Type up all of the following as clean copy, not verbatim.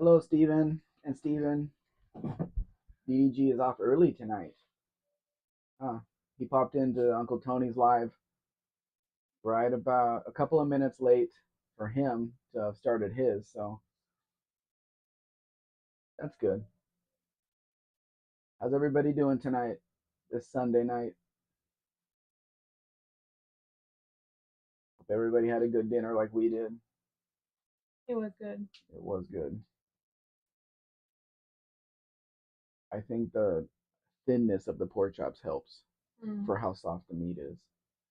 Hello, Steven and Steven. DDG is off early tonight. Huh. He popped into Uncle Tony's live right about a couple of minutes late for him to have started his, so that's good. How's everybody doing tonight, this Sunday night? Hope everybody had a good dinner like we did. It was good. It was good. I think the thinness of the pork chops helps for how soft the meat is.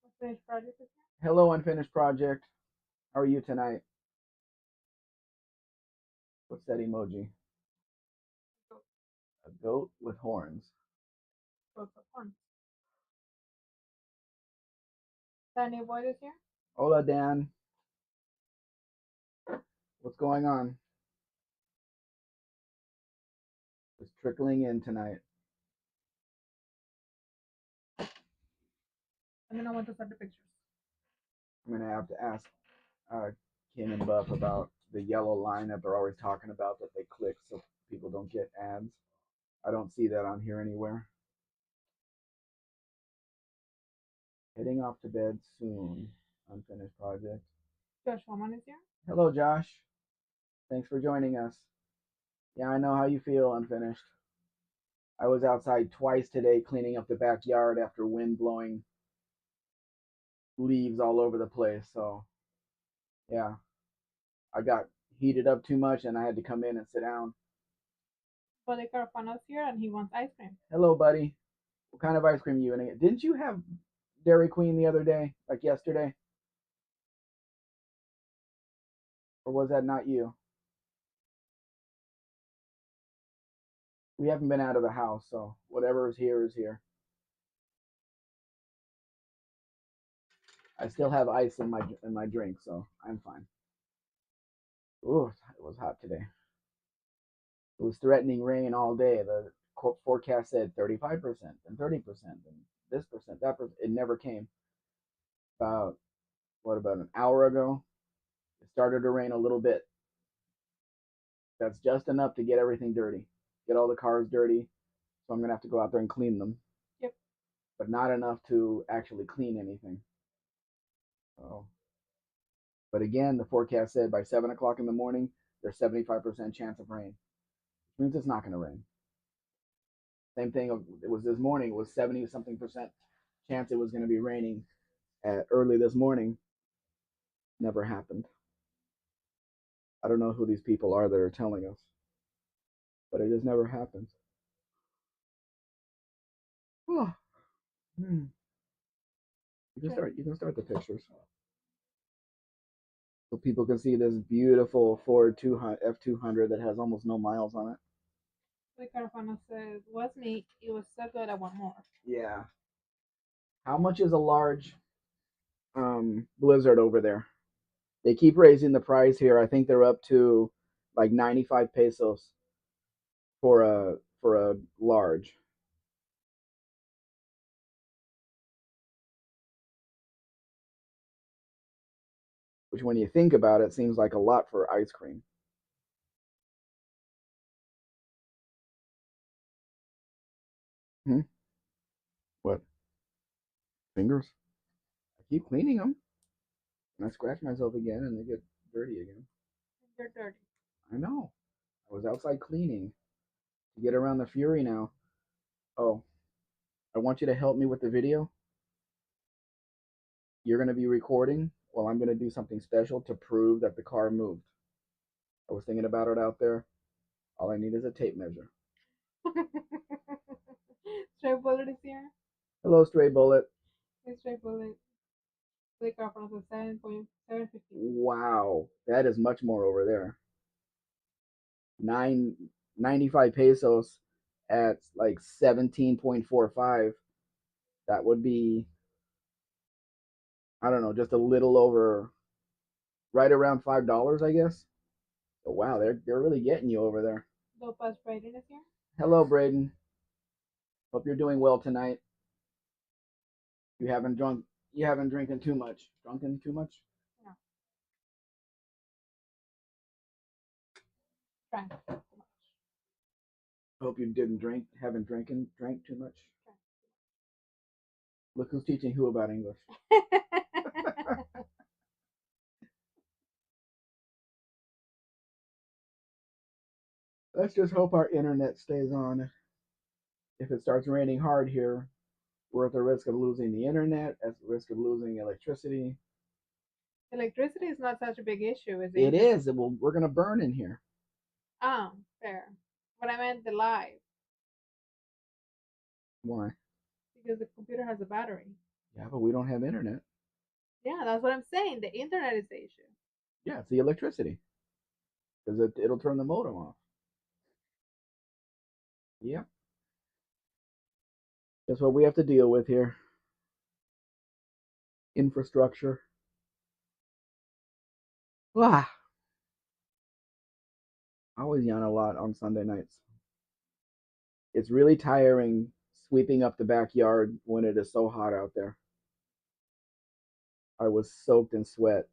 Unfinished project is Hello, Unfinished Project. How are you tonight? What's that emoji? here. A goat with horns. Both of one. Danny Boyd is here. Hola, Dan. What's going on? Just trickling in tonight. Let me know when to start the pictures. I'm gonna have to ask Kim and Buff about the yellow line that they're always talking about that they click so people don't get ads. I don't see that on here anywhere. Heading off to bed soon. Unfinished project. Josh Woman is here. Hello, Josh. Thanks for joining us. Yeah, I know how you feel, Unfinished. I was outside twice today cleaning up the backyard after wind blowing leaves all over the place. So, yeah, I got heated up too much and I had to come in and sit down. Buddy Carpano's here and he wants ice cream. Hello, buddy. What kind of ice cream are you eating? Didn't you have Dairy Queen the other day, like yesterday? Or was that not you? We haven't been out of the house, so whatever is here is here. I still have ice in my drink, so I'm fine. Ooh, it was hot today. It was threatening rain all day. The forecast said 35% and 30% and this percent, that percent. It never came. About about an hour ago? It started to rain a little bit. That's just enough to get everything dirty, get all the cars dirty. So I'm gonna have to go out there and clean them. Yep. But not enough to actually clean anything. So, but again, the forecast said by 7 o'clock in the morning, there's 75% chance of rain. Which means it's not going to rain. Same thing. It was this morning. It was 70 something percent chance it was going to be raining early this morning. Never happened. I don't know who these people are that are telling us, but it just never happens. Oh. You can start the pictures so people can see this beautiful Ford F200 that has almost no miles on it. Buddy Carpano says, "Was me. It was so good. I want more." Yeah. How much is a large Blizzard over there? They keep raising the price here. I think they're up to like 95 pesos for a large. Which when you think about it seems like a lot for ice cream. Hmm? What? Fingers? I keep cleaning them. And I scratch myself again and they get dirty again. They're dirty. I know. I was outside cleaning to get around the fury now. Oh, I want you to help me with the video. You're going to be recording while I'm going to do something special to prove that the car moved. I was thinking about it out there. All I need is a tape measure. Stray Bullet is here. Hello, Stray Bullet. Hey, Stray Bullet. Buddy Carpano says 7.750. Wow, that is much more over there. 95 pesos at like 17.45. That would be, I don't know, just a little over, right around $5, I guess. But wow, they're really getting you over there. Dopas Braden is here. Hello, Braden. Hope you're doing well tonight. You haven't drunk. You haven't drinking too much. Drunken too much? No. Drank too much. Hope you haven't drank too much. Drank. Look who's teaching who about English. Let's just hope our internet stays on. If it starts raining hard here, we're at the risk of losing the internet, at the risk of losing electricity. Electricity is not such a big issue, is It it? is. We're gonna burn in here. Oh, fair. But I meant the live, Why? because the computer has a battery. Yeah, but we don't have internet. Yeah, that's what I'm saying. The internet is the issue. Yeah, it's the electricity because it'll turn the modem off. Yeah, that's what we have to deal with here. Infrastructure. Ah, I always yawn a lot on Sunday nights. It's really tiring sweeping up the backyard when it is so hot out there. I was soaked in sweat.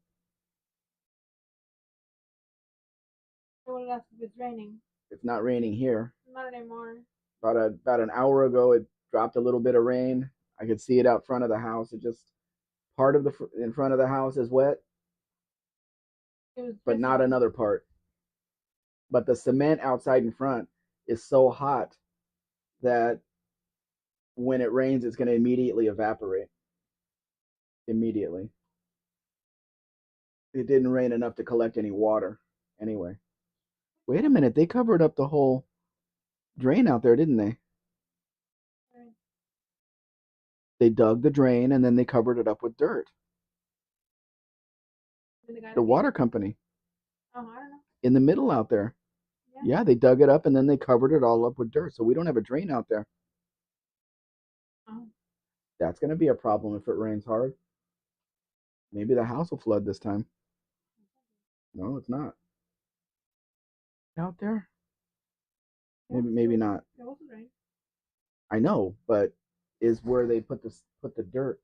So what else if it's raining? It's not raining here. Not anymore. About an hour ago, it dropped a little bit of rain. I could see it out front of the house. It just part of the in front of the house is wet, It was but not drizzling. another part. But the cement outside in front is so hot that when it rains, it's going to immediately evaporate. Immediately. It didn't rain enough to collect any water. Anyway, wait a minute. They covered up the whole drain out there, didn't they? Right. They dug the drain and then they covered it up with dirt. The guy The that came? water company Oh, I don't know. in the middle out there. Yeah. Yeah, they dug it up and then they covered it all up with dirt. So we don't have a drain out there. Oh. That's going to be a problem if it rains hard. Maybe the house will flood this time. No, it's not. Out there? Maybe not. It was rain. I know, but is where they put the dirt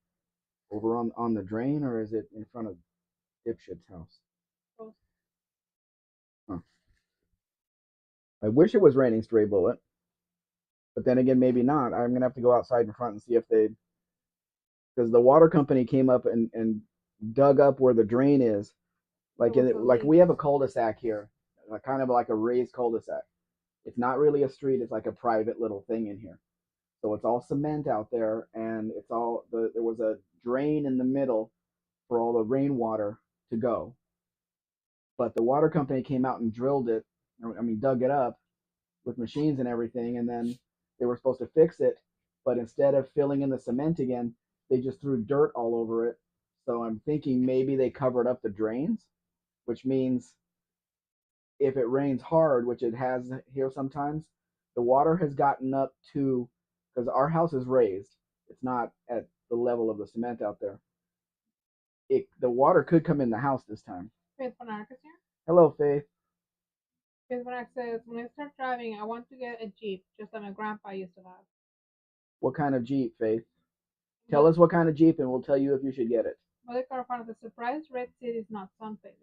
over on the drain or is it in front of dipshit's house? Both. Huh. I wish it was raining, stray bullet, but then again, maybe not. I'm gonna have to go outside in front and see if they, because the water company came up and dug up where the drain is, like like we have a cul-de-sac here, kind of like a raised cul-de-sac. It's not really a street; it's like a private little thing in here. So it's all cement out there, and it's all there was a drain in the middle for all the rainwater to go. But the water company came out and drilled it, I mean, dug it up with machines and everything, and then they were supposed to fix it. But instead of filling in the cement again, they just threw dirt all over it. So I'm thinking maybe they covered up the drains, which means if it rains hard, which it has here sometimes, the water has gotten up to, because our house is raised, it's not at the level of the cement out there. The water could come in the house this time. Faith Bonac is here. Hello, Faith. Faith Bonac says, when I start driving, I want to get a Jeep, just like my grandpa used to have. What kind of Jeep, Faith? Tell us what kind of Jeep and we'll tell you if you should get it. Mother car found the surprise red seat is not sun faded.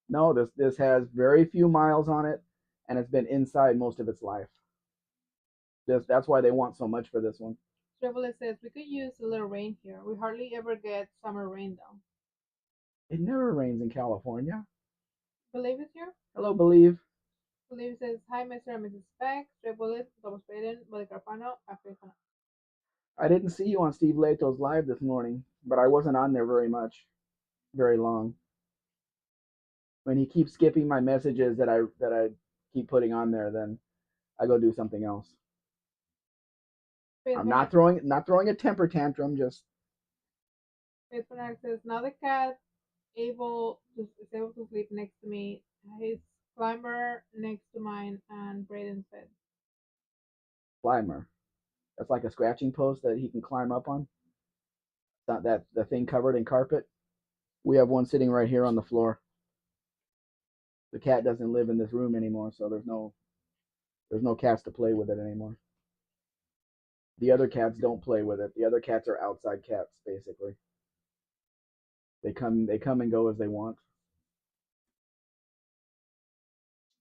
No, this has very few miles on it and it's been inside most of its life. That's why they want so much for this one. Chevrolet says we could use a little rain here. We hardly ever get summer rain though. It never rains in California. Believe is here. Hello, Believe. Believe says hi, Mr. and Mrs. Spec. Chevrolet, Thomas Payton, Mother Carpano, Africa. I didn't see you on Steve Leto's live this morning, but I wasn't on there very long. When he keeps skipping my messages that I keep putting on there, then I go do something else. I'm not throwing a temper tantrum, just Faith Bonac says now the cat is able to sleep next to me. His climber next to mine and Braden's bed. climber. That's like a scratching post that he can climb up on. It's not that the thing covered in carpet. We have one sitting right here on the floor. The cat doesn't live in this room anymore, so there's no cats to play with it anymore. The other cats don't play with it. The other cats are outside cats, basically. They come and go as they want.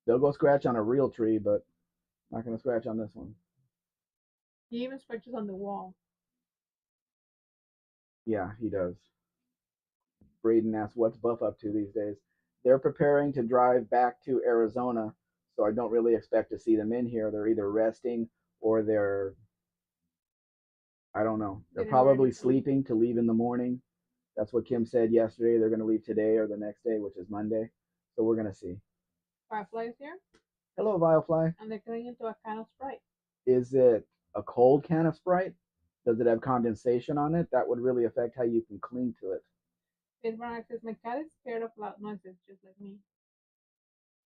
They'll go scratch on a real tree, but not gonna scratch on this one. He even scratches on the wall. Yeah, he does. Braden asks, "What's Buff up to these days?" They're preparing to drive back to Arizona, so I don't really expect to see them in here. They're either resting or they're, I don't know. They're Getting ready probably to leave. sleeping to leave in the morning. That's what Kim said yesterday. They're going to leave today or the next day, which is Monday. So we're going to see. Firefly is here, Hello, Vilefly. and they're getting into a can of Sprite. Is it a cold can of Sprite? Does it have condensation on it? That would really affect how you can cling to it. Faithful says, my cat is scared of loud noises, just like me.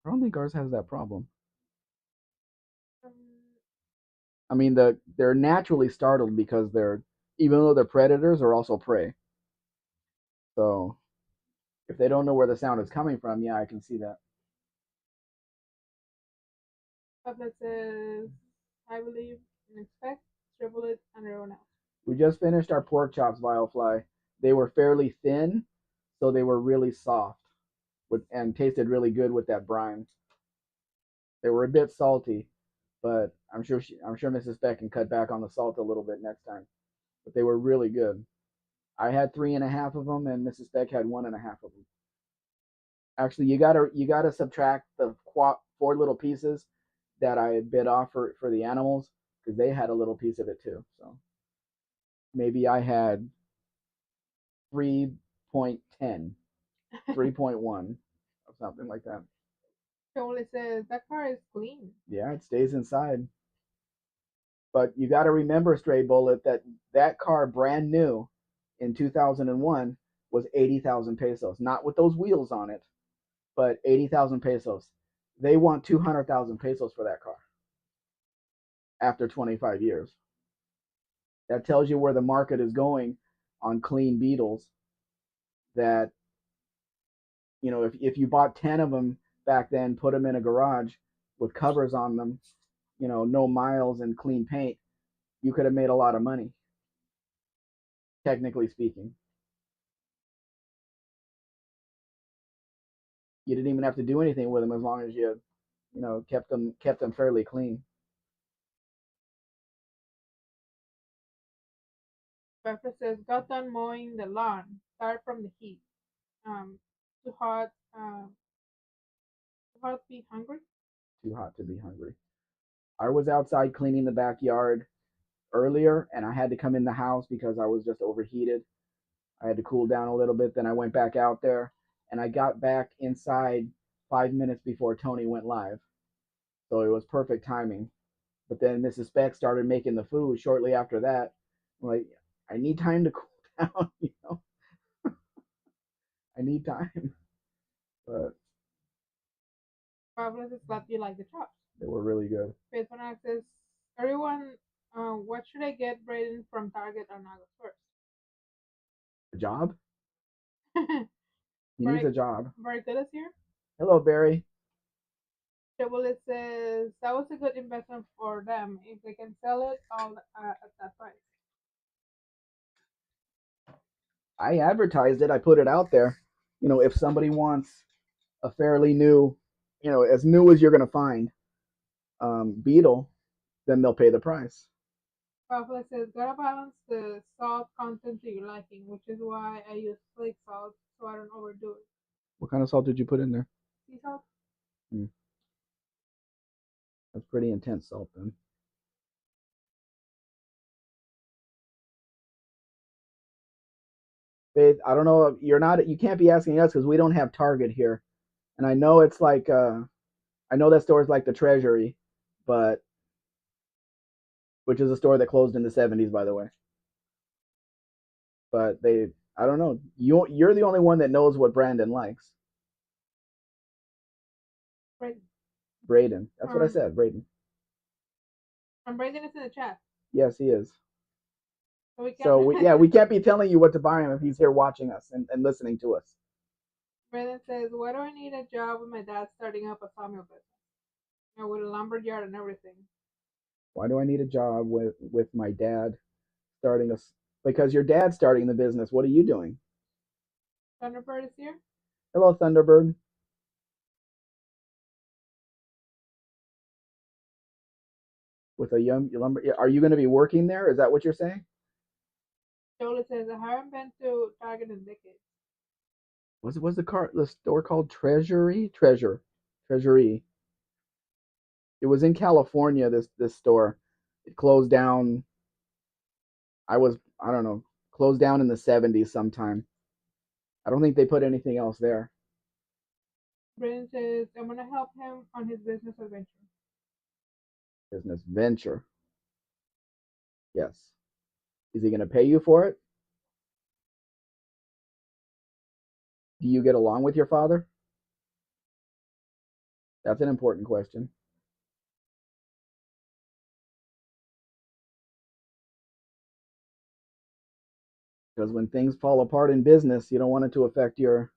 I don't think ours has that problem. Um, I mean, they're naturally startled because they're, even though they're predators, are also prey. So if they don't know where the sound is coming from, yeah, I can see that. Pablet says, I believe in Spec, Stribble and everyone else. We just finished our pork chops, Vilefly. They were fairly thin, so they were really soft and tasted really good with that brine. They were a bit salty, but I'm sure Mrs. Beck can cut back on the salt a little bit next time. But they were really good. I had three and a half of them, and Mrs. Beck had one and a half of them. Actually, you gotta subtract the four little pieces that I bit off for the animals because they had a little piece of it too. So maybe I had 3.10, 3.1, or something like that. Stribble says, that car is clean. Yeah, it stays inside. But you got to remember, Stray Bullet, that car brand new in 2001 was 80,000 pesos. Not with those wheels on it, but 80,000 pesos. They want 200,000 pesos for that car after 25 years. That tells you where the market is going on clean Beetles. That, if you bought 10 of them back then, put them in a garage with covers on them, no miles and clean paint, you could have made a lot of money, technically speaking. You didn't even have to do anything with them as long as you kept them fairly clean. Breakfast says, got done mowing the lawn. Tired from the heat. Um, too hot. Too hot to be hungry. Too hot to be hungry. I was outside cleaning the backyard earlier, and I had to come in the house because I was just overheated. I had to cool down a little bit. Then I went back out there, and I got back inside 5 minutes before Tony went live. So it was perfect timing. But then Mrs. Speck started making the food shortly after that. I'm like, I need time to cool down, I need time. But Pablo says, glad you like the chops. they were really good. Faithful says, everyone, what should I get Braden from Target on August 1st? A job? He needs a job. Barracuda's here. Hello, Barry. Chevrolet says that was a good investment for them if they can sell it all at that price. I advertised it. I put it out there. If somebody wants a fairly new, as new as you're going to find, Beetle, then they'll pay the price. Pablo says gotta balance the salt content to your liking, which is why I use flake salt so I don't overdo it. What kind of salt did you put in there? Sea salt? Hmm, that's pretty intense salt then. Faith, I don't know. You can't be asking us because we don't have Target here. And I know it's like, I know that store is like the Treasury, but which is a store that closed in the 70s, by the way. But I don't know. You're the only one that knows what Brandon likes. Braden. Braden. That's what I said, Braden. And Braden is in the chat. Yes, he is. So we can't be telling you what to buy him if he's here watching us and listening to us. Braden says, why do I need a job with my dad starting up a sawmill business? With a lumber yard and everything. Why do I need a job with my dad starting us? Because your dad's starting the business. What are you doing? Thunderbird is here. Hello, Thunderbird. with a young lumber. Are you going to be working there? Is that what you're saying? Jolie says, I haven't been to Target in decades. Was the store called Treasury? It was in California. This store, it closed down. I don't know, closed down in the 70s sometime. I don't think they put anything else there. Brandon says, I'm going to help him on his business adventure. Business venture. Yes. Is he going to pay you for it? Do you get along with your father? That's an important question. Because when things fall apart in business, you don't want it to affect your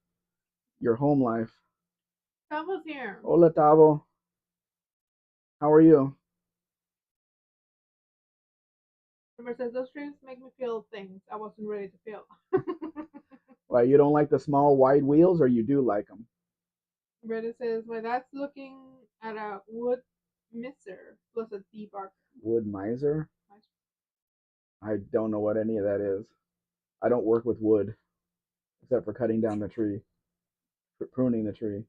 home life. Tavo's here. Hola, Tavo. How are you? Remember says, those dreams make me feel things I wasn't ready to feel. Well, you don't like the small wide wheels, or you do like them? Brandon says, my dad's looking at a wood miser plus a deep arc. Wood miser? I don't know what any of that is. I don't work with wood except for cutting down the tree, pruning the tree.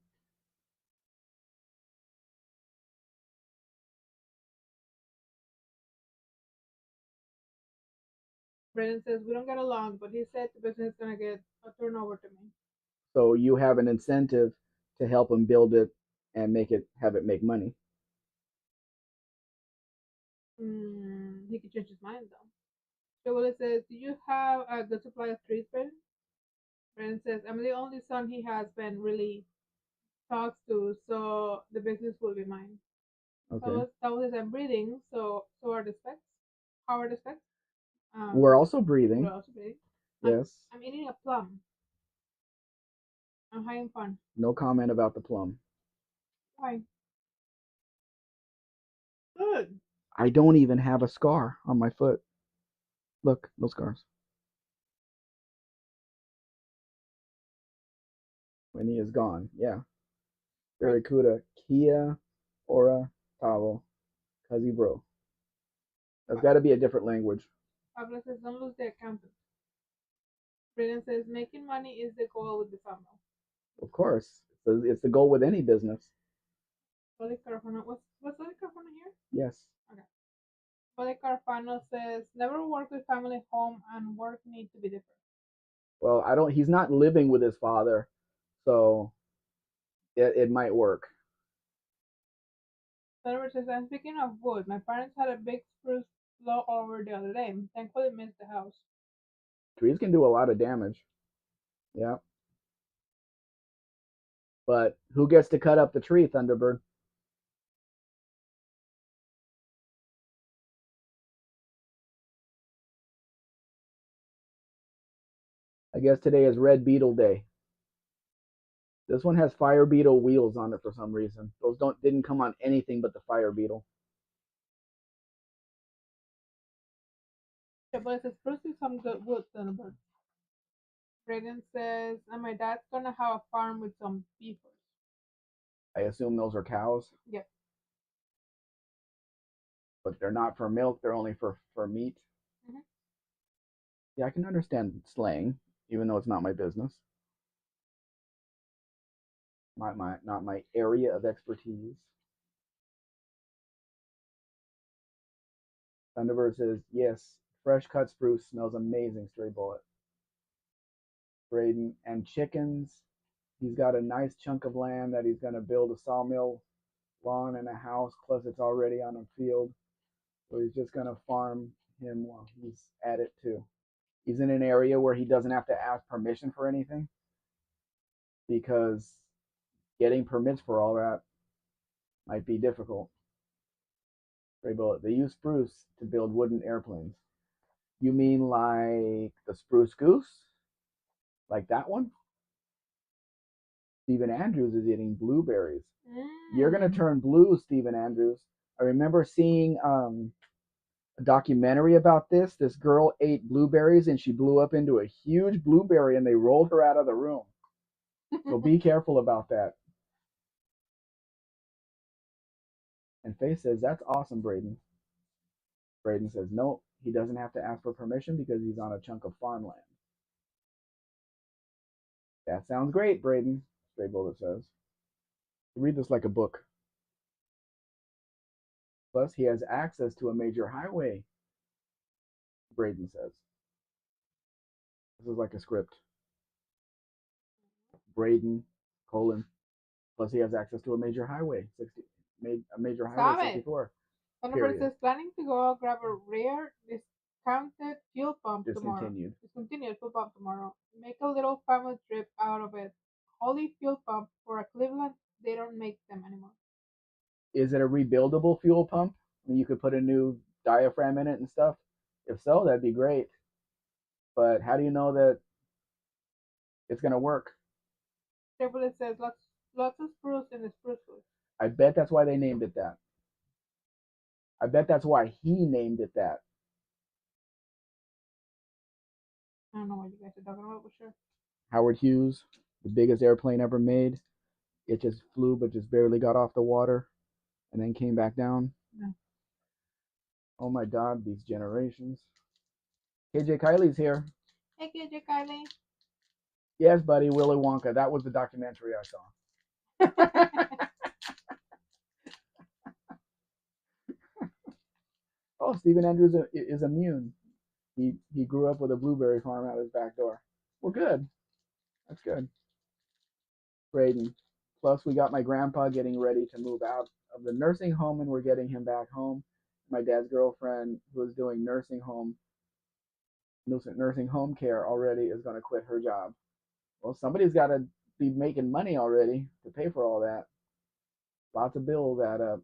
Brandon says, we don't get along, but he said the business is going to get a turnover to me. So you have an incentive to help him build it and have it make money. He could change his mind though. So Willie says, do you have a good supply of trees, Brandon? Brandon says, I'm the only son he has been really talks to, so the business will be mine. Okay. That was I'm breathing, so are the specs. How are the specs? We're also We're breathing. also breathing. Yes. I'm eating a plum. I'm having fun. No comment about the plum. Why? Good. I don't even have a scar on my foot. Look, no scars. Winnie is gone. Yeah. Barracuda. Kia Ora Tavo. Cuzzy bro. That's got to be a different language. Pablo says, don't lose the accountant. Brandon says, making money is the goal with the family. Of course. It's the goal with any business. Body Carfano, what's Body Carfano here? Yes. Okay. Body Carfano says, never work with family home and work need to be different. Well, I don't. He's not living with his father, so it might work. Senator says, I'm speaking of wood. My parents had a big spruce blow over the other day. Thankfully, missed the house. Trees can do a lot of damage. Yeah. But who gets to cut up the tree, Thunderbird? I guess today is Red Beetle Day. This one has Fire Beetle wheels on it for some reason. Those didn't come on anything but the Fire Beetle. Yeah, but it says, spruce is some good wood, Thunderbird. Braden says, and my dad's gonna have a farm with some beavers. I assume those are cows. Yep. But they're not for milk. They're only for meat. Mm-hmm. Yeah, I can understand slang, even though it's not my business. Not my area of expertise. Thunderbird says, yes, fresh cut spruce smells amazing, Stray Bullet. Braden, and chickens. He's got a nice chunk of land that he's going to build a sawmill, lawn, and a house, plus it's already on a field. So he's just going to farm him while he's at it too. He's in an area where he doesn't have to ask permission for anything because getting permits for all that might be difficult. Stray Bullet. They use spruce to build wooden airplanes. You mean like the spruce goose? Like that one? Stephen Andrews is eating blueberries. You're gonna turn blue, Stephen Andrews. I remember seeing a documentary about this. This girl ate blueberries and she blew up into a huge blueberry and they rolled her out of the room. So be careful about that. And Faye says, that's awesome, Braden. Braden says, no, he doesn't have to ask for permission because he's on a chunk of farmland. That sounds great, Braden, Stray Bullet says. You read this like a book. Plus, he has access to a major highway, Braden says. This is like a script. Braden, colon. Plus, he has access to a major highway, a major highway Sabe. 64. Thunderbird Period. says planning to go grab a rare discounted fuel pump tomorrow. Discontinued. Discontinued fuel pump tomorrow. Make a little family trip out of it. Holy fuel pump for a Cleveland. They don't make them anymore. Is it a rebuildable fuel pump? I mean, you could put a new diaphragm in it and stuff. If so, that'd be great. But how do you know that it's going to work? Chevrolet says lots of spruce in the spruce wood. I bet that's why they named it that. I bet that's why he named it that. I don't know what you guys are talking about, but sure. Howard Hughes, the biggest airplane ever made. It just flew, but just barely got off the water and then came back down. No. Oh my God, these generations. KJ Kylie's here. Hey, KJ Kylie. Yes, buddy, Willy Wonka. That was the documentary I saw. Oh, Stephen Andrews is immune. He grew up with a blueberry farm out his back door. Well, good. That's good. Braden. Plus, we got my grandpa getting ready to move out of the nursing home, and we're getting him back home. My dad's girlfriend, who was doing nursing home care already, is going to quit her job. Well, somebody's got to be making money already to pay for all that. Lots of bills add up.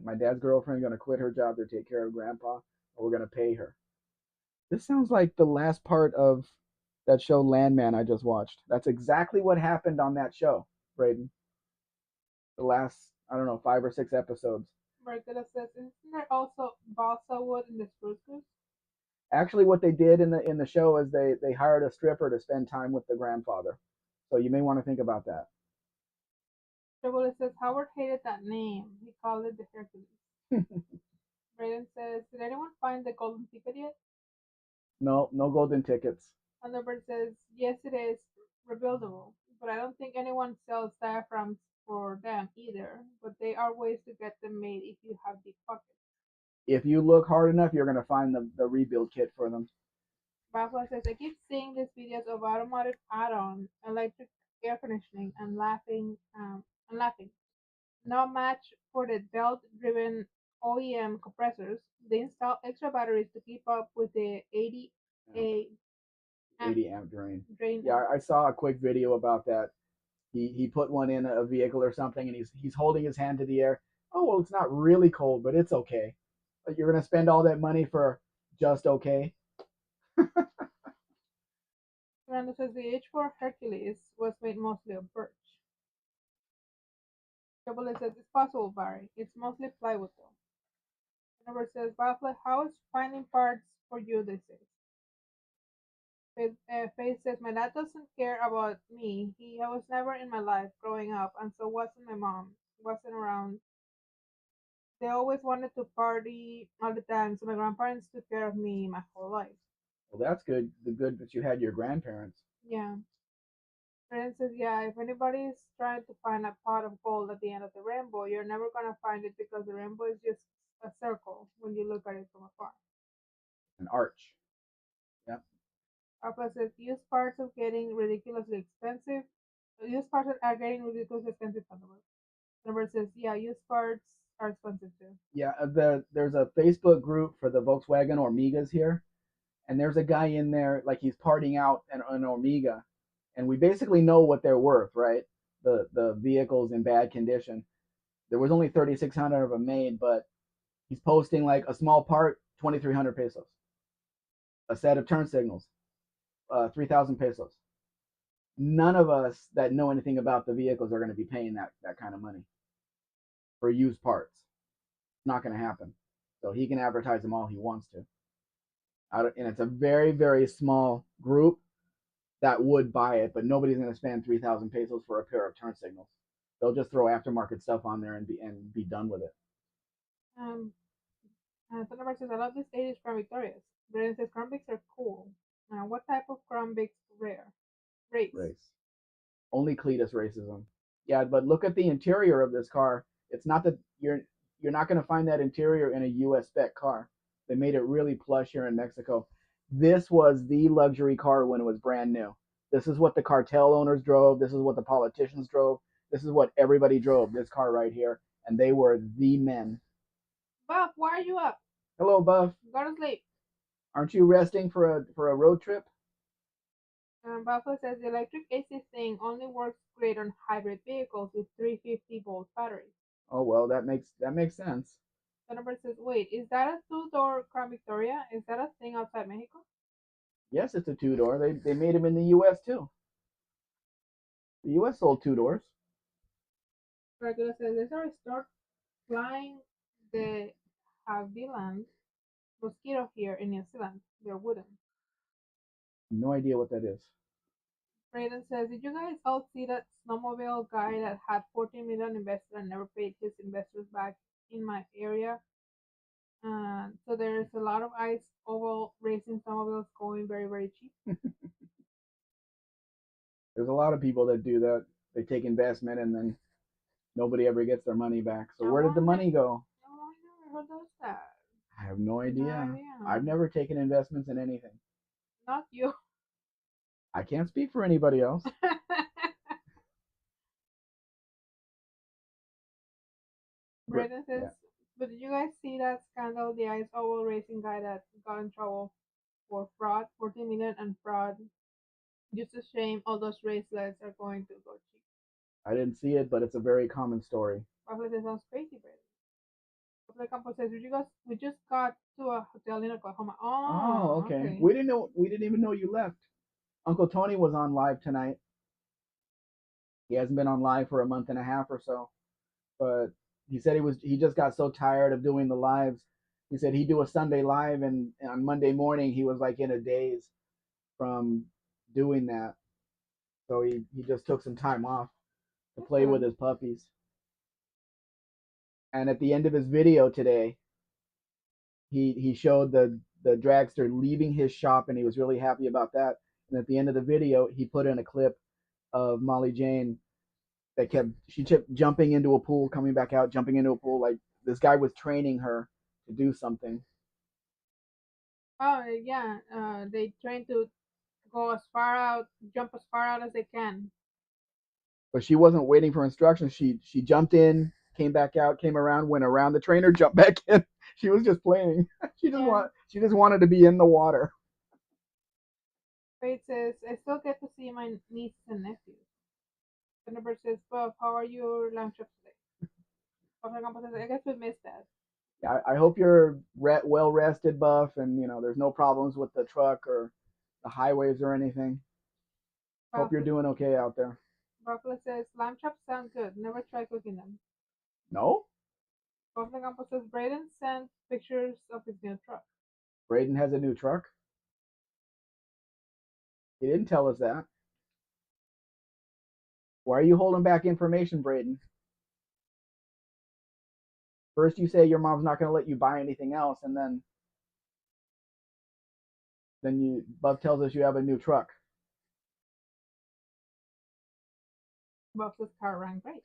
My dad's girlfriend is going to quit her job to take care of grandpa, or we're going to pay her. This sounds like the last part of that show Landman I just watched. That's exactly what happened on that show, Braden. The last, I don't know, 5 or 6 episodes. Margarita says, isn't there also balsa wood in the spruce goose? Actually, what they did in the show is they hired a stripper to spend time with the grandfather. So you may want to think about that. Chevrolet says, Howard hated that name. He called it the Hercules. Braden says, did anyone find the golden ticket yet? No golden tickets. Thunderbird says, yes, it is rebuildable, but I don't think anyone sells diaphragms for them either. But there are ways to get them made if you have deep pockets. If you look hard enough, you're going to find the rebuild kit for them. Buffalo says, I keep seeing these videos of automatic add-on electric air conditioning and laughing. No match for the belt-driven OEM compressors. They install extra batteries to keep up with the 80 a 80 amp drain. drain. Yeah, I saw a quick video about that. He put one in a vehicle or something, and he's holding his hand to the air. Oh well, it's not really cold, but it's okay. But you're gonna spend all that money for just okay. Fernando says the H4 Hercules was made mostly of birch. Chevrolet says it's possible, Barry. It's mostly plywood though. Fernando says, Buffalo, how is finding parts for you these days? Faith says, my dad doesn't care about me. He was never in my life growing up, and so wasn't my mom. Wasn't around. They always wanted to party all the time, so my grandparents took care of me my whole life. Well, that's good. The good that you had your grandparents. Yeah. Friend says, yeah, if anybody's trying to find a pot of gold at the end of the rainbow, you're never gonna find it because the rainbow is just a circle when you look at it from afar. An arch. Yep. Papa says, used parts are getting ridiculously expensive. Used parts are getting ridiculously expensive. Number says, yeah, used parts are expensive too. Yeah. There's a Facebook group for the Volkswagen Ormigas here, and there's a guy in there like he's parting out an Omega, and we basically know what they're worth, right? The vehicle's in bad condition. There was only 3,600 of them made, but he's posting like a small part, 2,300 pesos. A set of turn signals, 3,000 pesos. None of us that know anything about the vehicles are going to be paying that kind of money for used parts. It's not going to happen. So he can advertise them all he wants to. And it's a very, very small group that would buy it, but nobody's going to spend 3,000 pesos for a pair of turn signals. They'll just throw aftermarket stuff on there and be done with it. Um, Thunderbird says, I love this 80s Crown Victorias. Brandon says, Crown Vics are cool. What type of Crown Vics rare? Race. Race. Only Cletus races them. Yeah, but look at the interior of this car. It's not that you're not going to find that interior in a US spec car. They made it really plush here in Mexico. This was the luxury car when it was brand new. This is what the cartel owners drove. This is what the politicians drove. This is what everybody drove. This car right here, and they were the men. Buff, why are you up? Hello, Buff. Go to sleep. Aren't you resting for a road trip? Buffalo says the electric AC thing only works great on hybrid vehicles with 350-volt batteries. Oh well, that makes sense. The number says, wait, is that a two-door Crown Victoria? Is that a thing outside Mexico? Yes, it's a two door. They made them in the U.S. too. The U.S. sold two doors. Dracula says, there's a start flying the Havilland mosquito here in New Zealand. They're wooden. No idea what that is. Braden says, did you guys all see that snowmobile guy that had 14 million invested and never paid his investors back in my area? So there's a lot of ice oval racing snowmobiles going very, very cheap. There's a lot of people that do that. They take investment and then nobody ever gets their money back. So where did the money go? Oh, I never heard of that. I have no idea. No idea. I've never taken investments in anything. Not you. I can't speak for anybody else. Braden says, Yeah. but did you guys see that scandal? The ice oval racing guy that got in trouble for fraud, 14 million and fraud. Just a shame all those race lights are going to go cheap. I didn't see it, but it's a very common story. Buffalo says, sounds crazy, Braden. Buffalo Campos says, we just got to a hotel in Oklahoma. Oh, Oh, okay. okay. We didn't even know you left. Uncle Tony was on live tonight. He hasn't been on live for a month and a half or so, but he said he just got so tired of doing the lives. He said he'd do a Sunday live, and on Monday morning he was like in a daze from doing that. So he just took some time off to play with his puppies. And at the end of his video today, he showed the dragster leaving his shop, and he was really happy about that. And at the end of the video, he put in a clip of Molly Jane that kept jumping into a pool, coming back out, jumping into a pool. Like this guy was training her to do something. Oh, yeah. They train to go as far out, jump as far out as they can. But she wasn't waiting for instructions. She jumped in, came back out, came around, went around the trainer, jumped back in. She was just playing. She just wanted to be in the water. Faith says, I still get to see my nieces and nephews. The number says, Bob, how are your lunch up today? Buffalo Campos says, I guess we missed that. I hope you're well rested, Buff, and there's no problems with the truck or the highways or anything. Hope you're doing okay out there. Buffalo says, lamb chops sound good. Never try cooking them. No? Buffalo Campos says, Braden sent pictures of his new truck. Braden has a new truck? He didn't tell us that. Why are you holding back information, Braden? First you say your mom's not going to let you buy anything else, and then Buff tells us you have a new truck. Buff's car ran great.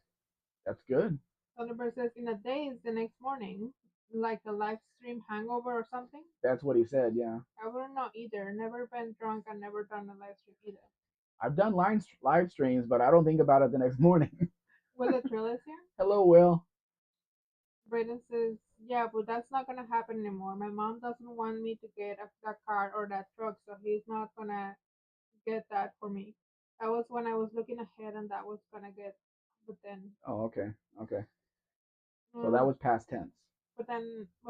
That's good. Thunderbird says, in a daze the next morning, like a live stream hangover or something. That's what he said, yeah. I wouldn't know either. Never been drunk and never done a live stream either. I've done live streams, but I don't think about it the next morning. Will the Trill is here? Hello, Will. Braden says, yeah, but that's not gonna happen anymore. My mom doesn't want me to get that car or that truck, so he's not gonna get that for me. That was when I was looking ahead and that was gonna get, but then. Oh, okay. So that was past tense. But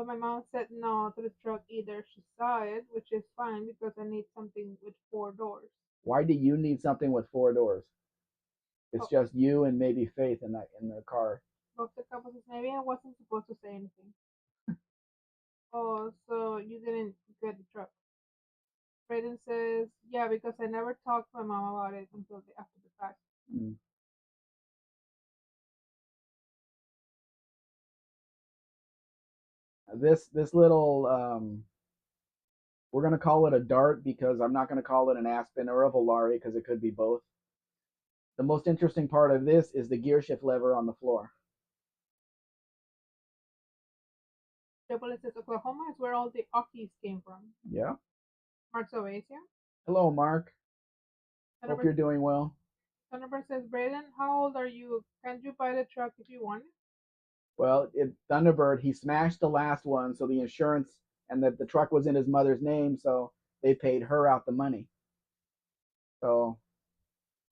my mom said no to the truck either. She saw it, which is fine because I need something with 4 doors. Why do you need something with 4 doors? It's just you and maybe Faith in the car. Both the couple says maybe I wasn't supposed to say anything. Oh, so you didn't get the truck. Braden says, yeah, because I never talked to my mom about it until after the fact. Mm. This little we're gonna call it a dart because I'm not gonna call it an Aspen or a Volare because it could be both. The most interesting part of this is the gear shift lever on the floor. Triple says Oklahoma is where all the Ockies came from. Yeah. Mark Oasia. Hello, Mark. Hope you're Thunderbird, doing well. Thunderbird says, Braden, how old are you? Can't you buy the truck if you want it? Well, Thunderbird, he smashed the last one, so the insurance and the truck was in his mother's name, so they paid her out the money. So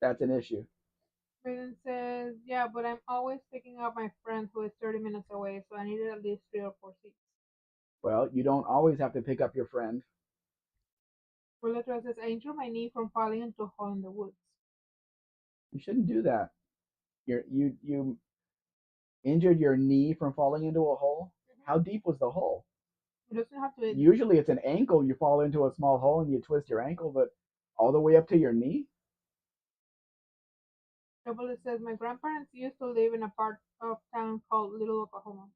that's an issue. Braden says, yeah, but I'm always picking up my friend who is 30 minutes away, so I needed at least 3 or 4 seats. Well, you don't always have to pick up your friend. Relator says, I injured my knee from falling into a hole in the woods. You shouldn't do that. You injured your knee from falling into a hole. How deep was the hole? It doesn't have to. Usually it's an ankle. You fall into a small hole and you twist your ankle, but all the way up to your knee? Double says, my grandparents used to live in a part of town called Little Oklahoma.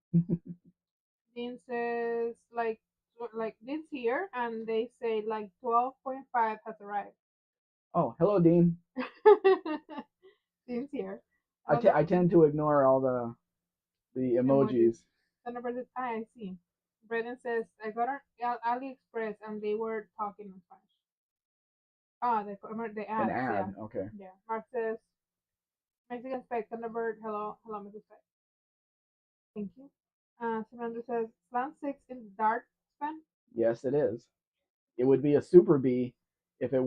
Dean says, like this here, and they say like 12.5 has arrived. Oh, hello, Dean. Dean's here. I tend to ignore all the emojis. The number says, I see. Brendan says, I got on AliExpress and they were talking in Spanish. Ah, the An ads, yeah. ad, okay. Yeah. Mark says, Mexican Spec, Thunderbird, hello, Mrs. Spec. Thank you. Fernando says, Slant 6 in the dart span? Yes, it is. It would be a Super B if it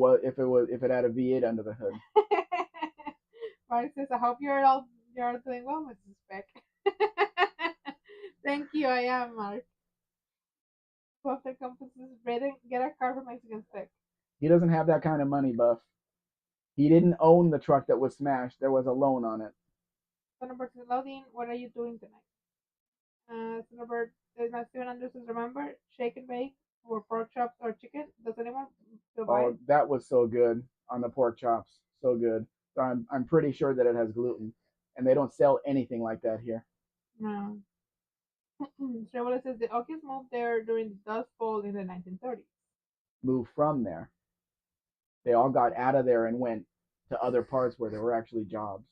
had a V8 under the hood. Mark says, I hope you're doing well, Mrs. Spec. Thank you, I am, Mark. Buff compasses Braden, get a car for Mexican Spec. He doesn't have that kind of money, Buff. He didn't own the truck that was smashed. There was a loan on it. Thunderbird says, Loading, what are you doing tonight? Thunderbird says, Steven Anderson, remember, shake and bake or pork chops or chicken? Does anyone still buy it? That was so good on the pork chops. So good. So I'm pretty sure that it has gluten. And they don't sell anything like that here. No. Trevor says, the Okies moved there during the Dust Bowl in the 1930s. Moved from there. They all got out of there and went to other parts where there were actually jobs.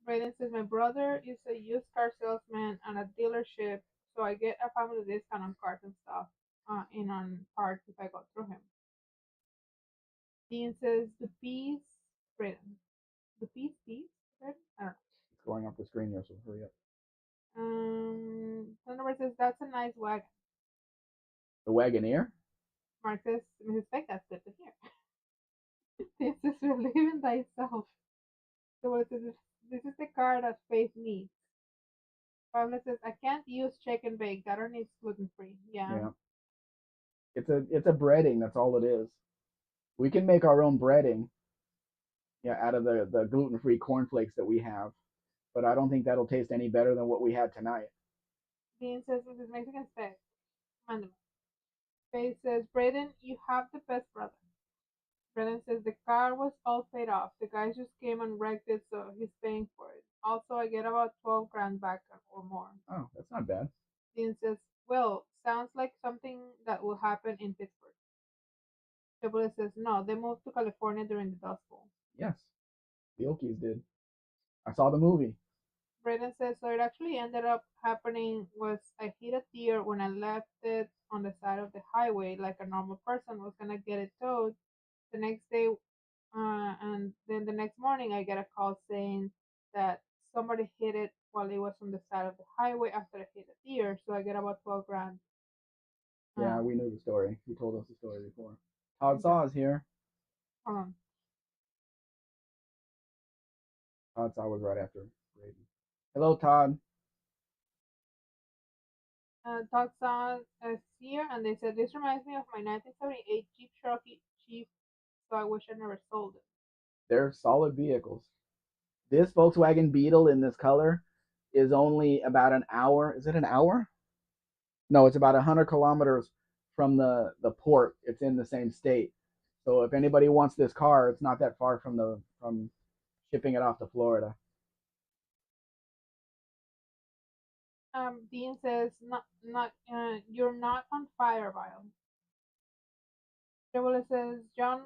Braden says, my brother is a used car salesman at a dealership, so I get a family discount on cars and stuff, in on parts if I go through him. Dean says, the piece, Braden. The piece? Braden? I don't know. It's going off the screen here, so hurry up. Thunderbird says, that's a nice wagon. The Wagoneer? Mark says, Mrs. Peck, that's good to hear. This is relieving thyself. So it says, this is the car that Faith needs. Pablo says, I can't use check and bake. That needs gluten free. Yeah. It's a breading, that's all it is. We can make our own breading, out of the gluten free cornflakes that we have. But I don't think that'll taste any better than what we had tonight. Dean says, Mrs. Mexican Spec. Faith says, Braden, you have the best brother. Braden says, the car was all paid off. The guys just came and wrecked it, so he's paying for it. Also, I get about 12 grand back or more. Oh, that's not bad. Dean says, well, sounds like something that will happen in Pittsburgh. Triple says, no, they moved to California during the Dust Bowl. Yes, the Okies did. I saw the movie. Braden says, so it actually ended up happening was I hit a deer when I left it on the side of the highway like a normal person was going to get it towed. The next day, and then the next morning, I get a call saying that somebody hit it while it was on the side of the highway after I hit a deer. So I get about 12 grand. Yeah, we knew the story. He told us the story before. Todd Saw is here. Hold on. Todd Saw was right after Brady. Hello, Todd. Todd Saw is here, and they said, this reminds me of my 1978 Jeep Cherokee Chief, so I wish I never sold it. They're solid vehicles. This Volkswagen Beetle in this color is only about an hour. Is it an hour? No, it's about 100 kilometers from the port. It's in the same state. So if anybody wants this car, it's not that far from shipping it off to Florida. Dean says, you're not on fire, Vile. Trevor says, John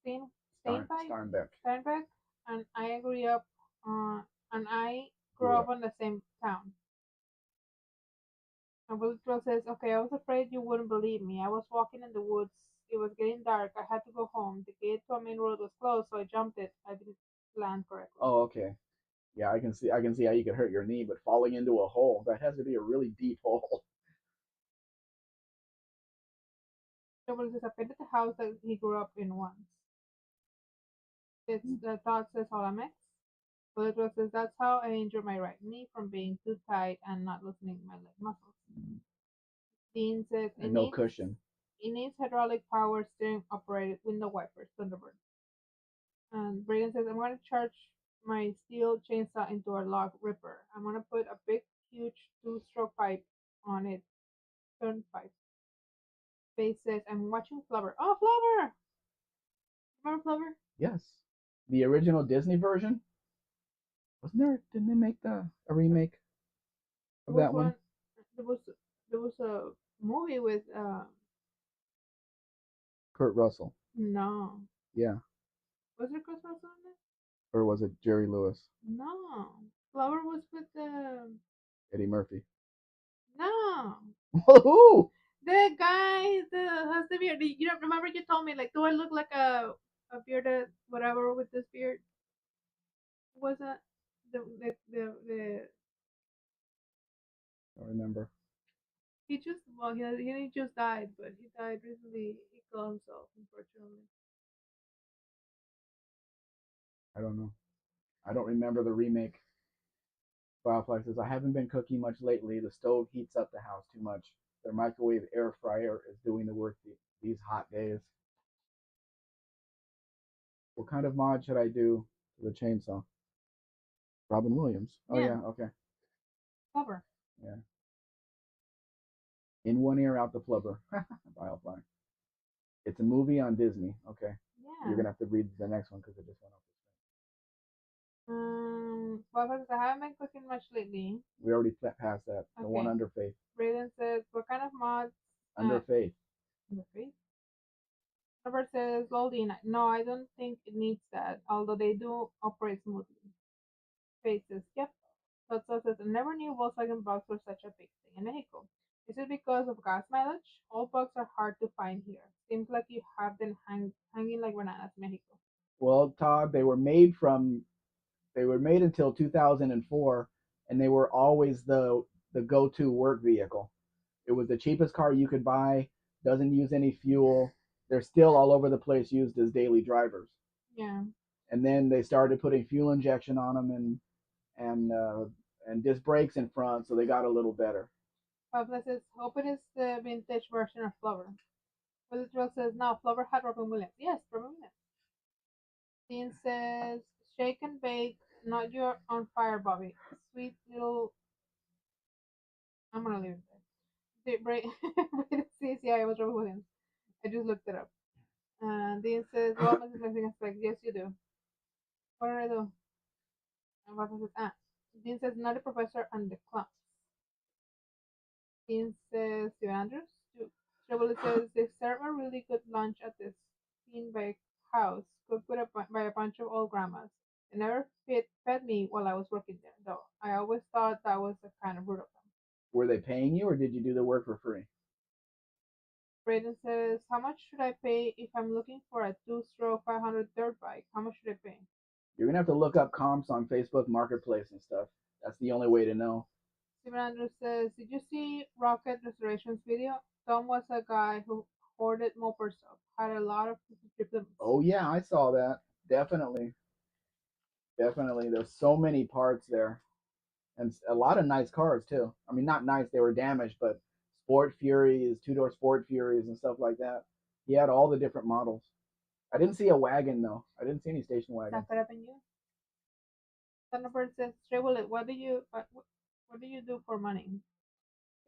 Stein, Steinbeck, Starnbeck. Steinbeck, and I grew up, uh, and I grew Grew up up. in the same town. And Wiltrell says, okay, I was afraid you wouldn't believe me. I was walking in the woods. It was getting dark. I had to go home. The gate to a main road was closed, so I jumped it. I didn't land correctly. Oh, okay. Yeah, I can see how you could hurt your knee, but falling into a hole, that has to be a really deep hole. Trevor says, I painted the house that he grew up in once. It's the thought says Olamex. Wiltrell says, that's how I injured my right knee from being too tight and not loosening my leg muscles. Dean says, And no cushion. it needs hydraulic power steering operated window wipers, Thunderbird. And Braden says, I'm going to charge my steel chainsaw into a log ripper. I'm going to put a big, huge two-stroke pipe on it. Turnpipe. Faye says, I'm watching Flubber. Oh, Flubber! Remember Flubber? Yes. The original Disney version? Wasn't there? Didn't they make a remake of There was that one? one. There was there was a movie with Kurt Russell. no. Yeah. Was there Chris Russell in it? Or was it Jerry Lewis? No. Flubber was with Eddie Murphy. no. Woohoo! The guy the has the beard. You don't remember you told me like, do I look like a bearded whatever with this beard? Was that the I don't remember. he just well he just died, but he died recently. He killed himself, unfortunately. I don't know. I don't remember the remake. Firefly says, I haven't been cooking much lately. The stove heats up the house too much. Their microwave air fryer is doing the work these hot days. What kind of mod should I do to the chainsaw? Robin Williams. Oh, Yeah, yeah, okay. cover. Yeah. In one ear, out the flubber. Firefly. It's a movie on Disney. Okay. You're Yeah. going to have to read the next one because it just went off Well, because I haven't been cooking much lately. We already passed that. The one Okay. under faith. Braden says, what kind of mods? Under faith. Under faith. Robert says, Loldine, no, I don't think it needs that, although they do operate smoothly. Faith says, yep. Lotso says, I never knew Volkswagen bugs were such a big thing in Mexico. Is it because of gas mileage? All bugs are hard to find here. Seems like you have them hanging like bananas in Mexico. Well, Todd, they were made until 2004, and they were always the go-to work vehicle. It was the cheapest car you could buy, doesn't use any fuel. They're still all over the place used as daily drivers. Yeah. And then they started putting fuel injection on them and and disc brakes in front, so they got a little better. Pablo says, hope it is the vintage version of Flower. Willie Drill says, no, Flower had Robin Williams. Yes, Robin Williams. Dean says, shake and bake, not your on fire, Bobby. Sweet little. I'm gonna leave it there. Brayden says, yeah, it was Robin Williams. I just looked it up. Dean says, well, Mrs. Mexican Spec, yes, you do. What did I do? And Papa says, ah. Dean says, not the professor and the clumps. Dean says, Steve Andrews. Trouble says, they serve a really good lunch at this beanbag house, cooked with by a bunch of old grandmas. They never fed me while I was working there, though. I always thought that was a kind of rude of them. Were they paying you, or did you do the work for free? Braden says, how much should I pay if I'm looking for a two-stroke 500 dirt bike? How much should I pay? You're gonna have to look up comps on Facebook Marketplace and stuff. That's the only way to know. Steven Andrews says, did you see Rocket Restoration's video? Tom was a guy who hoarded moped stuff, had a lot of triplets. Oh yeah, I saw that. Definitely, definitely. There's so many parts there, and a lot of nice cars too. I mean, not nice; they were damaged, but Sport Furies, two-door Sport Furies, and stuff like that. He had all the different models. I didn't see a wagon though. I didn't see any station wagons. That could have been you. Thunderbird says, Stray Bullet, what do you do for money?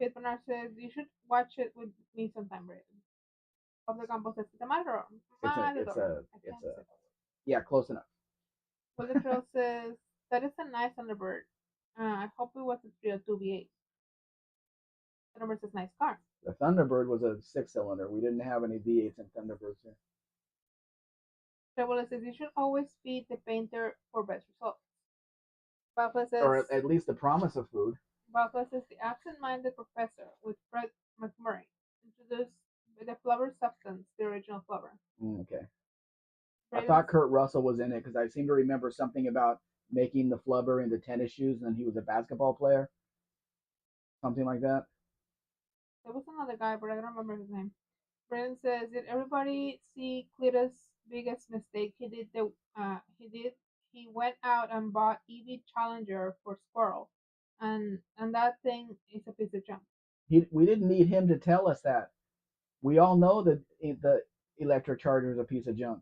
Kid Bernard says, you should watch it with me sometime, Brayden. Of the Campo says, it's a matter. Yeah, close enough. Bullet Trail says, that is a nice Thunderbird. I hope it was a 302 V8. Thunderbird says nice car. The Thunderbird was a six-cylinder. We didn't have any V8s and Thunderbirds here, Chevrolet says you should always feed the painter for best results. Bafla says or at least the promise of food. Bafla says the absent-minded professor with Fred McMurray introduced the flubber substance, the original flubber. Okay. I Braden, thought Kurt Russell was in it because I seem to remember something about making the flubber into tennis shoes, and he was a basketball player, something like that. there was another guy, but I don't remember his name. Braden says, did everybody see Cletus' biggest mistake? He went out and bought EV Challenger for Squirrel, and that thing is a piece of junk. We didn't need him to tell us that. We all know that the electric charger is a piece of junk.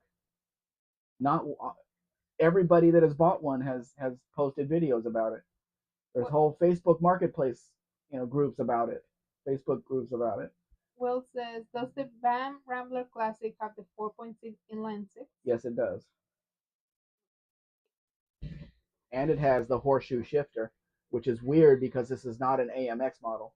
Not everybody that has bought one has posted videos about it. There's whole Facebook Marketplace, groups about it. Facebook groups about it. Will says, does the BAM Rambler Classic have the 4.6 inline six? Yes, it does. And it has the horseshoe shifter, which is weird because this is not an AMX model.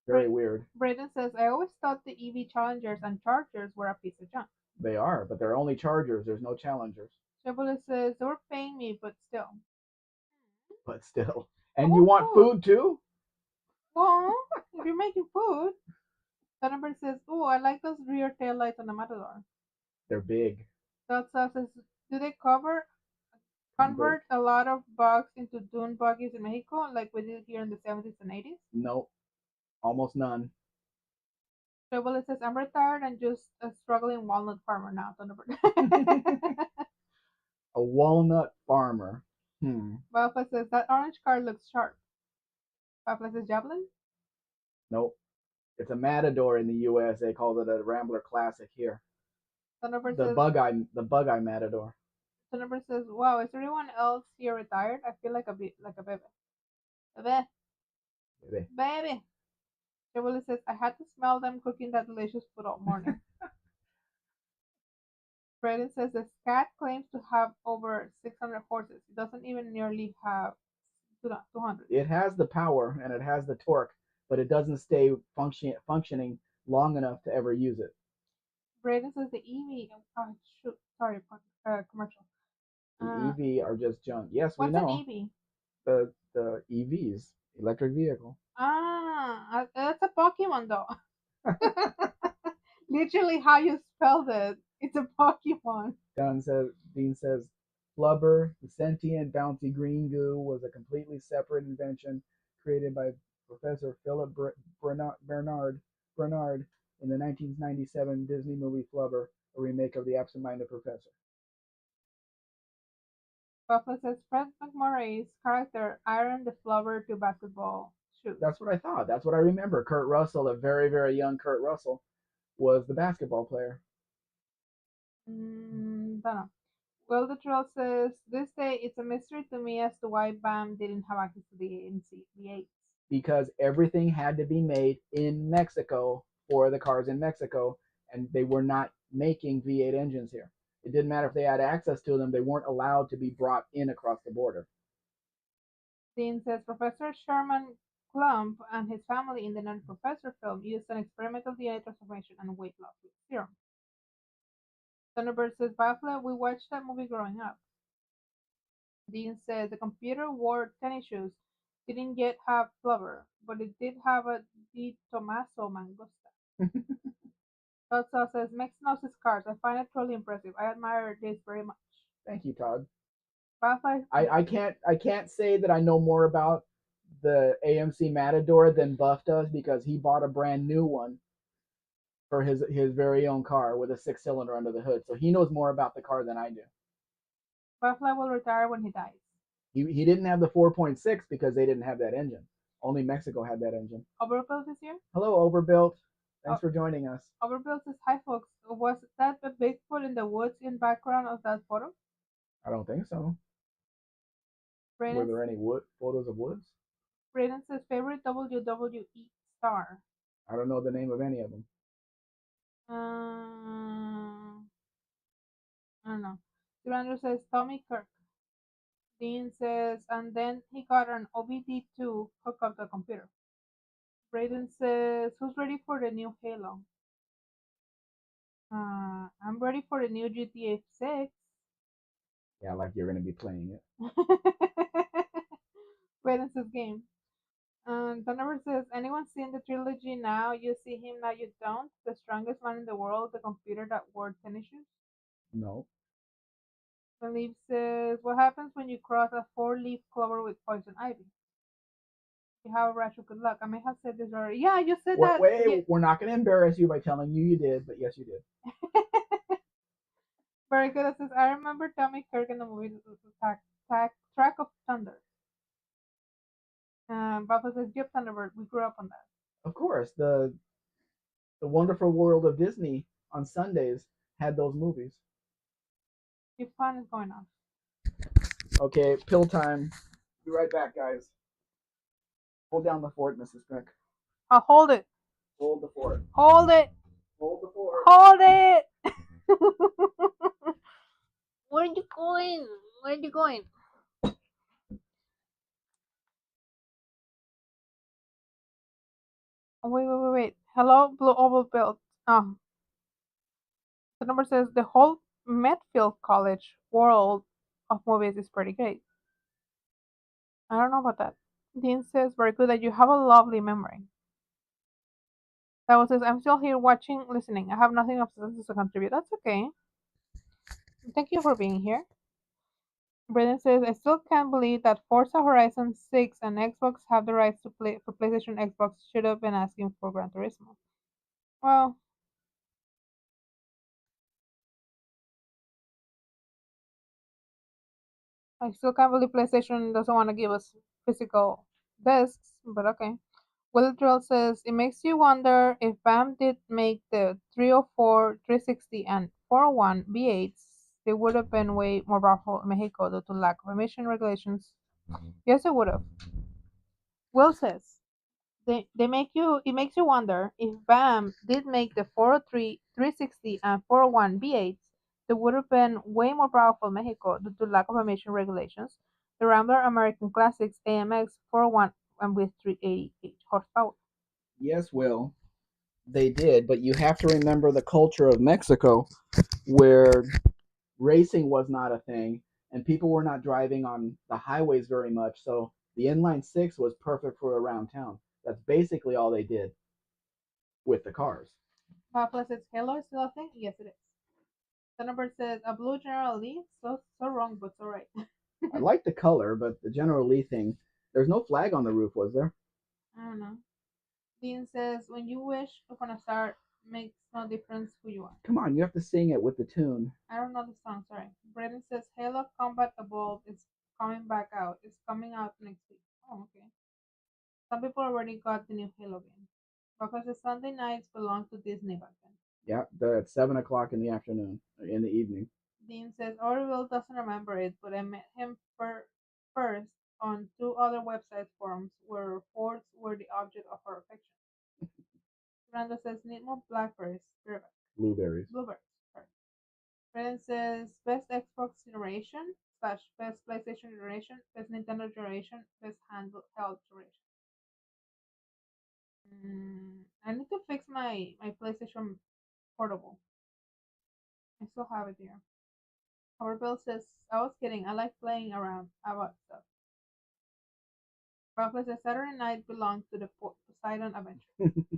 Very weird. Braden says, I always thought the EV Challengers and Chargers were a piece of junk. They are, but they're only Chargers. There's no Challengers. Chevrolet says, they were paying me, but still. But still. And you want food too? Well, if you're making food. Thunderbird says, oh, I like those rear tail lights on the Matador. They're big. Dotsa says, do they convert a lot of bugs into dune buggies in Mexico like we did here in the 70s and 80s? Nope. Almost none. Chevrolet says, I'm retired and just a struggling walnut farmer now, Thunderbird. A walnut farmer. Bafla says, that orange car looks sharp. Bafla says, Javelin? Nope. It's a Matador in the U.S. They called it a Rambler Classic here. Thunderbird the says, Bug-Eye Matador. Thunderbird says, wow, is everyone else here retired? I feel like a baby. Baby. Chevrolet says, I had to smell them cooking that delicious food all morning. Braden says the Scat claims to have over 600 horses. It doesn't even nearly have 200. It has the power and it has the torque, but it doesn't stay functioning long enough to ever use it. Braden says the EV. Commercial. The EV are just junk. Yes, we what's know. What's an EV? The EVs, electric vehicle. That's a Pokemon though. Literally how you spelled it. It's a Pokemon. Dean says, Flubber, the sentient bouncy green goo, was a completely separate invention created by Professor Philip Bernard in the 1997 Disney movie Flubber, a remake of The Absent-Minded Professor. Buffalo says Fred McMurray's character ironed the Flubber to basketball shoes. That's what I thought. That's what I remember. Kurt Russell, a very, very young Kurt Russell, was the basketball player. Don't know. Well, the troll says, this day it's a mystery to me as to why BAM didn't have access to the AMC V8s. Because everything had to be made in Mexico for the cars in Mexico, and they were not making V8 engines here. It didn't matter if they had access to them, they weren't allowed to be brought in across the border. Dean says Professor Sherman Klump and his family in the Non-Professor film used an experimental DNA transformation and weight loss serum. Thunderbird says, Bafla, we watched that movie growing up. Dean says the computer wore tennis shoes didn't yet have Flubber, but it did have a Di Tommaso Mangusta. Todd says, Mex knows his cars. I find it truly impressive. I admire this very much. Thank you, Todd. Bafla, I can't say that I know more about the AMC Matador than Buff does because he bought a brand new one for his very own car with a 6-cylinder under the hood. So he knows more about the car than I do. Bafla will retire when he dies. He didn't have the 4.6 because they didn't have that engine. Only Mexico had that engine. Overbuilt this year? Hello, Overbuilt. Thanks for joining us. Overbuilt says, hi, folks. Was that the Bigfoot in the woods in background of that photo? I don't think so. Brandon, were there any photos of woods? Braden says, favorite WWE star? I don't know the name of any of them. I don't know. Durandro says, Tommy Kirk. Dean says, and then he got an OBD2 hook up to the computer. Brayden says, "Who's ready for the new Halo?" I'm ready for the new GTA 6. Yeah, like you're gonna be playing it. Brayden says, "Game." The number says, "Anyone seen the trilogy now? You see him, now you don't. The strongest man in the world, the computer that wore tennis shoes." No. Believe says, "What happens when you cross a four-leaf clover with poison ivy? You have a rash of good luck." I may have said this already. Yeah, you said Wait, that. wait, Yeah. we're not gonna embarrass you by telling you you did, but yes, you did. Very good. It says, "I remember Tommy Kirk in the movie Track of Thunder." Papa says, "Yep, Thunderbird. We grew up on that." Of course, the Wonderful World of Disney on Sundays had those movies. The fun is going on. Okay, pill time. Be right back, guys. Hold down the fort, Mrs. Spec. Hold it. Hold the fort. Hold it. Hold the fort. Hold it. Where are you going? Where are you going? Oh, wait. Hello, Blue Oval Belt. Oh, the number says the whole Medfield College world of movies is pretty great. I don't know about that. Dean says, "Very good that you have a lovely memory." That one says, "I'm still here watching, listening. I have nothing of substance to contribute." That's okay. Thank you for being here. Brendan says, "I still can't believe that Forza Horizon 6 and Xbox have the rights to play for PlayStation. Xbox should have been asking for Gran Turismo." Well, I still can't believe PlayStation doesn't want to give us physical discs, but okay. Will Drill says, "It makes you wonder if BAM did make the 304, 360, and 401 V8s, they would have been way more powerful in Mexico due to lack of emission regulations." Yes, it would have. Will says, they make you it makes you wonder if BAM did make the 403, 360, and 401 V8s, they would have been way more powerful in Mexico due to lack of emission regulations. The Rambler American Classics AMX 401 and with 388 horsepower. Yes, Will. They did, but you have to remember the culture of Mexico, where racing was not a thing, and people were not driving on the highways very much. So the inline six was perfect for around town. That's basically all they did with the cars. Plus, it's Halo is still a thing? Yes, it is. The number says a blue General Lee. So wrong, but so right. I like the color, but the General Lee thing, there's no flag on the roof, was there? I don't know. Dean says, "When you wish upon a star, makes no difference who you are." Come on, you have to sing it with the tune. I don't know the song, sorry. Braden says, "Halo Combat Evolved is coming back out. It's coming out next week." Oh, okay. Some people already got the new Halo game. Because the Sunday nights belong to Disney back then. Yeah, they're at 7 o'clock in the afternoon, in the evening. Dean says, "Orville doesn't remember it, but I met him first on two other website forums where forts were the object of our affection." Fernando says, "Need more blackberries." Blueberries. Blueberries. Sorry. Brennan says, "Best Xbox generation slash best PlayStation generation, best Nintendo generation, best handheld generation." I need to fix my PlayStation Portable. I still have it here. Our Bill says, "I was kidding. I like playing around about stuff." Rockland says, "Saturday night belongs to the Poseidon Adventure."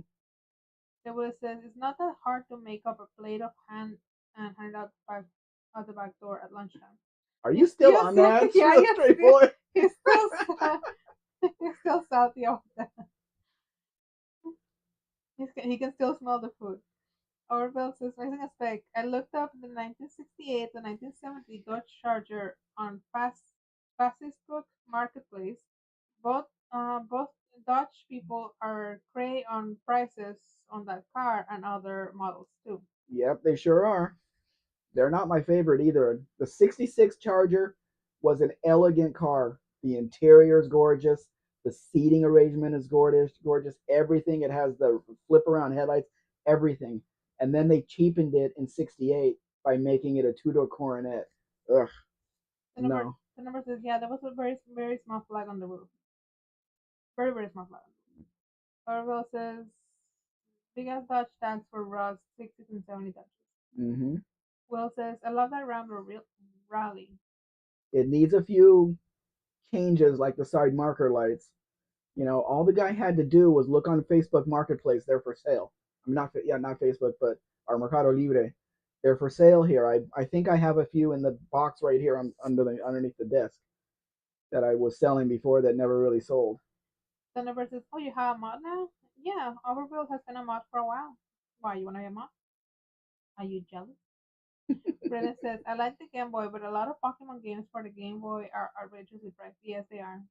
Debula says, "It's not that hard to make up a plate of hand and hand it out the back door at lunchtime." Are you still on that? Yeah, Straight boy. he's still he's still salty off that. He can still smell the food. Orville says, "Raising a Spec. I looked up the 1968 to 1970 Dodge Charger on Facebook Marketplace. Both Dodge people are cray on prices on that car and other models too." Yep, they sure are. They're not my favorite either. The 66 Charger was an elegant car. The interior is gorgeous. The seating arrangement is gorgeous. Everything. It has the flip around headlights, everything. And then they cheapened it in 68 by making it a two-door Coronet. Ugh, no. The number says, "Yeah, there was a very small flag on the roof. Very small flag." Orville says big ass Dodge tanks for Russ, 60s and 70 Dodges. Mm-hmm. Will says I love that Rambler rally. It needs a few changes, like the side marker lights. You know, all the guy had to do was look on Facebook Marketplace. They're for sale. I'm not, yeah, not Facebook, but our Mercado Libre. They're for sale here. I think I have a few in the box right here underneath the desk that I was selling before that never really sold. Thunderbird says, oh, you have a mod now? Yeah, Overbuild has been a mod for a while. Why, you want to be a mod? Are you jealous? Brennan says, I like the Game Boy, but a lot of Pokemon games for the Game Boy are outrageously priced. Yes, they are.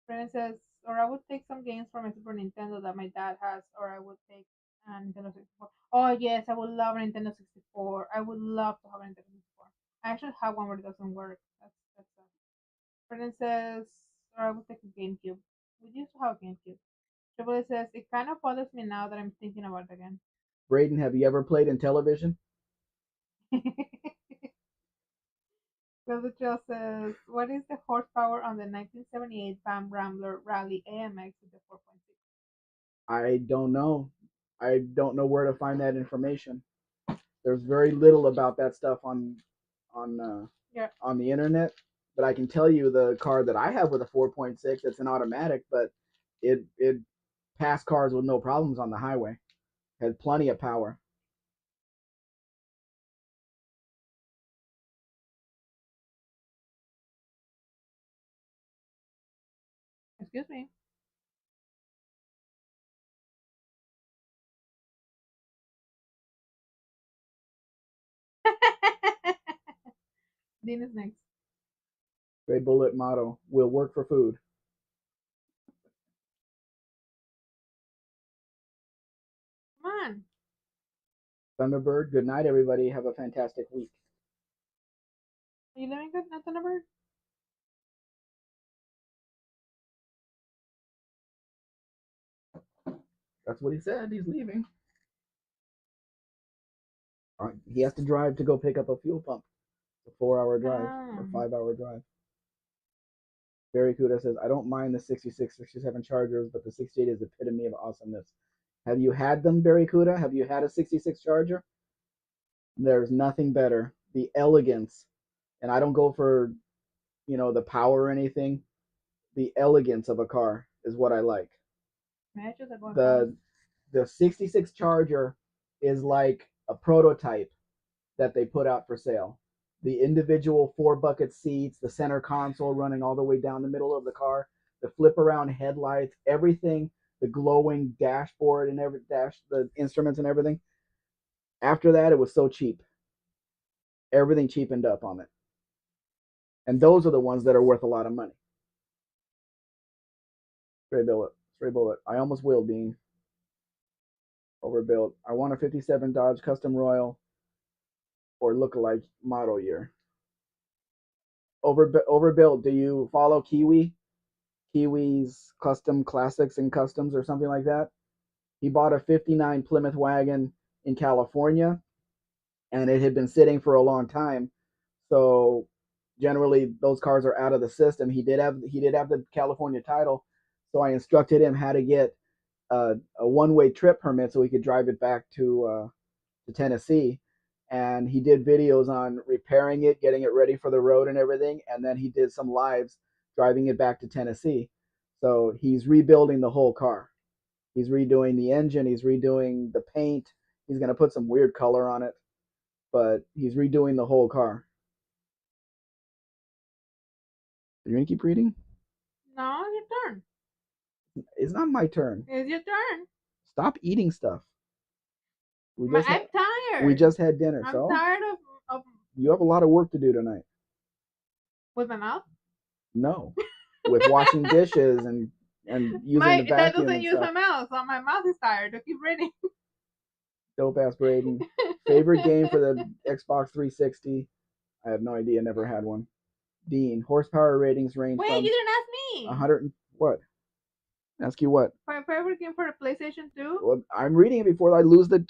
Brennan says, or I would take some games from my Super Nintendo that my dad has, or I would take a Nintendo 64. Oh, yes, I would love a Nintendo 64. I would love to have a Nintendo 64. I actually have one where it doesn't work. That's sad. Brennan says, or I would take a GameCube. We used to have a GameCube. Triple says, it kind of bothers me now that I'm thinking about it again. Braden, have you ever played in television? Brother Joe says, what is the horsepower on the 1978 Bam Rambler Rally AMX with the 4.6? I don't know. I don't know where to find that information. There's very little about that stuff on Yeah. on the internet. But I can tell you the car that I have with a 4.6. It's an automatic, but it passed cars with no problems on the highway. Had plenty of power. Excuse me. Dean is next. Gray Bullet motto: will work for food. Come on. Thunderbird. Good night, everybody. Have a fantastic week. Are you living good, not Thunderbird? That's what he said. He's leaving. He has to drive to go pick up a fuel pump. It's a 4 hour drive or 5 hour drive. Barracuda says, I don't mind the 66, 67 Chargers, but the 68 is the epitome of awesomeness. Have you had them, Barracuda? Have you had a 66 Charger? There's nothing better. The elegance, and I don't go for, the power or anything. The elegance of a car is what I like. Matches are going fast. The 66 Charger is like a prototype that they put out for sale. The individual 4 bucket seats, the center console running all the way down the middle of the car, the flip around headlights, everything, the glowing dashboard and the instruments and everything. After that, it was so cheap. Everything cheapened up on it. And those are the ones that are worth a lot of money. Stray bullet. I almost will, Dean. Overbuilt. I want a 57 Dodge Custom Royal or look-alike model year. Overbuilt. Do you follow Kiwi's Custom Classics and Customs or something like that? He bought a 59 Plymouth wagon in California and it had been sitting for a long time. So generally those cars are out of the system. He did have the California title. So I instructed him how to get a one-way trip permit so he could drive it back to Tennessee. And he did videos on repairing it, getting it ready for the road and everything. And then he did some lives driving it back to Tennessee. So he's rebuilding the whole car. He's redoing the engine. He's redoing the paint. He's going to put some weird color on it, but he's redoing the whole car. Are you going to keep reading? No, it's your turn. It's not my turn. It's your turn. Stop eating stuff. I'm tired. We just had dinner, I'm so tired of. You have a lot of work to do tonight. With my mouth? No, with washing dishes and using the vacuum. That doesn't use my mouth, so my mouth is tired. To keep reading. Dope ass Braden. Favorite game for the Xbox 360? I have no idea. Never had one. Dean, horsepower ratings range Wait, from. you didn't ask me. 100 what? Ask you what? My favorite game for the PlayStation 2? Well, I'm reading it before I lose the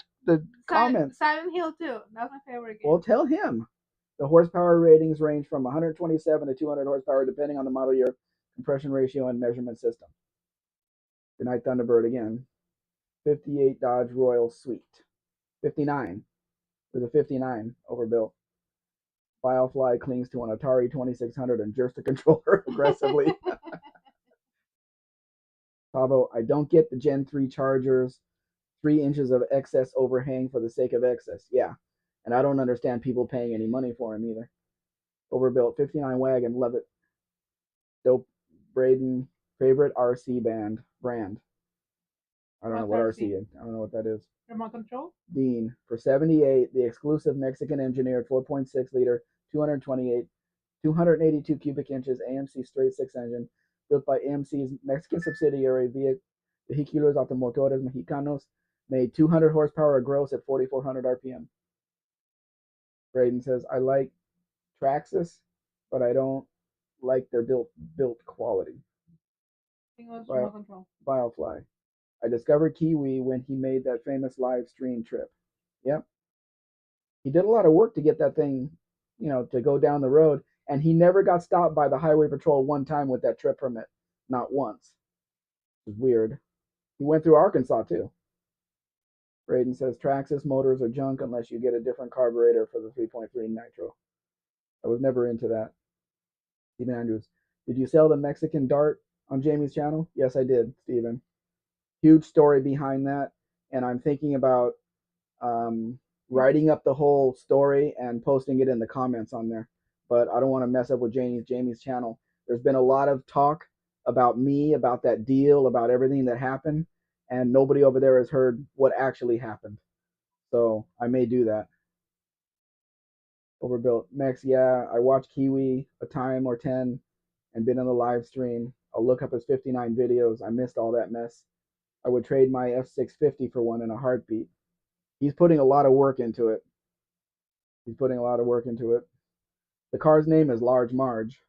comments. Silent Hill 2. That's my favorite game. Well, tell him. The horsepower ratings range from 127 to 200 horsepower, depending on the model year, compression ratio, and measurement system. Good night, Thunderbird again. 58 Dodge Royal Suite. 59. There's a 59 overbuilt. Firefly clings to an Atari 2600 and jerks the controller aggressively. Pablo, I don't get the Gen 3 chargers, 3 inches of excess overhang for the sake of excess. Yeah. And I don't understand people paying any money for them either. Overbuilt 59 wagon, love it. Dope. Braden, favorite RC brand. I don't know What's what RC? RC is. I don't know what that is. Remote control? Dean, for 78, the exclusive Mexican engineered 4.6 liter, 282 cubic inches AMC straight six engine, built by AMC's Mexican subsidiary Vehículos Automotores Mexicanos, made 200 horsepower gross at 4,400 RPM. Braden says, I like Traxxas, but I don't like their built quality. English remote control. Biofly. I discovered Kiwi when he made that famous live stream trip. Yep. He did a lot of work to get that thing, to go down the road, and he never got stopped by the highway patrol one time with that trip permit. Not once. It was weird. He went through Arkansas too. Braden says Traxxas motors are junk unless you get a different carburetor for the 3.3 nitro. I was never into that. Stephen Andrews, did you sell the Mexican Dart on Jamie's channel? Yes, I did, Stephen. Huge story behind that, and I'm thinking about writing up the whole story and posting it in the comments on there. But I don't want to mess up with Jamie's channel. There's been a lot of talk about me, about that deal, about everything that happened, and nobody over there has heard what actually happened. So I may do that. Overbuilt Max, yeah, I watched Kiwi a time or 10 and been in the live stream. I'll look up his 59 videos. I missed all that mess. I would trade my F650 for one in a heartbeat. He's putting a lot of work into it. He's putting a lot of work into it. The car's name is Large Marge.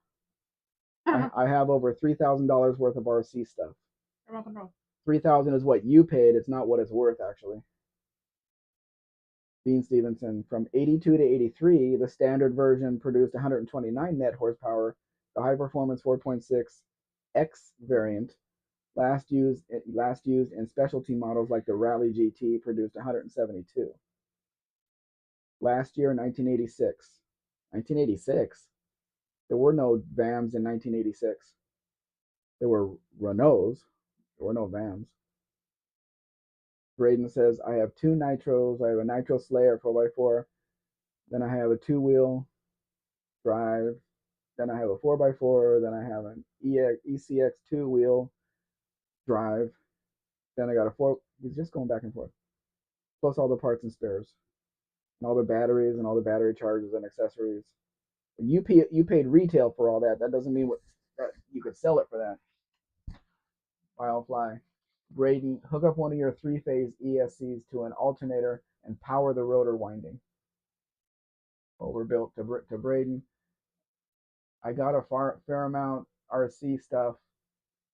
I have over $3,000 worth of RC stuff. Remote control. 3,000 is what you paid. It's not what it's worth, actually. Dean Stevenson, from 82 to 83, the standard version produced 129 net horsepower. The high performance 4.6 X variant, last used in specialty models like the Rally GT, produced 172. Last year, 1986. 1986? There were no VAMs in 1986. There were Renaults. There were no VAMs. Braden says, I have two Nitros. I have a Nitro Slayer 4x4. Then I have a two-wheel drive. Then I have a 4x4. Then I have an ECX two-wheel drive. Then I got a four. He's just going back and forth. Plus all the parts and spares. And all the batteries and all the battery chargers and accessories. You paid retail for all that. That doesn't mean that you could sell it for that. Wildfly. Braden, hook up one of your three-phase ESCs to an alternator and power the rotor winding. Overbuilt to Braden. I got a fair amount RC stuff,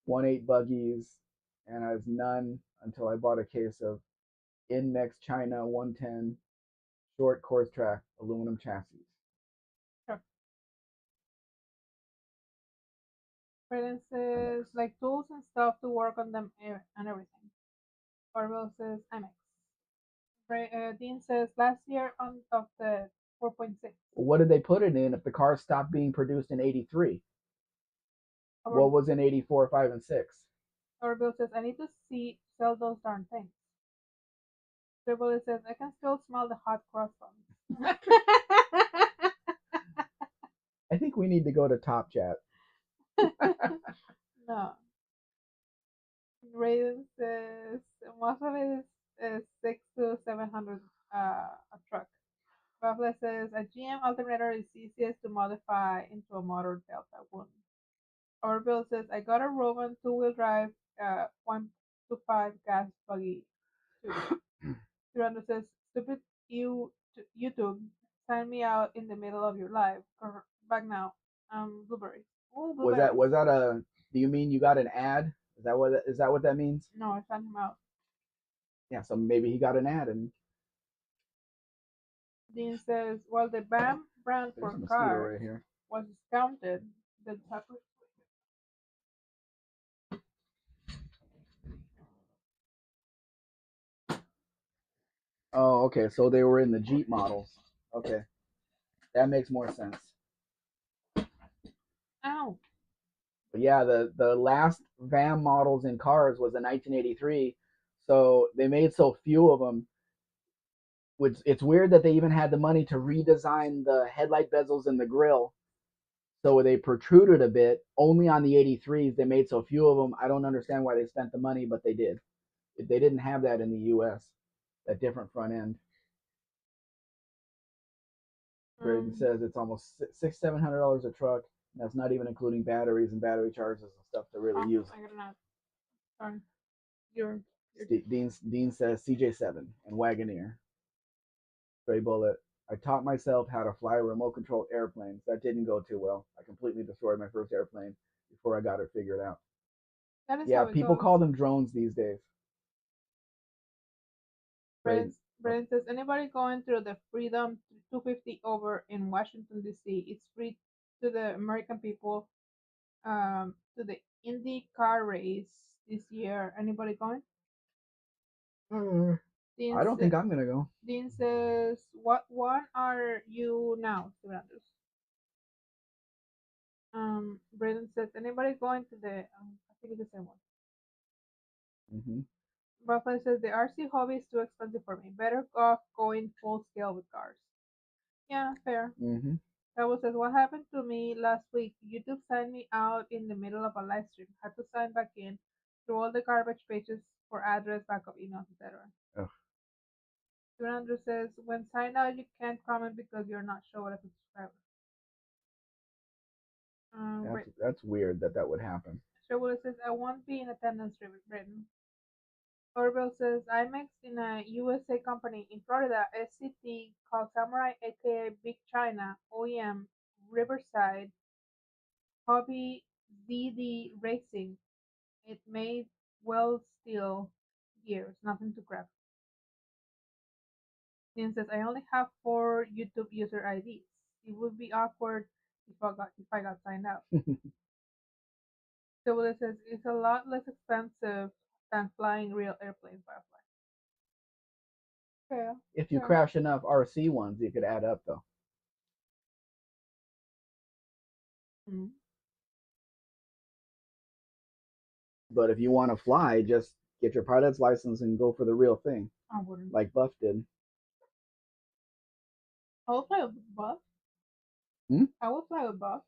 1.8 buggies, and I was none until I bought a case of Inmex China 110 short course track aluminum chassis. Sure. Braden says, like tools and stuff to work on them and everything. Orville says, MX. Dean says, last year on of the 4.6. Well, what did they put it in if the car stopped being produced in 83? What was in 84, 5, and 6? Orville says, I need to sell those darn things. Tripoli says, I can still smell the hot cross buns. I think we need to go to Top Chat. No. Raiden says, most of it is 6 to 700 a truck. Buffalo says, a GM alternator is easiest to modify into a motor delta one. Orville says, I got a Rovan two-wheel drive 1.25 gas buggy too. Durando says, stupid YouTube, sign me out in the middle of your live. Back now. Blueberries. Ooh, blueberries. Was that a? Do you mean you got an ad? Is that what that means? No, I signed him out. Yeah, so maybe he got an ad and. Dean says, while the BAM brand for cars right was discounted, the Oh, okay. So they were in the Jeep models. Okay, that makes more sense. Ow. But yeah, the last van models in cars was in 1983. So they made so few of them. Which it's weird that they even had the money to redesign the headlight bezels and the grill so they protruded a bit. Only on the 83s they made so few of them. I don't understand why they spent the money, but they did. They didn't have that in the U.S. That different front end. Braden Um. says it's almost $700 a truck. And that's not even including batteries and battery charges and stuff to really Oh, use. I gotta not. Sorry. You're. You're. Dean says CJ7 and Wagoneer. Stray Bullet. I taught myself how to fly remote controlled airplanes. That didn't go too well. I completely destroyed my first airplane before I got it figured out. That is Yeah, how it people goes. call them drones these days. Right? Oh, Brandon says, anybody going through the Freedom 250 over in Washington, D.C., it's free to the American people to the Indy car race this year. Anybody going? Dean, I don't think I'm gonna go. Dean says, what one are you now, Steven Andrews? Brandon says, anybody going to the, I think it's the same one. Hmm. Rafael says, the RC hobby is too expensive for me. Better off going full scale with cars. Yeah, fair. Hmm. Cabo says, what happened to me last week? YouTube signed me out in the middle of a live stream. Had to sign back in through all the garbage pages for address, backup emails, etc. Oh, Andrew says, when signed out, you can't comment because you're not sure as a subscriber. that's weird that that would happen. Showboy says, I won't be in attendance, Britain. Orville says, I mixed in a USA company in Florida, SCT, called Samurai, aka Big China, OEM, Riverside, Hobby, ZD Racing. It made well steel gears, nothing to grab. Dean says, I only have 4 YouTube user IDs. It would be awkward if I got signed out. Double says it's a lot less expensive than flying real airplanes, Firefly. Yeah, If you yeah. crash enough RC ones, you could add up though. Mm, But if you want to fly, just get your pilot's license and go for the real thing, I wouldn't. like Buff did. I would fly with Buff. Hmm? I would fly with Buff,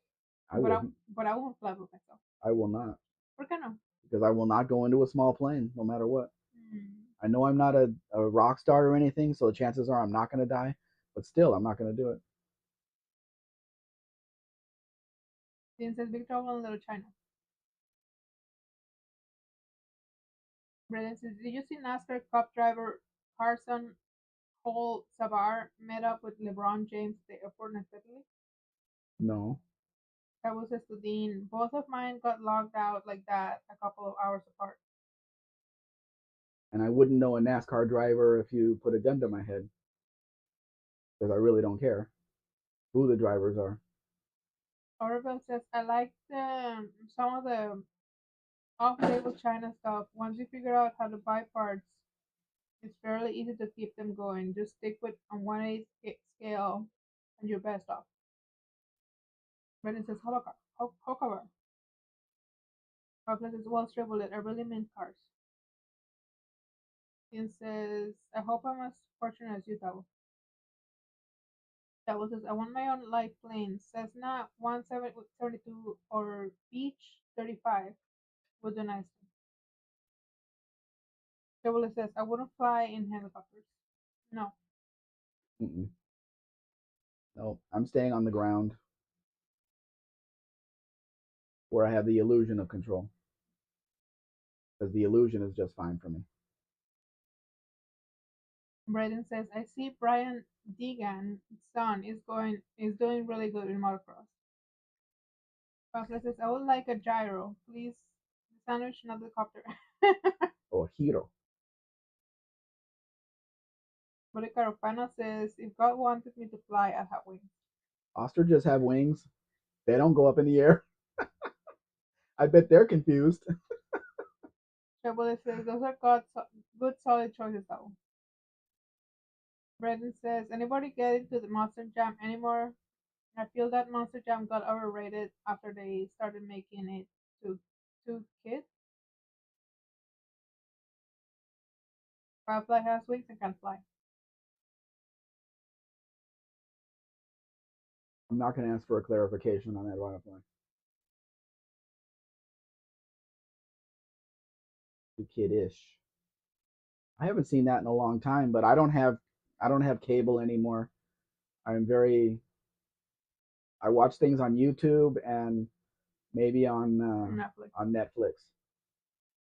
I but I wouldn't. but I won't fly with myself. I will not ¿Por qué no? because I will not go into a small plane no matter what. Mm. I know I'm not a rock star or anything, so the chances are I'm not going to die. But still, I'm not going to do it. Dean says Big Trouble in Little China. Brendan says, did you see NASCAR Cup driver Carson Cole Savar met up with LeBron James at the airport in Italy? No. That was says to Dean. Both of mine got logged out like that a couple of hours apart. And I wouldn't know a NASCAR driver if you put a gun to my head because I really don't care who the drivers are. Orville says, I like some of the off-label China stuff. Once you figure out how to buy parts, it's fairly easy to keep them going. Just stick with a 1/8 scale and you're best off. Brendan says, Hokover. Orville says, well, Bullet, I really mean cars. And says, I hope I'm as fortunate as you, Tavo. Tavo says, I want my own light plane. Cessna 172 or Beach 35 would do nicely. Tavo says, I wouldn't fly in helicopters. No. Mm-mm. No, I'm staying on the ground where I have the illusion of control because the illusion is just fine for me. Braden says, I see Brian Deegan's son is doing really good in motocross. Pablo says, I would like a gyro, please. The sandwich, not the copter. Or hero. Policarpano says, if God wanted me to fly, I'd have wings. Ostriches have wings. They don't go up in the air. I bet they're confused. Chevrolet says, those are good solid choices, though. Brendan says, anybody get into the Monster Jam anymore? I feel that Monster Jam got overrated after they started making it to kids. Firefly has wings and can fly. I'm not going to ask for a clarification on that Firefly. Too kiddish. I haven't seen that in a long time, but I don't have cable anymore. I'm very I watch things on YouTube and maybe Netflix. on Netflix.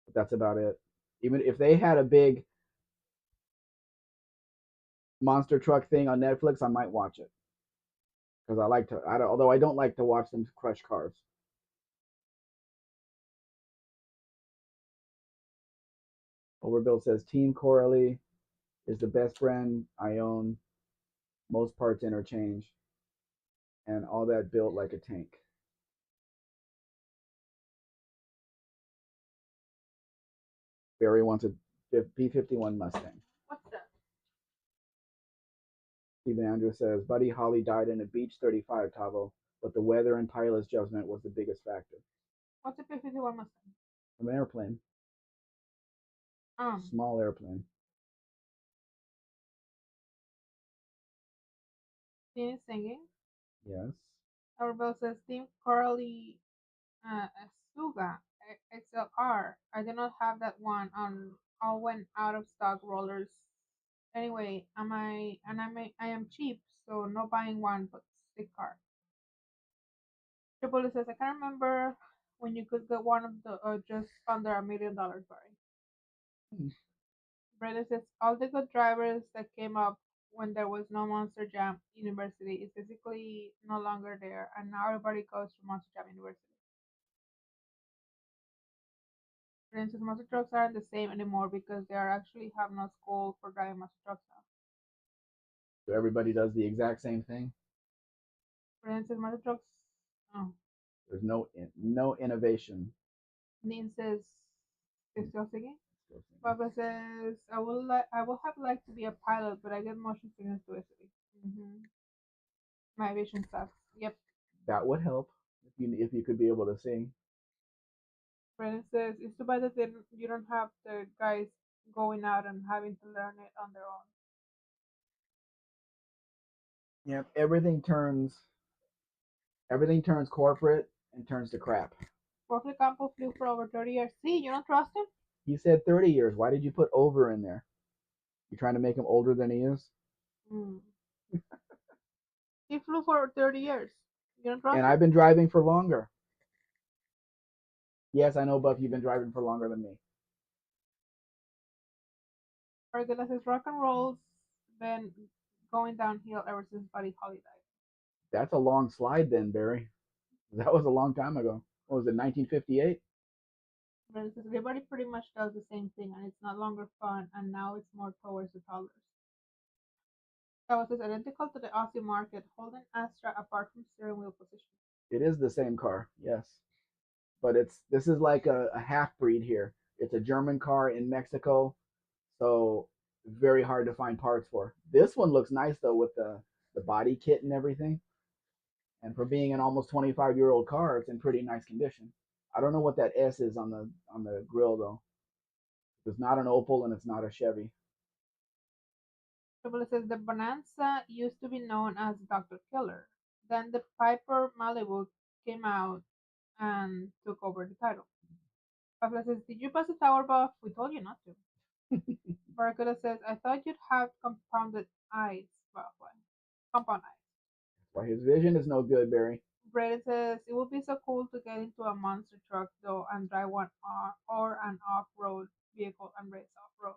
But that's about it. Even if they had a big monster truck thing on Netflix, I might watch it because I like to. Although I don't like to watch them crush cars. Overbill says Team Coralie is the best brand I own. Most parts interchange and all that built like a tank. Barry wants a B-51 Mustang. What's that? Stephen Andrews says Buddy Holly died in a Beach 35, Tavo, but the weather and pilot's judgment was the biggest factor. What's a P-51 Mustang? An airplane, Um, small airplane. Teen singing. Yes. Overbill says, Team Coralie uh, Suga XLR. I do not have that one on all went out of stock rollers. Anyway, I am cheap, so no buying one but stick car. Triple says I can't remember when you could get one of the just under $1 million, sorry. Hmm. Brenda says all the good drivers that came up when there was no Monster Jam University is basically no longer there, and now everybody goes to Monster Jam University. For instance, monster trucks aren't the same anymore because they are actually have no school for driving monster trucks now. So everybody does the exact same thing. For instance, monster trucks. Oh, There's no innovation. Nin says is still singing. Still Barbara says I will have liked to be a pilot, but I get motion sickness too easily. My vision sucks. Yep. that would help if you could be able to sing. Brennan says it's too bad that you don't have the guys going out and having to learn it on their own. Yep. Everything turns corporate and turns to crap. Roughly Campo flew for over 30 years. See, you don't trust him? You said 30 years. Why did you put over in there? You trying to make him older than he is? Hmm. He flew for 30 years. You don't trust And him? I've been driving for longer. Yes, I know, Buff. You've been driving for longer than me. Argula says rock and roll's been going downhill ever since Buddy Holly died. That's a long slide, then, Barry. That was a long time ago. What was it, 1958? Brennan says everybody pretty much does the same thing and it's no longer fun and now it's more towards the toddlers. That was identical to the Aussie market, holding Astra apart from steering wheel position. It is the same car, yes, but this is like a half breed here. It's a German car in Mexico, so very hard to find parts for. This one looks nice though with the body kit and everything. And for being an almost 25-year-old car, it's in pretty nice condition. I don't know what that S is on the grill though. It's not an Opel and it's not a Chevy. Triple says the Bonanza used to be known as Dr. Killer. Then the Piper Malibu came out and took over the title. Pablo says, did you pass the tower buff? We told you not to. Barracuda says, I thought you'd have compounded eyes. Well, what? Compound eyes. Why his vision is no good, Barry. Brady says, it would be so cool to get into a monster truck though and drive one or an off-road vehicle and race off-road.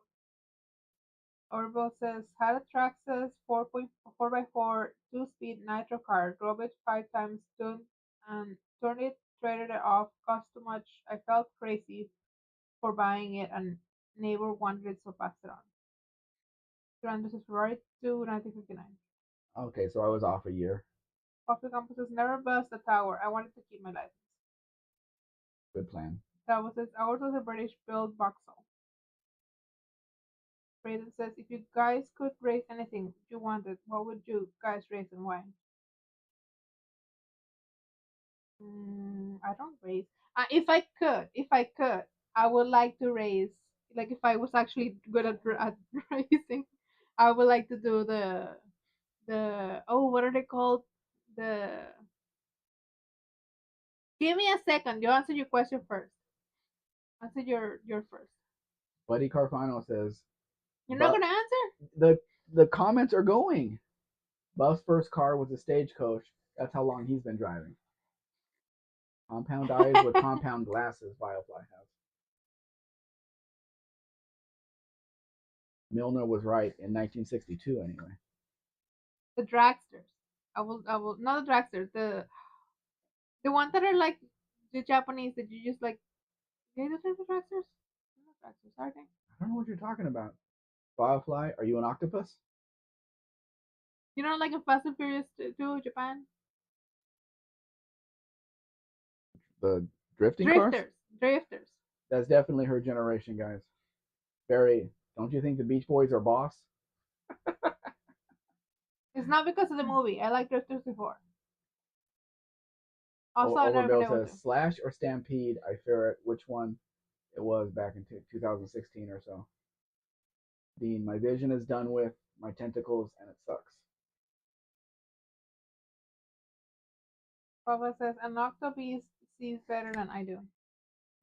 Orville says, had a Traxxas 4x4 two-speed nitro car, drove it 5 times, turned it, traded it off, cost too much. I felt crazy for buying it, and neighbor wanted it, so passed it on. This is Ferrari 2, 1959. Okay, so I was off a year. Coffee Campus says, never bust a tower. I wanted to keep my license. Good plan. That was says, ours was a British built Vauxhall. Brayden says, if you guys could raise anything you wanted, what would you guys raise and why? I don't raise. If I could, I would like to raise. Like if I was actually good at raising, I would like to do the what are they called? The Give me a second. You answer your question first. Answer your first. Buddy Carfano says, You're not but gonna answer. the comments are going. Buff's first car was a stagecoach. That's how long he's been driving. Compound eyes with compound glasses, Firefly has. Milner was right in 1962, anyway. The dragsters. I will not the dragsters. The ones that are like the Japanese that you just like. They the dragsters. Not dragsters, are they? I don't know what you're talking about. Firefly, are you an octopus? You know, like in Fast and Furious 2, Japan. The drifting cars? Drifters. That's definitely her generation, guys. Barry, don't you think the Beach Boys are boss? It's not because of the movie. I like drifters before. Also, I've never been Overbill able says to. Slash or Stampede. I ferret which one it was back in 2016 or so. Dean, my vision is done with my tentacles and it sucks. Papa says an octopus sees better than I do.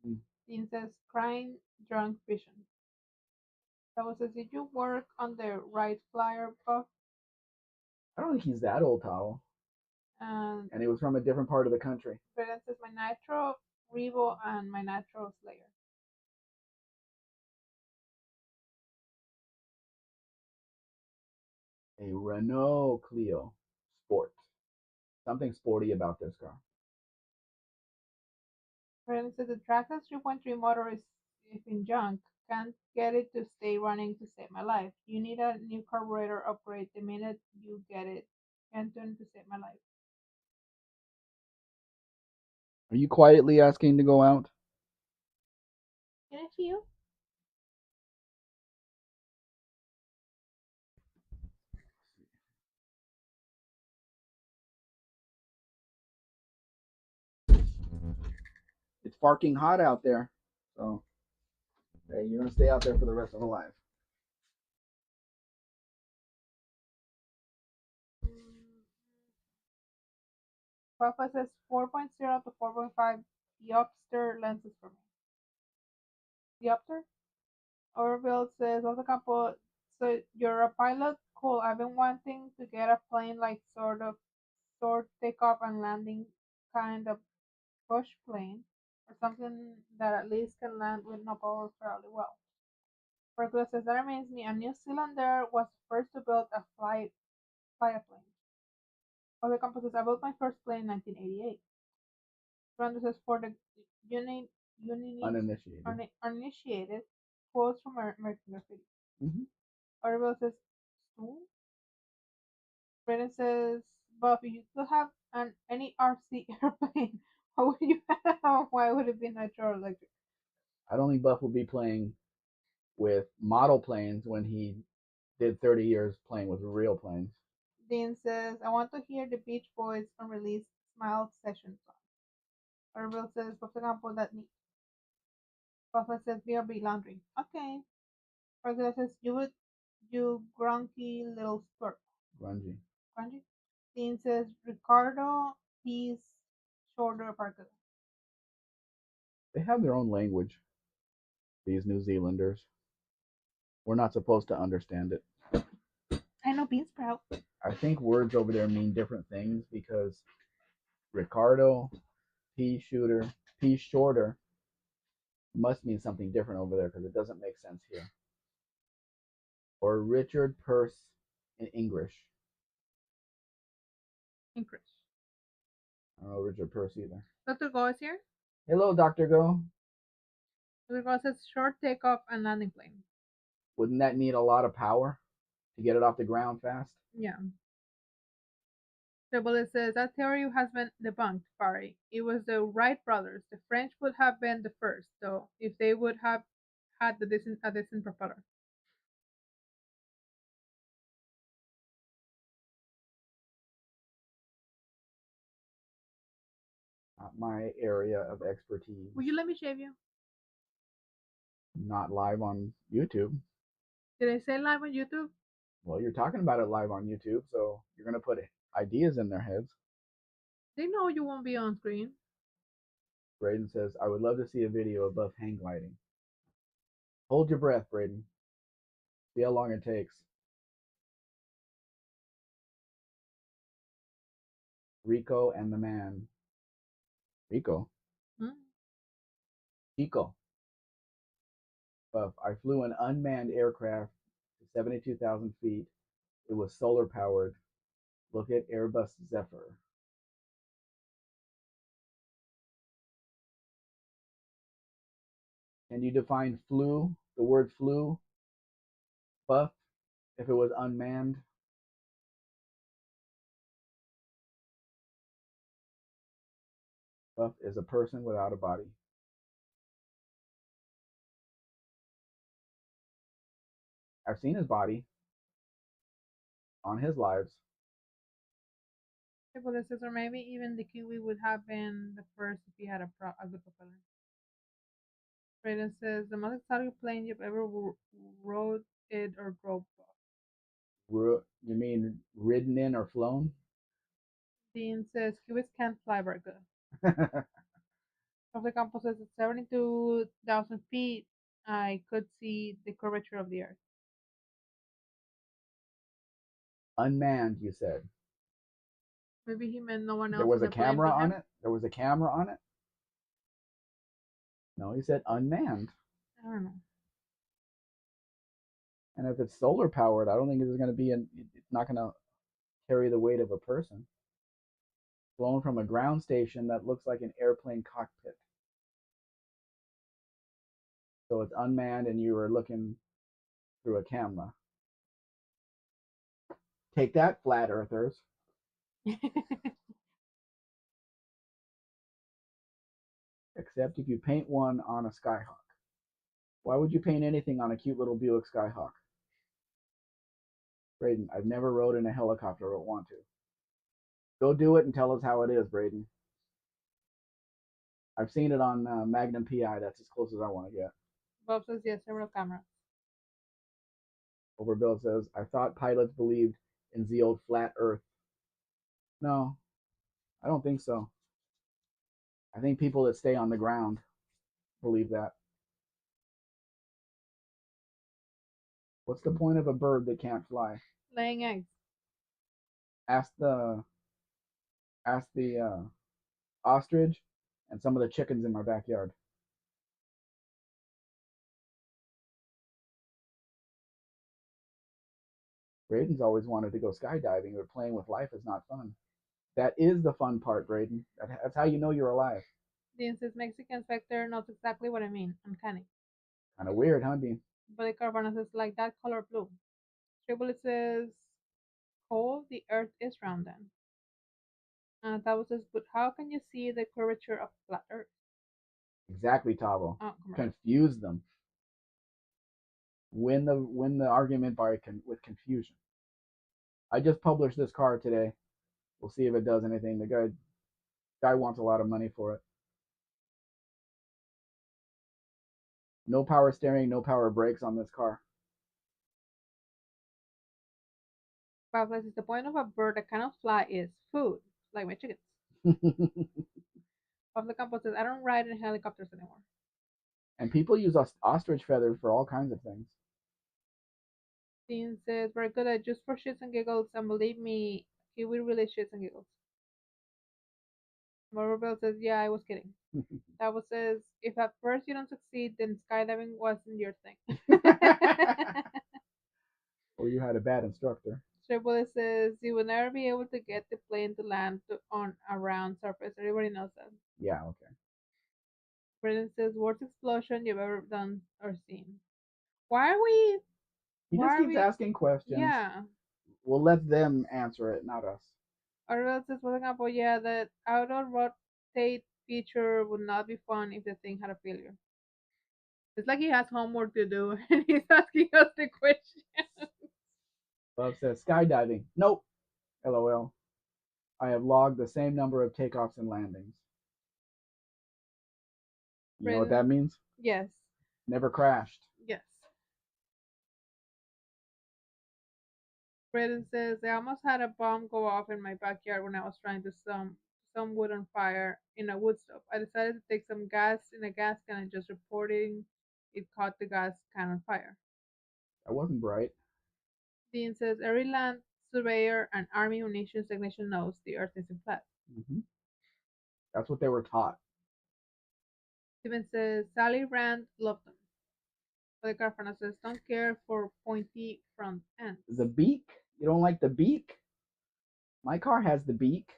Hmm. Dean says crying drunk vision. Papa says, did you work on the right flyer, Buff? I don't think he's that old, Towel. And And he was from a different part of the country. Brennan says my Nitro Revo and my Nitro Slayer. A Renault Clio Sport. Something sporty about this car. Brennan says the Traxxas 3.3 motor is in junk. Can't get it to stay running to save my life. You need a new carburetor upgrade the minute you get it. Can't turn to save my life. Are you quietly asking to go out? Can I see you? It's farking hot out there. So, hey, you're going to stay out there for the rest of your life. Papa says 4.0 to 4.5 diopter lenses for me. Diopter? Orville says, "What's the campo? So you're a pilot? Cool. I've been wanting to get a plane like sort takeoff and landing kind of push plane or something that at least can land with no power fairly well." Orville says, "That reminds me, a New Zealander was the first to build a fly a plane." Other campo says, "I built my first plane in 1988." Brando says, "For the uni, uni, Uninitiated. uninitiated, quotes from American Graffiti." Mm-hmm. Orville says, "Stool?" Brandon says, "Buff, if you could have any RC airplane, what would you have? Why would it be natural electric?" I don't think Buff will be playing with model planes when he did 30 years playing with real planes. Dean says, "I want to hear the Beach Boys unreleased Smile Session song." Orville says, "Buff, campo that neat." Buff says, "BRB laundry." Okay. Orville says, "You grunky little squirt." Grungy. Grungy? Dean says, "Ricardo, he's shorter parker." They have their own language, these New Zealanders. We're not supposed to understand it. I know bean sprout. I think words over there mean different things because Ricardo, pea shooter, pea shorter must mean something different over there because it doesn't make sense here. Or Richard Purse in English. English. I don't know Richard Purse either. Dr. Go is here. Hello, Dr. Go. Dr. Go says short takeoff and landing plane. Wouldn't that need a lot of power to get it off the ground fast? Yeah. Double says that theory has been debunked, Barry. It was the Wright brothers. The French would have been the first, though, if they would have had a decent propeller. my area of expertise. Will you let me shave you? Not live on YouTube. Did I say live on YouTube? Well, you're talking about it live on YouTube, so you're gonna put ideas in their heads. They know you won't be on screen. Braden says, I would love to see a video of Buff hang gliding. Hold your breath, Braden. See how long it takes. Rico and the man. Rico? Hmm? Chico. Buff, I flew an unmanned aircraft to 72,000 feet. It was solar powered. Look at Airbus Zephyr. Can you define flew? The word flew? Buff, if it was unmanned? Buff is a person without a body. I've seen his body on his lives. Well, this is, or maybe even the Kiwi would have been the first if he had a good propeller. Braden says, the most exotic plane you've ever rode it or drove. You mean ridden in or flown? Dean says, Kiwis can't fly very good. Jose Campos says, at 72,000 feet, I could see the curvature of the earth. Unmanned, you said. Maybe he meant no one else There was on a the plane camera but on him. it? There was a camera on it? No, he said unmanned. I don't know. And if it's solar powered, I don't think it's going to be it's not going to carry the weight of a person. Flown from a ground station that looks like an airplane cockpit. So it's unmanned and you are looking through a camera. Take that, flat earthers. Except if you paint one on a Skyhawk. Why would you paint anything on a cute little Buick Skyhawk? Braden, I've never rode in a helicopter but want to. Go do it and tell us how it is, Braden. I've seen it on Magnum PI. That's as close as I want to get. Bob says, yes, several cameras. Overbill says, I thought pilots believed in the old flat earth. No, I don't think so. I think people that stay on the ground believe that. What's the point of a bird that can't fly? Laying eggs. Ask the ostrich and some of the chickens in my backyard. Braden's always wanted to go skydiving, but playing with life is not fun. That is the fun part, Braden. That's how you know you're alive. Dean says, Mexican Spectre knows exactly what I mean. Uncanny. Kind of weird, huh, Dean? But the Carbona says, like that color blue. Tribble says, cold, the earth is round then. And Tavo says, but how can you see the curvature of flat earth? Exactly, Tavo. Oh, confuse them. Win the argument with confusion. I just published this car today. We'll see if it does anything. The guy wants a lot of money for it. No power steering, no power brakes on this car. Pablo says, the point of a bird that cannot fly is food, like my chickens. Pablo Campos says, I don't ride in helicopters anymore. And people use ostrich feathers for all kinds of things. Dean says, very good at just for shits and giggles, and believe me, he will really shits and giggles. Morabel says, yeah, I was kidding. Tavo says, if at first you don't succeed, then skydiving wasn't your thing. Or you had a bad instructor. Triple says, you will never be able to get the plane to land on a round surface. Everybody knows that. Yeah, okay. Brendan says, worst explosion you've ever done or seen. Why are we... He just keeps asking questions. Yeah. We'll let them answer it, not us. Ariel says, for example, yeah, that auto rotate feature would not be fun if the thing had a failure. It's like he has homework to do and he's asking us the question. Bob says, skydiving. Nope. LOL. I have logged the same number of takeoffs and landings. You know what that means? Yes. Never crashed. Yes. Braden says, I almost had a bomb go off in my backyard when I was trying to some wood on fire in a wood stove. I decided to take some gas in a gas can and just reporting it caught the gas can on fire. That wasn't bright. Dean says, every land surveyor and army munitions technician knows the earth isn't flat. Mm-hmm. That's what they were taught. Steven says, Sally Rand loved them. Policarpana says, don't care for pointy front ends. The beak? You don't like the beak? My car has the beak.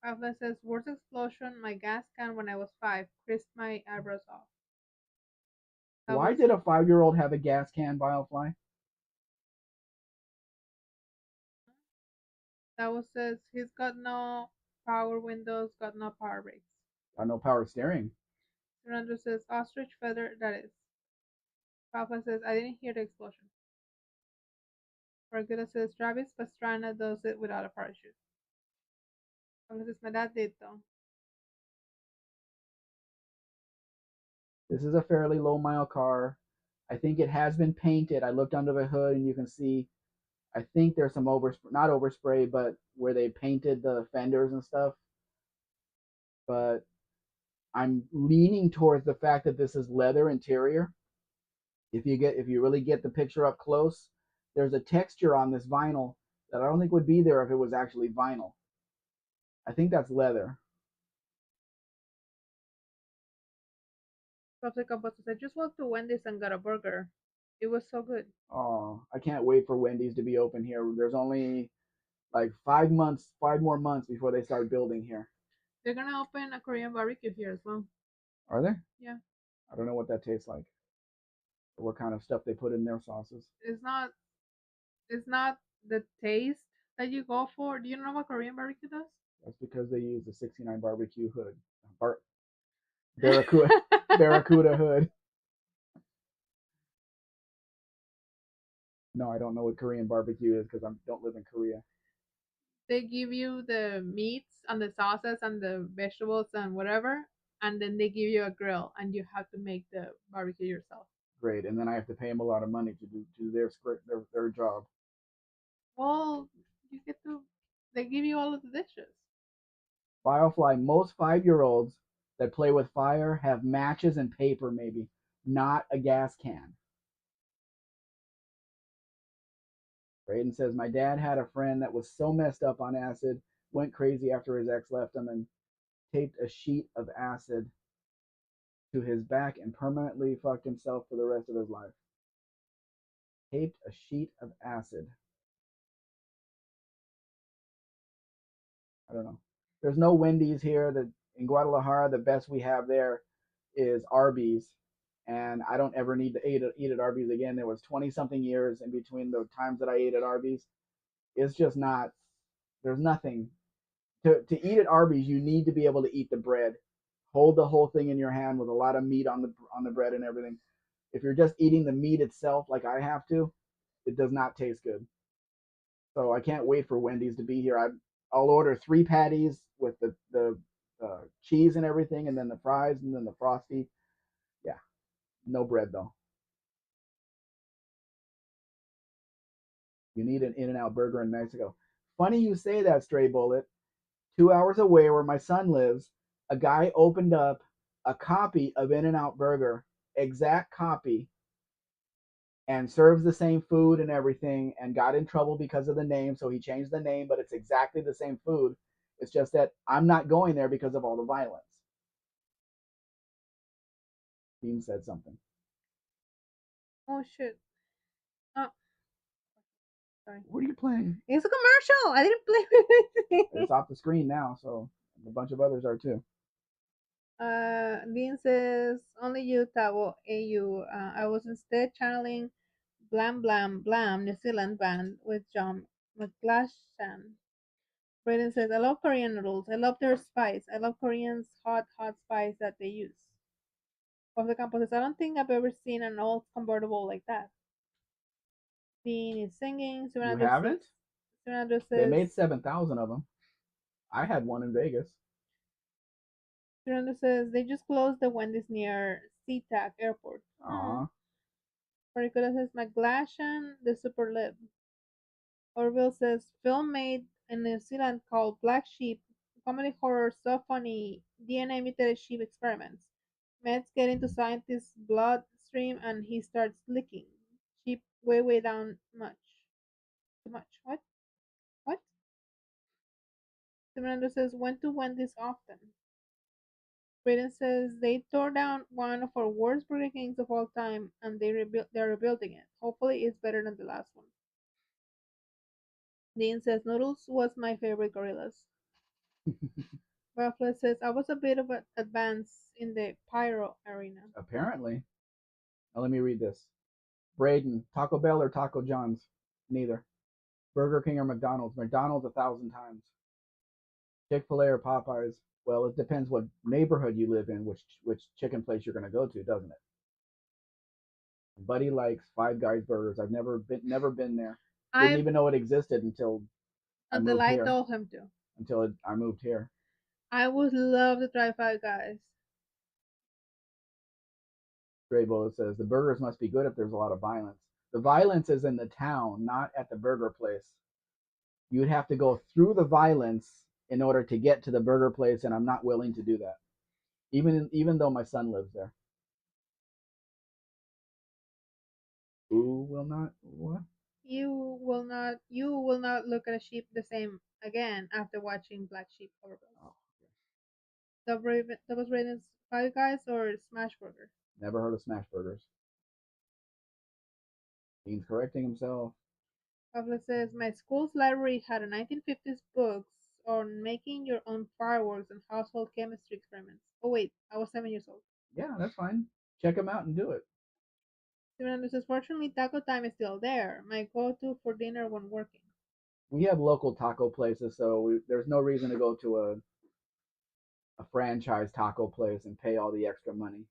Pavla says, worst explosion, my gas can when I was 5, crisped my eyebrows off. Why did a 5-year-old have a gas can, Biofly? That was says, he's got no power windows, got no power brakes. Got no power steering. Fernando says, ostrich feather, that is. Papa says, I didn't hear the explosion. Margarita says, Travis Pastrana does it without a parachute. Papa says, my dad did though. This is a fairly low mile car. I think it has been painted. I looked under the hood and you can see, I think there's some not overspray, but where they painted the fenders and stuff. But I'm leaning towards the fact that this is leather interior. If you really get the picture up close, there's a texture on this vinyl that I don't think would be there if it was actually vinyl. I think that's leather. Papa says, I just walked to Wendy's and got a burger. It was so good. Oh, I can't wait for Wendy's to be open here. There's only like 5 more months before they start building here. They're gonna open a Korean barbecue here as well. Are they? Yeah. I don't know what that tastes like, or what kind of stuff they put in their sauces. It's not the taste that you go for. Do you know what Korean barbecue does? That's because they use the 69 barbecue hood. Barracuda hood. No, I don't know what Korean barbecue is because I don't live in Korea. They give you the meats and the sauces and the vegetables and whatever, and then they give you a grill and you have to make the barbecue yourself. Great, and then I have to pay them a lot of money to do their job. Well, you get to. They give you all of the dishes. Biofly, most 5-year-olds that play with fire have matches and paper, maybe, not a gas can. Braden says, my dad had a friend that was so messed up on acid, went crazy after his ex left him, and taped a sheet of acid to his back and permanently fucked himself for the rest of his life. Taped a sheet of acid. I don't know. There's no Wendy's here. In Guadalajara, the best we have there is Arby's, and I don't ever need to eat at Arby's again. There was 20-something years in between the times that I ate at Arby's. It's just not. There's nothing to eat at Arby's. You need to be able to eat the bread, hold the whole thing in your hand with a lot of meat on the bread and everything. If you're just eating the meat itself, like I have to, it does not taste good. So I can't wait for Wendy's to be here. I'll order 3 patties with the cheese and everything, and then the fries, and then the frosty. Yeah, no bread though. You need an In-N-Out burger in Mexico. Funny you say that, Stray Bullet. 2 hours away where my son lives, a guy opened up a copy of In-N-Out burger, exact copy, and serves the same food and everything, and got in trouble because of the name, so he changed the name, but it's exactly the same food. It's just that I'm not going there because of all the violence. Dean said something. Oh shit. Oh, sorry. What are you playing? It's a commercial. I didn't play with anything. It's off the screen now, so a bunch of others are too. Dean says, only you, Tavo, AU. I was instead channeling Blam Blam Blam, New Zealand band with John McGlashan. Braden says, I love Korean noodles. I love their spice. I love Koreans' hot spice that they use. Of the Campos says, I don't think I've ever seen an old convertible like that. Dean is singing. You haven't? Says, they made 7,000 of them. I had one in Vegas. Fernando says, they just closed the Wendy's near SeaTac Airport. Aw. Pericola says McGlashan, the super lib. Orville says film made in New Zealand called Black Sheep. Comedy horror so funny. DNA mutated sheep experiments. Meds get into scientist's bloodstream and he starts licking. Sheep way down much. Too much. What? What? Fernando says went to Wendy's often. Braden says they tore down one of our worst Burger Kings of all time and they're rebuilding it. Hopefully it's better than the last one. Dean says Noodles was my favorite gorillas. Buffalo says I was a bit of an advance in the pyro arena. Apparently. Now let me read this. Braden, Taco Bell or Taco John's? Neither. Burger King or McDonald's? McDonald's 1,000 times. Chick-fil-A or Popeyes? Well, it depends what neighborhood you live in, which chicken place you're gonna go to, doesn't it? Buddy likes Five Guys burgers. I've never been there. Didn't I even know it existed until I until moved I here. told him to. I moved here. I would love to try Five Guys. Gray Bullet says the burgers must be good if there's a lot of violence. The violence is in the town, not at the burger place. You would have to go through the violence in order to get to the burger place, and I'm not willing to do that. Even though my son lives there. Who will not what? You will not look at a sheep the same again after watching Black Sheep Overbills. Oh, Double Ravens Five Guys or Smash Burger? never heard of smash burgers. Dean's correcting himself. Pablo says my school's library had a 1950s books on making your own fireworks and household chemistry experiments. Oh wait, I was 7 years old. Yeah, that's fine. Check them out and do it. Fernando says fortunately taco time is still there. My go-to for dinner when working. We have local taco places, so there's no reason to go to a franchise taco place and pay all the extra money.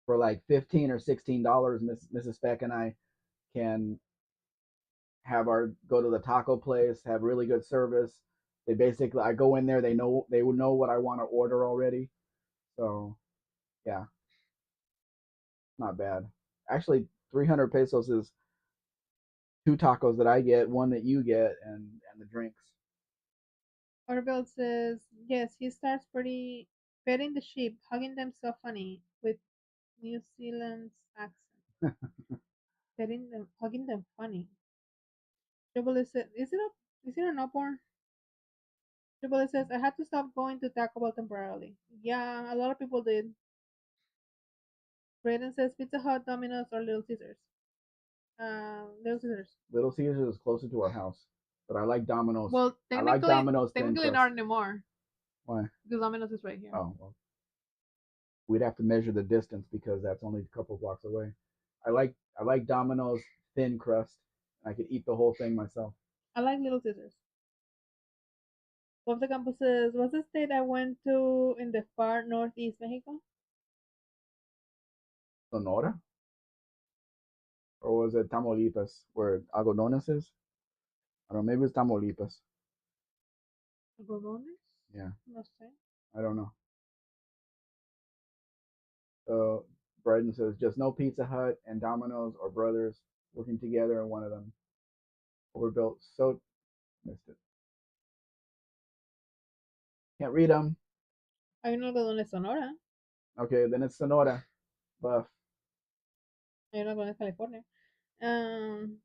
For like $15 or $16, Mrs. Spec and I can have our go to the taco place, have really good service. They basically, I go in there, they would know what I want to order already. So yeah, not bad. Actually, 300 pesos is two tacos that I get, one that you get, and the drinks. Orville says yes, he starts pretty petting the sheep, hugging them so funny with New Zealand's accent. Petting them, hugging them funny. Jubilee says, is it an upper? Jubilee says, I had to stop going to Taco Bell temporarily. Yeah, a lot of people did. Braden says Pizza Hut, Domino's, or Little Caesars. Little Caesars. Little Caesars is closer to our house, but I like Domino's. Well, I like Domino's thin technically crust. not anymore Why? because Domino's is right here. Oh, well, we'd have to measure the distance because that's only a couple blocks away. I like Domino's thin crust. I could eat the whole thing myself. I like Little Caesars. One of the campuses was the state I went to in the far northeast Mexico. Sonora, or was it Tamaulipas, where Algodones is? I don't know. Maybe it's Tamaulipas. Algodones? Yeah, No sé. I don't know. So Bryden says just no Pizza Hut and Domino's or Brothers working together in one of them. Overbuilt. So missed it. Can't read them. Hay un algodones Sonora. Okay, then it's Sonora. Buff. Hay un algodones California. Um,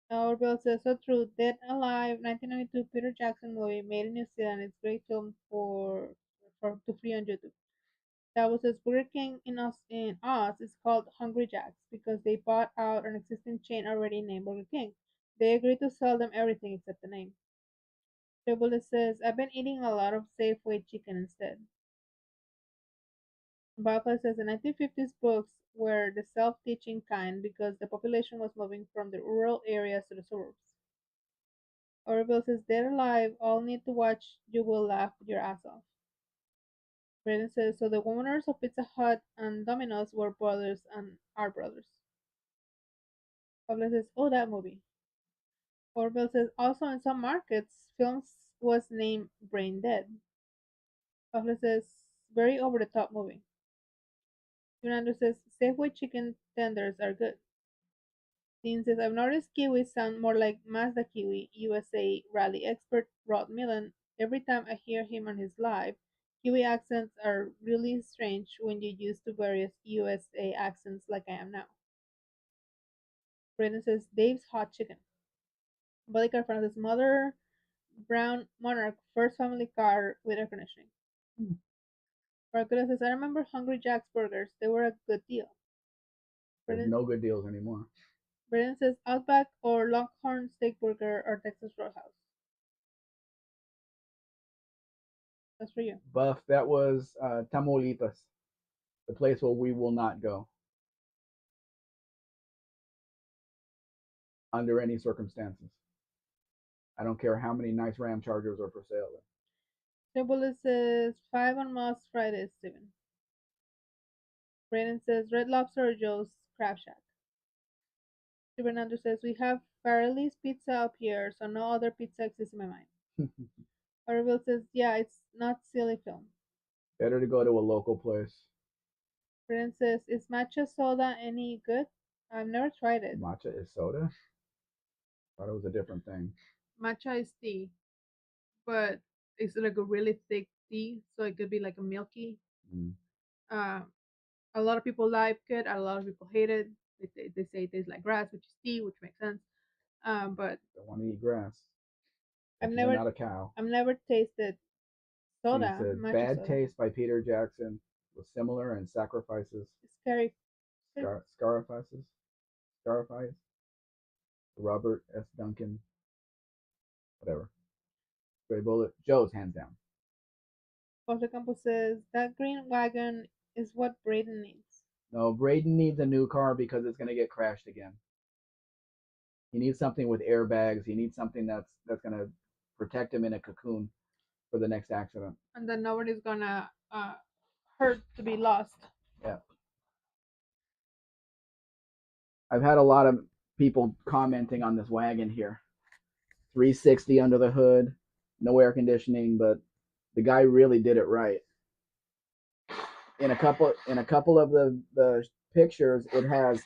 Our bill says so true. Dead Alive, 1992 Peter Jackson movie made in New Zealand. It's a great film for to free on YouTube. That was his Burger King in Oz is called Hungry Jacks because they bought out an existing chain already named Burger King. They agreed to sell them everything except the name. Double says I've been eating a lot of Safeway chicken instead. Barclay says the 1950s books were the self-teaching kind because the population was moving from the rural areas to the suburbs. Orville says they're alive, all need to watch, you will laugh your ass off. Braden says so the owners of Pizza Hut and Domino's were brothers and are brothers. Pablo says, oh that movie. Orville says also in some markets, films was named Brain Dead. Pablo says, very over the top movie. Fernando says, Safeway chicken tenders are good. Dean says, I've noticed Kiwis sound more like Mazda Kiwi, USA rally expert Rod Millen. Every time I hear him on his live, Kiwi accents are really strange when you use to various USA accents like I am now. Brandon says, Dave's hot chicken. Body car says, Mother Brown Monarch, first family car with air conditioning. Barracuda says, I remember Hungry Jack's burgers. They were a good deal. There's Brennan, no good deals anymore. Brennan says, Outback or Longhorn Steak Burger or Texas Roadhouse. That's for you. Buff, that was Tamaulipas, the place where we will not go under any circumstances. I don't care how many nice Ram Chargers are for sale there. Triple says, 5 on Moss Fridays, Steven. Brennan says, Red Lobster or Joe's Crab Shack. Fernando says, we have Farrelly's Pizza up here, so no other pizza exists in my mind. Orville says, yeah, it's not silly film. Better to go to a local place. Brennan says, is matcha soda any good? I've never tried it. Matcha is soda? Thought it was a different thing. Matcha is tea, but it's like a really thick tea, so it could be like a milky. Mm. Uh, a lot of people like it, a lot of people hate it. They say it tastes like grass, which is tea, which makes sense. But Don't want to eat grass. I've You're never, not a cow. I've never tasted He soda, says, matcha Bad soda. Taste by Peter Jackson was similar and sacrifices. Scary. Scarifices? Scarifies? Robert S. Duncan. Whatever. Gray Bullet. Joe's hands down. Jose Campos says that green wagon is what Braden needs. No, Braden needs a new car because it's going to get crashed again. He needs something with airbags. He needs something that's going to protect him in a cocoon for the next accident. And then nobody's gonna hurt to be lost. Yeah. I've had a lot of people commenting on this wagon here. 360 under the hood, no air conditioning, but the guy really did it right. In a couple of the pictures, it has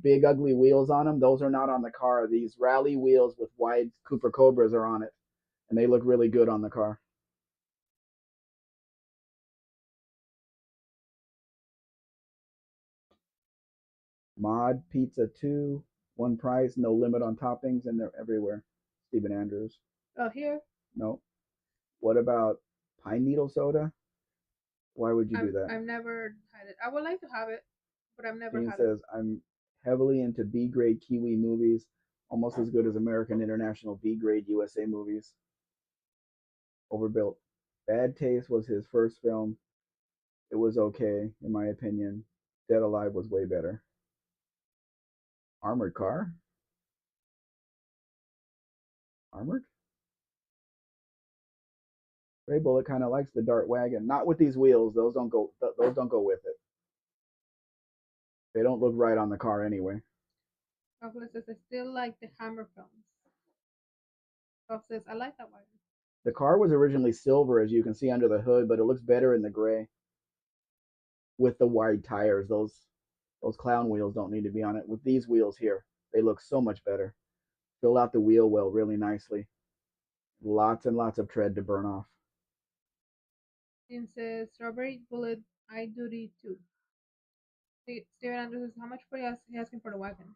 big ugly wheels on them. Those are not on the car. These rally wheels with wide Cooper Cobras are on it, and they look really good on the car. Mod Pizza 2, one price, no limit on toppings, and they're everywhere. Stephen Andrews. Oh, here? No. What about Pine Needle Soda? Why would you do that? I've never had it. I would like to have it, but I've never Dean had says, I'm heavily into B grade Kiwi movies, almost as good as American International B grade USA movies. Overbuilt. Bad Taste was his first film. It was okay, in my opinion. Dead Alive was way better. Armored Car? Armored? Ray Bullet kind of likes the Dart wagon. Not with these wheels. Those don't go. Those don't go with it. They don't look right on the car anyway. it. Says I still like the Hammer films. Says I like that one. The car was originally silver, as you can see under the hood, but it looks better in the gray with the wide tires. Those clown wheels don't need to be on it. With these wheels here, they look so much better. Fill out the wheel well really nicely. Lots and lots of tread to burn off. Dean says Strawberry Bullet I Duty too. Steven Andrews says how much for he asking for the wagon?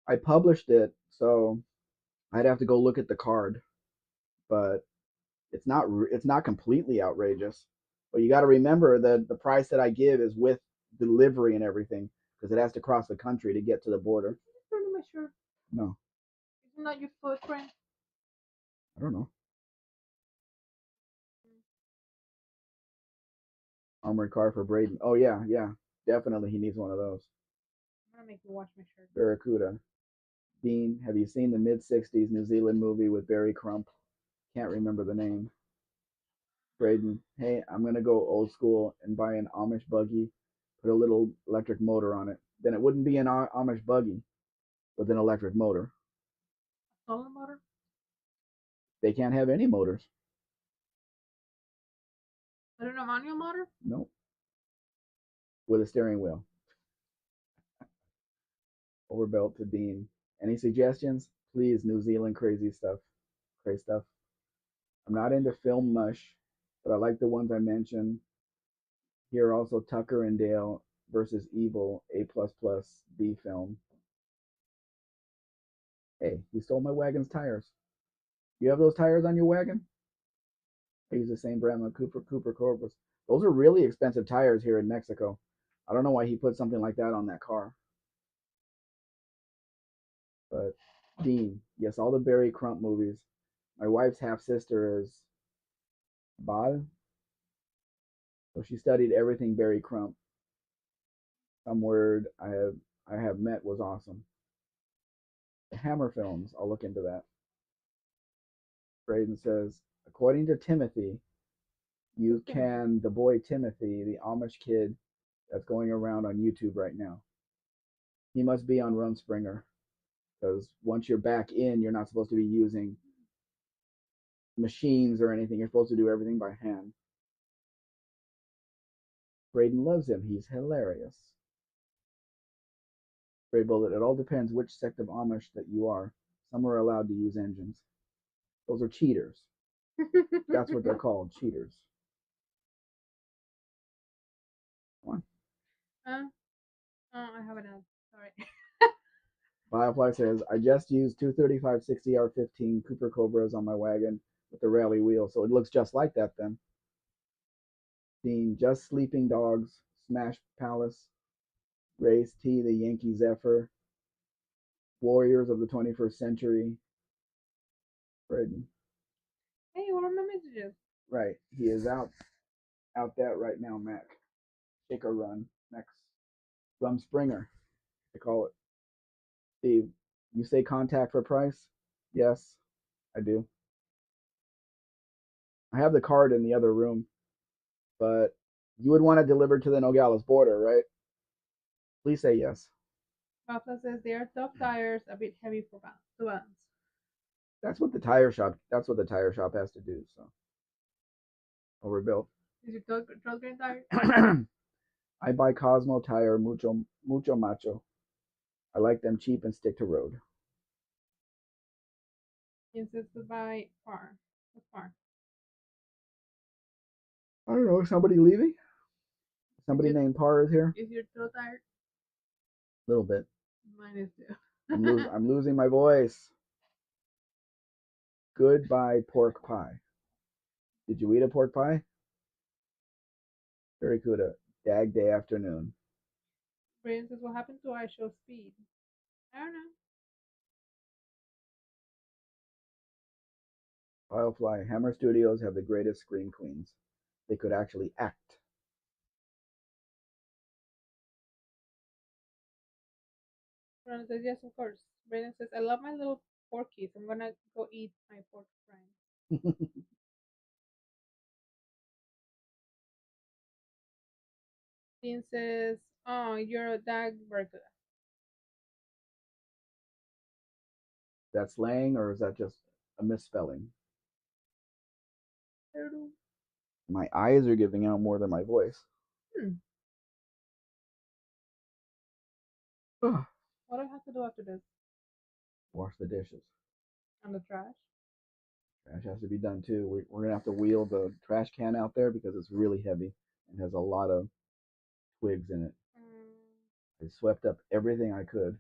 I published it, so I'd have to go look at the card, but it's not completely outrageous. But you got to remember that the price that I give is with delivery and everything because it has to cross the country to get to the border. Isn't my shirt? No, Isn't that your footprint? I don't know. Armored car for Braden. Oh yeah, yeah, definitely he needs one of those. I'm gonna make you wash my shirt. Barracuda. Dean, have you seen the mid '60s New Zealand movie with Barry Crump? Can't remember the name. Braden, hey, I'm gonna go old school and buy an Amish buggy, put a little electric motor on it. Then it wouldn't be an Amish buggy with an electric motor. Solar motor? They can't have any motors. I don't know, manual motor? Nope. With a steering wheel. Overbuilt to Dean. Any suggestions? Please, New Zealand crazy stuff. Crazy stuff. I'm not into film mush, but I like the ones I mentioned. Here also Tucker and Dale versus Evil, A plus plus B film. Hey, you stole my wagon's tires. You have those tires on your wagon? I use the same brand of Cooper Corpus. Those are really expensive tires here in Mexico. I don't know why he put something like that on that car. But Dean, yes, all the Barry Crump movies. My wife's half sister is Bal, so she studied everything Barry Crump. Some word I have met was awesome. The Hammer films, I'll look into that. Braden says, according to Timothy, you Timothy. can the boy Timothy, the Amish kid that's going around on YouTube right now. He must be on Rumspringer because once you're back in, you're not supposed to be using machines or anything. You're supposed to do everything by hand. Braden loves him. He's hilarious. Gray Bullet, it all depends which sect of Amish that you are. Some are allowed to use engines. Those are cheaters. That's what they're called, cheaters. Come on. uh, I have enough. Sorry. Firefly says, I just used 235 60R15 Cooper Cobras on my wagon with the rally wheel, so it looks just like that then. Dean, just sleeping dogs, Smash Palace, Race T, the Yankee Zephyr, Warriors of the 21st Century. Braden. Hey, what are my messages? Right. He is out that right now, Mac. Take a run. Next. Rum Springer, they call it. Steve, you say contact for price? Yes, I do. I have the card in the other room, but you would want it delivered to the Nogales border, right? Please say yes. Papa says they are tough tires, a bit heavy for to balance. That's what the tire shop has to do. So overbuilt. Is your truck green tire? I buy Cosmo tire mucho macho. I like them cheap and stick to road. He says goodbye far. What's far? I don't know. Somebody leaving? Is Somebody your named Par is here. is your truck tire? A little bit. Mine is too. I'm losing my voice. Goodbye pork pie. Did you eat a pork pie? Very good. Dag day afternoon. Brian says what happened to I show speed? I don't know. Firefly. Hammer Studios have the greatest scream queens. They could actually act. Brian says yes, of course. Brian says I love my little porkies. I'm gonna go eat my pork fry. Dean says, oh, you're a dag burglar. That slang or is that just a misspelling? My eyes are giving out more than my voice. Hmm. Ugh. What do I have to do after this? Wash the dishes. On the trash? Trash has to be done too. We're gonna have to wheel the trash can out there because it's really heavy and has a lot of twigs in it. I swept up everything I could.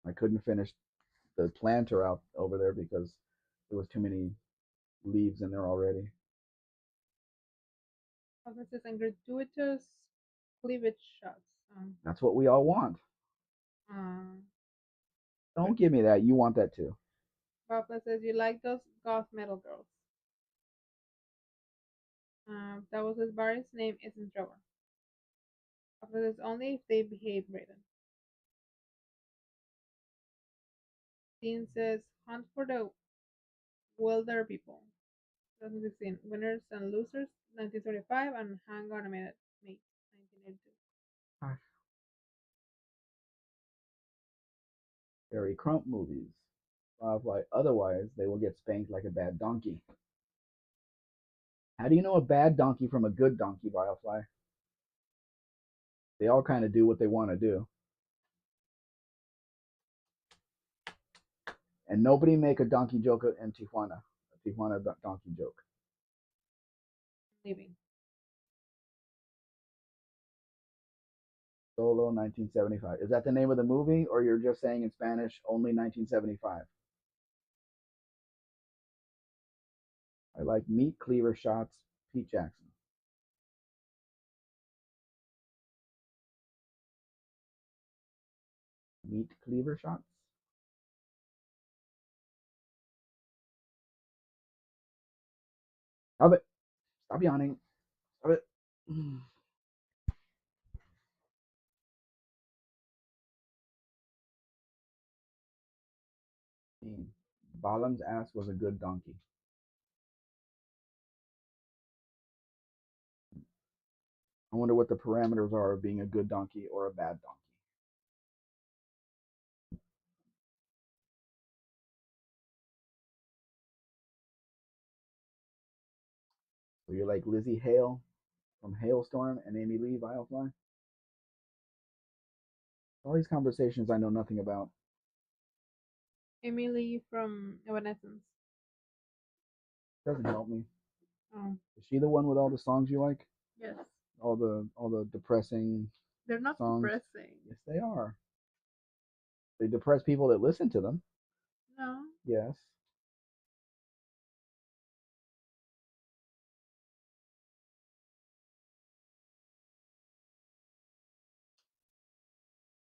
I couldn't finish the planter out over there because there was too many leaves in there already. Papa says, and gratuitous cleavage shots. That's what we all want. Um, Don't give me that. You want that too. Papa says, you like those goth metal girls. That was his Barry's name isn't Trevor. Papa says, only if they behave, Brayden. Dean says, hunt for the wilder people. 2016. Winners and losers, 1935, and hang on a minute, mate, 1982. Very Crump movies. Otherwise, they will get spanked like a bad donkey. How do you know a bad donkey from a good donkey, Firefly? They all kind of do what they want to do. And nobody make a donkey joke in Tijuana. A Tijuana donkey joke. Leaving. Solo 1975. Is that the name of the movie, or you're just saying in Spanish only 1975? I like meat cleaver shots, Pete Jackson. Meat cleaver shots? Stop it. Stop yawning. Stop it. Balaam's ass was a good donkey. I wonder what the parameters are of being a good donkey or a bad donkey. So you're like Lizzie Hale from Hailstorm and Amy Lee Firefly? All these conversations I know nothing about. Emily from Evanescence. Doesn't help me. Oh. Is she the one with all the songs you like? Yes. All the depressing They're not songs? depressing. Yes, they are. They depress people that listen to them. No. Yes.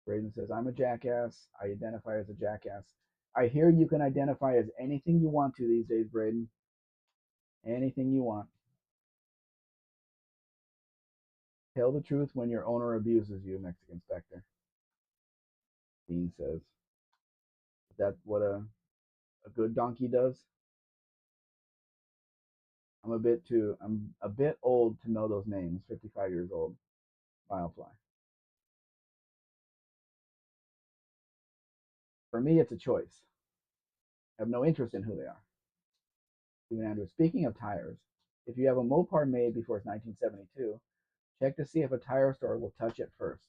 Braden says, I'm a jackass. I identify as a jackass. I hear you can identify as anything you want to these days, Braden. Anything you want. Tell the truth when your owner abuses you, Mexican Spectre. Dean says. Is that what a good donkey does? I'm a bit old to know those names. 55 years old. Firefly. For me, it's a choice. I have no interest in who they are. Steven Andrews. Speaking of tires, if you have a Mopar made before it's 1972, check to see if a tire store will touch it first.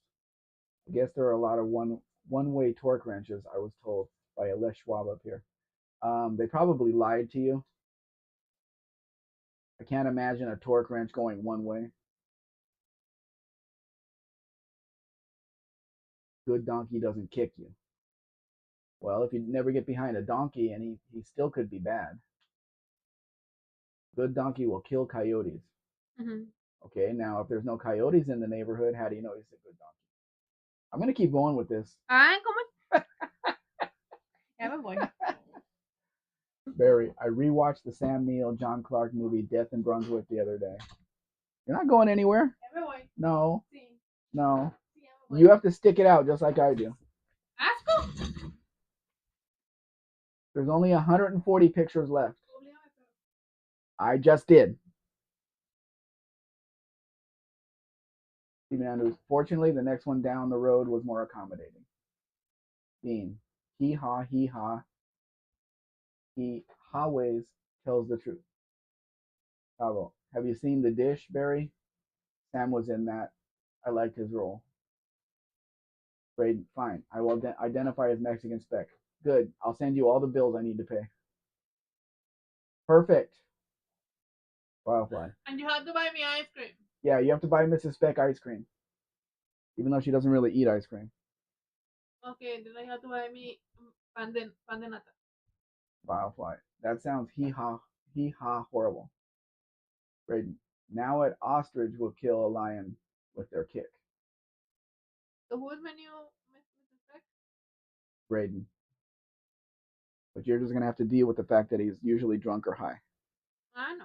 I guess there are a lot of one-way torque wrenches, I was told by a Les Schwab up here. They probably lied to you. I can't imagine a torque wrench going one way. Good donkey doesn't kick you. Well, if you never get behind a donkey, and he still could be bad. Good donkey will kill coyotes. Mm-hmm. Okay, now if there's no coyotes in the neighborhood, how do you know he's a good donkey? I'm gonna keep going with this. Ah, ¿cómo? Ya me voy. Barry, I rewatched the Sam Neill, John Clark movie Death in Brunswick the other day. You're not going anywhere. Ya me voy. No, Sí. no. Sí, ya me voy. You have to stick it out just like I do. Asco. There's only 140 pictures left. I just did. Steven Andrews. Fortunately, the next one down the road was more accommodating. Dean. Hee haw, hee haw. He always tells the truth. Bravo. Have you seen The Dish, Barry? Sam was in that. I liked his role. Braden, fine. I will identify as Mexican Spec. Good. I'll send you all the bills I need to pay. Perfect. Firefly. And you have to buy me ice cream. Yeah, you have to buy Mrs. Spec ice cream. Even though she doesn't really eat ice cream. Okay, then I have to buy me pan de nata. Firefly. That sounds hee ha horrible. Braden. Now an ostrich will kill a lion with their kick. So who is my new Mr. Spec? Braden. But you're just gonna have to deal with the fact that he's usually drunk or high. I know.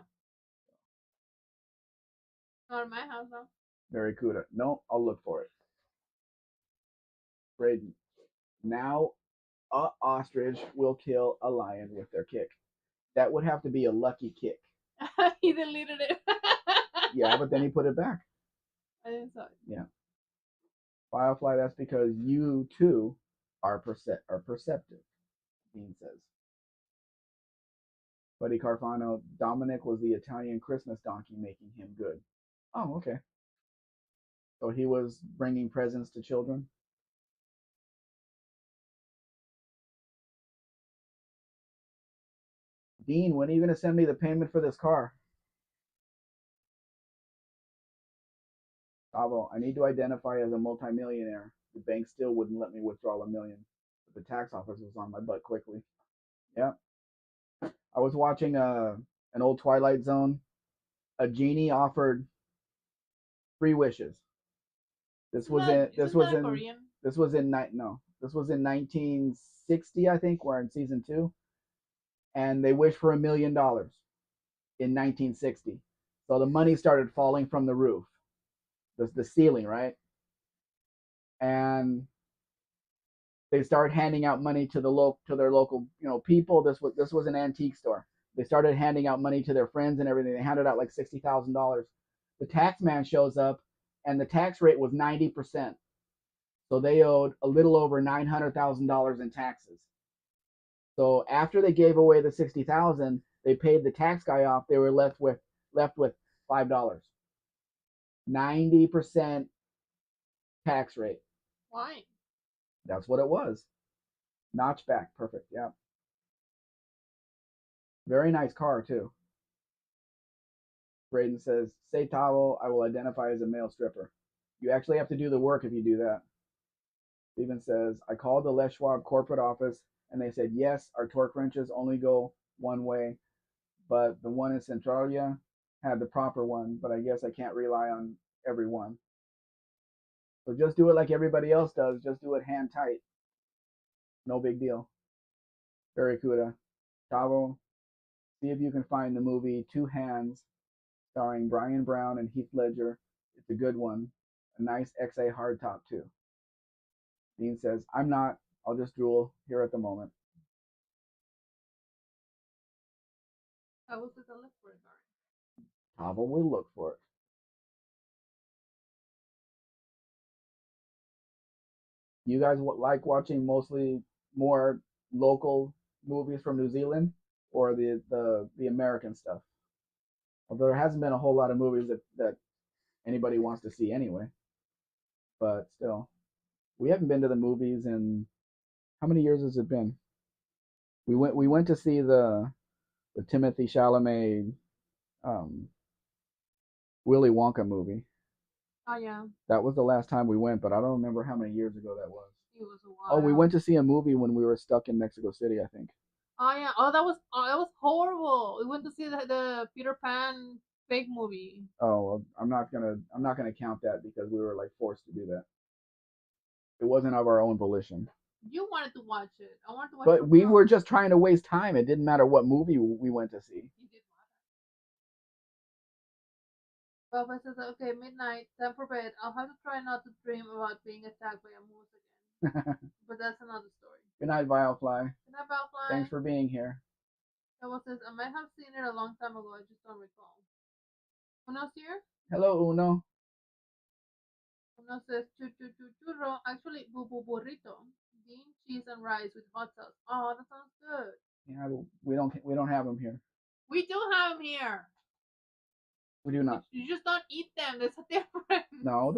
Not at my house though. Very Kuda. No, I'll look for it. Braden. Now a ostrich will kill a lion with their kick. That would have to be a lucky kick. He deleted it. Yeah, but then he put it back. I didn't saw it. Yeah. Firefly, that's because you too are perceptive, Dean says. Buddy Carfano, Dominic was the Italian Christmas donkey, making him good. Oh, okay. So he was bringing presents to children. Dean, when are you going to send me the payment for this car? Bravo, I need to identify as a multimillionaire. The bank still wouldn't let me withdraw $1 million. But the tax office was on my butt quickly. Yeah. I was watching an old Twilight Zone. A genie offered 3 wishes. This was in this Isn't was that a in Korean? this was in no. This was in 1960, I think. We're in season 2, and they wished for $1 million in 1960. So the money started falling from the roof, the ceiling, right? And they started handing out money to their local people. This was an antique store. They started handing out money to their friends and everything. They handed out like $60,000. The tax man shows up, and the tax rate was 90%. So they owed a little over $900,000 in taxes. So after they gave away the 60,000, they paid the tax guy off. They were left with $5. 90% tax rate. Why? That's what it was. Notchback, perfect. Yeah, very nice car too. Braden says, "Say Tavo, I will identify as a male stripper." You actually have to do the work if you do that. Steven says, "I called the Les Schwab corporate office and they said yes, our torque wrenches only go one way, but the one in Centralia had the proper one. But I guess I can't rely on every one. So just do it like everybody else does. Just do it hand tight. No big deal." Barracuda. Tavo, see if you can find the movie Two Hands starring Brian Brown and Heath Ledger. It's a good one. A nice XA hardtop too. Dean says, "I'm not. I'll just drool here at the moment." I was just a look for it, Tavo will look for it. You guys like watching mostly more local movies from New Zealand, or the American stuff? Although there hasn't been a whole lot of movies that anybody wants to see anyway. But still, we haven't been to the movies in how many years has it been? We went to see the Timothy Chalamet um, Willy Wonka movie. Oh yeah, That was the last time we went, but I don't remember how many years ago that was. it was a Oh, we while. went to see a movie when we were stuck in Mexico City, I think. Oh yeah. Oh, that was horrible. We went to see the Peter Pan fake movie. Oh, well, I'm not gonna count that because we were like forced to do that. It wasn't of our own volition. You wanted to watch it. I wanted to watch But it. we were just trying to waste time. It didn't matter what movie we went to see. You did watch it. Papa says, "Okay, midnight, time for bed. I'll have to try not to dream about being attacked by a moose again." But that's another story. Good night, Violfly. Good night, Bellfly. Thanks for being here. Papa says, "I might have seen it a long time ago. I just don't recall." Uno's here. Hello, Uno. Uno says, churro. Actually, burrito. Bean, cheese, and rice with hot sauce. Oh, that sounds good. Yeah, we don't have them here. We do have them here. We do not. You just don't eat them. There's a difference. No,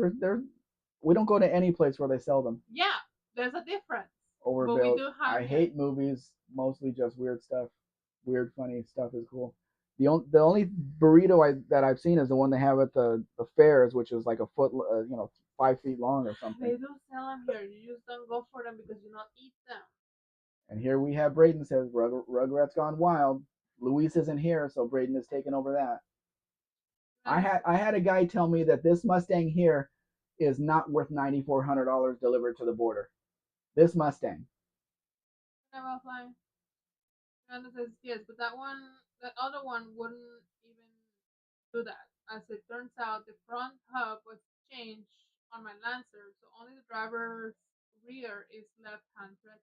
we don't go to any place where they sell them. Yeah, there's a difference. Overbuilt. But we do have I them. hate movies. Mostly just weird stuff. Weird, funny stuff is cool. The only burrito that I've seen is the one they have at the fairs, which is like a foot, 5 feet long or something. They do sell them here. You just don't go for them because you don't eat them. And here we have Braden says Rugrats Gone Wild. Luis isn't here, so Braden is taking over that. I had a guy tell me that this Mustang here is not worth $9,400 delivered to the border. This Mustang. Never flying. Miranda says yes, but that other one wouldn't even do that. As it turns out, the front hub was changed on my Lancer, so only the driver's rear is left-hand threads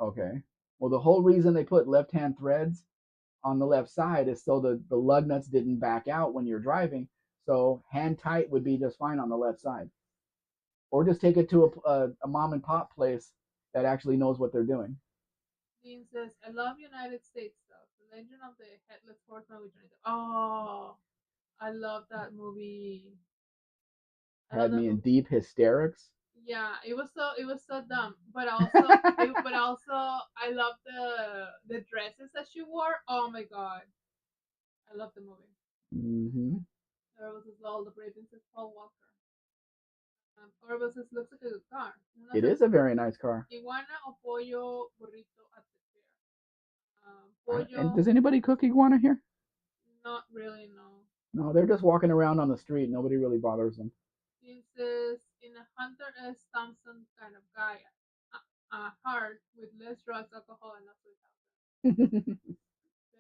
now. Okay. Well, the whole reason they put left-hand threads on the left side is so the lug nuts didn't back out when you're driving. So hand tight would be just fine on the left side. Or just take it to a mom and pop place that actually knows what they're doing. Dean says, I love United States stuff. Legend of the Headless Horseman with Johnny Depp. Oh, I love that movie. I love Had that me in movie. deep hysterics. Yeah, it was so dumb, but also but also I love the dresses that she wore. Oh my god, I love the movie. Hmm. There was this all the Brave Princess Paul Walker. Or was this looks like a good car. Una It says is a very nice car. iguana o pollo burrito at the fair. And Pollo, does anybody cook iguana here? not really no. No, they're just walking around on the street. Nobody really bothers them. This is in a Hunter S. Thompson kind of guy. Hard with less drugs, alcohol, and not 3,000.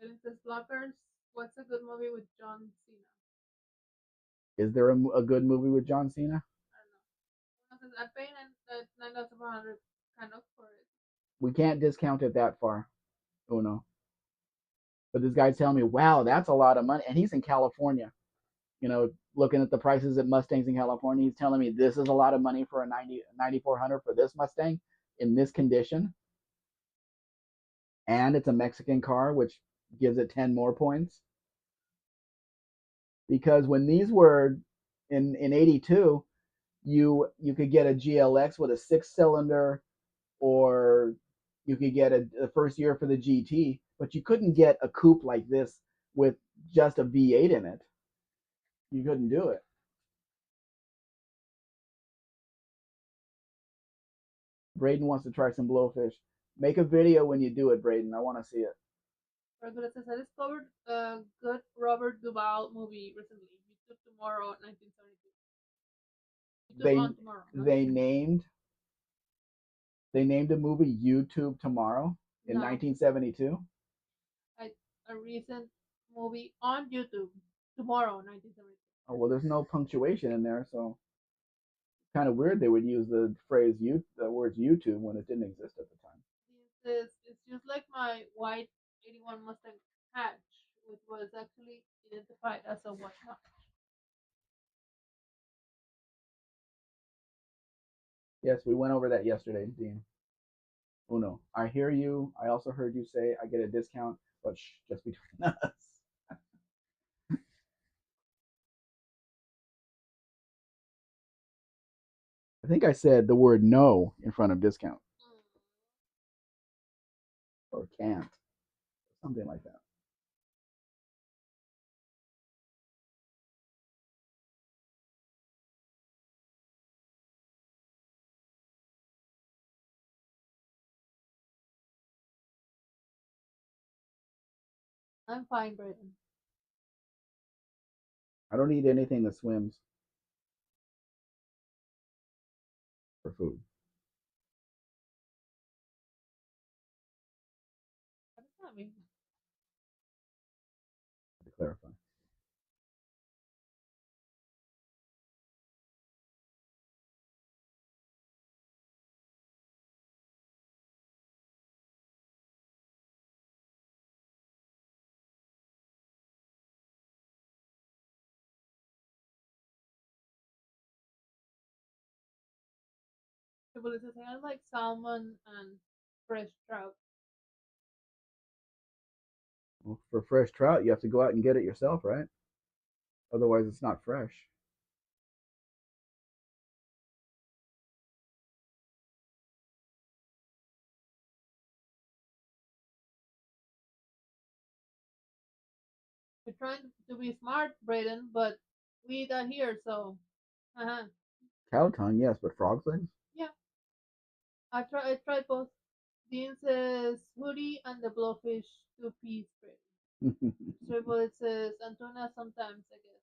Then it says blockers. What's a good movie with John Cena? Is there a good movie with John Cena? I don't know. One says I pay 9,400 kind of for it. We can't discount it that far. Oh no. But this guy's telling me, wow, that's a lot of money. And he's in California. Looking at the prices at Mustangs in California, he's telling me this is a lot of money for a 9400 for this Mustang in this condition. And it's a Mexican car, which gives it 10 more points. Because when these were in 82, you could get a GLX with a 6-cylinder, or you could get the first year for the GT, but you couldn't get a coupe like this with just a V8 in it. You couldn't do it. Braden wants to try some blowfish. Make a video when you do it, Braden. I want to see it. Regular says I discovered a good Robert Duvall movie recently. YouTube Tomorrow, 1972. YouTube They on Tomorrow. they named they named a movie YouTube Tomorrow in No, 1972. a recent movie on YouTube Tomorrow, 1972. Oh well, there's no punctuation in there, so kind of weird they would use the words YouTube when it didn't exist at the time. This is it's just like my white 81 Mustang hatch, which was actually identified as a white hatch. Yes, we went over that yesterday, Dean. Oh no, I hear you. I also heard you say I get a discount, but shh, just between us. I think I said the word no in front of discount or can't, something like that. I'm fine, Britain. I don't eat anything that swims for food. What does that mean? To clarify, People is saying I like salmon and fresh trout. well, for fresh trout, you have to go out and get it yourself, right? Otherwise, it's not fresh. We're trying to be smart, Braden, but we eat that here, so uh-huh. Cow tongue, yes, but frog's legs? Yeah, I tried both. Dean says Woody and the Blowfish 2-piece bread. Triple it says Antuna sometimes, I guess.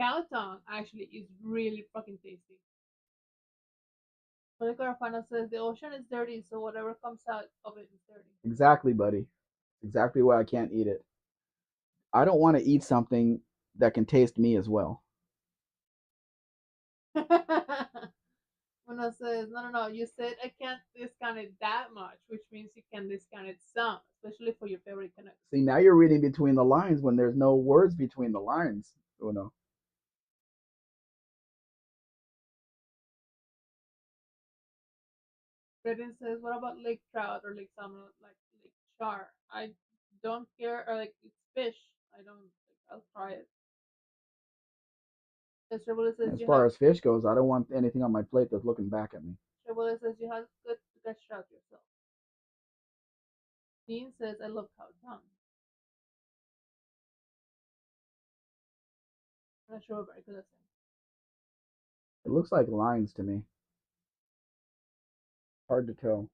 Cow tongue actually is really fucking tasty. Monica Rafano says the ocean is dirty, so whatever comes out of it is dirty. Exactly, buddy. Exactly why I can't eat it. I don't want to eat something that can taste me as well. Mona says, no. You said I can't discount it that much, which means you can discount it some, especially for your favorite Canucks. See, now you're reading between the lines when there's no words between the lines. Oh no. Brandon says, "What about lake trout or lake salmon, like lake char? I don't care. Or like it's fish. I don't. Like, I'll try it." Chevrolet says As you far have. as fish goes, I don't want anything on my plate that's looking back at me. Chevrolet says you have good to catch trout yourself. Dean says, "I love cow tongue." I'm not sure what very good at saying. It looks like lines to me. Hard to tell.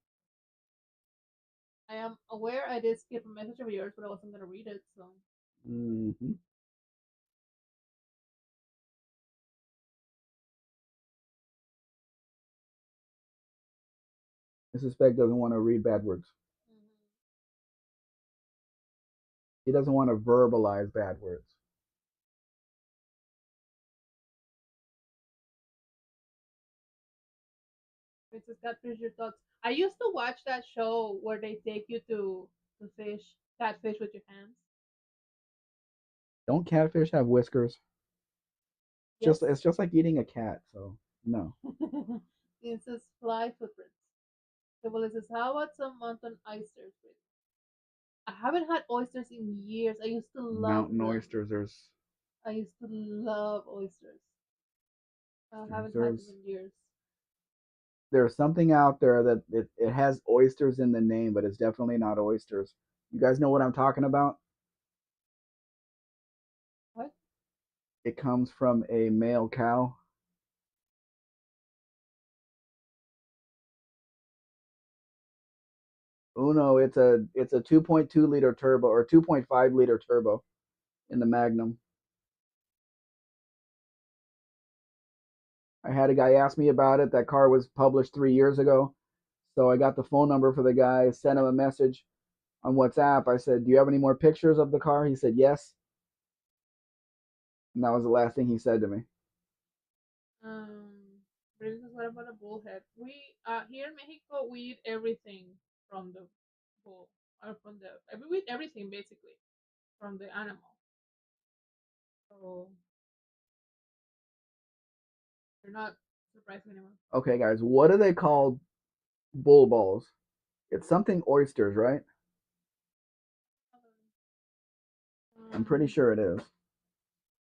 I am aware I did skip a message of yours, but I wasn't gonna read it, so. Mm-hmm. Mrs. Spec doesn't want to read bad words. Mhm. He doesn't want to verbalize bad words. Princess Catfish, your thoughts? I used to watch that show where they take you to fish catfish with your hands. Don't catfish have whiskers? Yes. It's just like eating a cat. So no. It says fly footprints. Well, it says, how about some mountain oysters? I haven't had oysters in years. I used to love Mountain them. oysters. I used to love oysters. I haven't had them There's in years. there's something out there that it has oysters in the name, but it's definitely not oysters. You guys know what I'm talking about? What? It comes from a male cow. Uno, it's a 2.2 liter turbo or 2.5 liter turbo in the Magnum. I had a guy ask me about it. That car was published 3 years ago. So I got the phone number for the guy, sent him a message on WhatsApp. I said, "Do you have any more pictures of the car?" He said, "Yes." And that was the last thing he said to me. This is what about a bullhead? We here in Mexico we eat everything from the bull or from the we eat everything basically from the animal. So you're not surprising anyone. Okay, guys, what do they call bull balls? It's something oysters, right? I'm pretty Um, sure it is.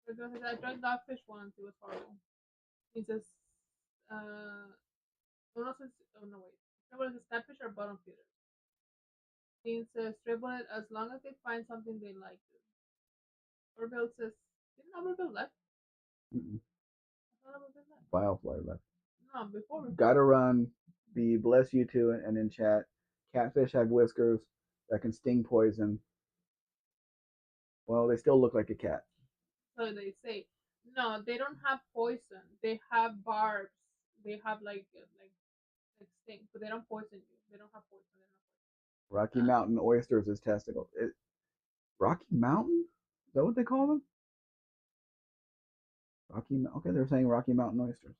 I tried dogfish once. It was horrible. It says, no, no, says, oh no, wait. Stray says catfish or bottom feeders. It says stray as long as they find something they like. Orville says, didn't Orville left? Mm-mm. I thought Orville left. Wildfly left. No, before. Gotta run. Be bless you too, and in chat. Catfish have whiskers that can sting poison. Well, they still look like a cat. So they say, no, they don't have poison. They have barbs. They have like stings, but they don't poison you. They don't have poison. They don't have Rocky poison. Mountain oysters is testicles. Rocky Mountain? Is that what they call them? Okay, they're saying Rocky Mountain oysters.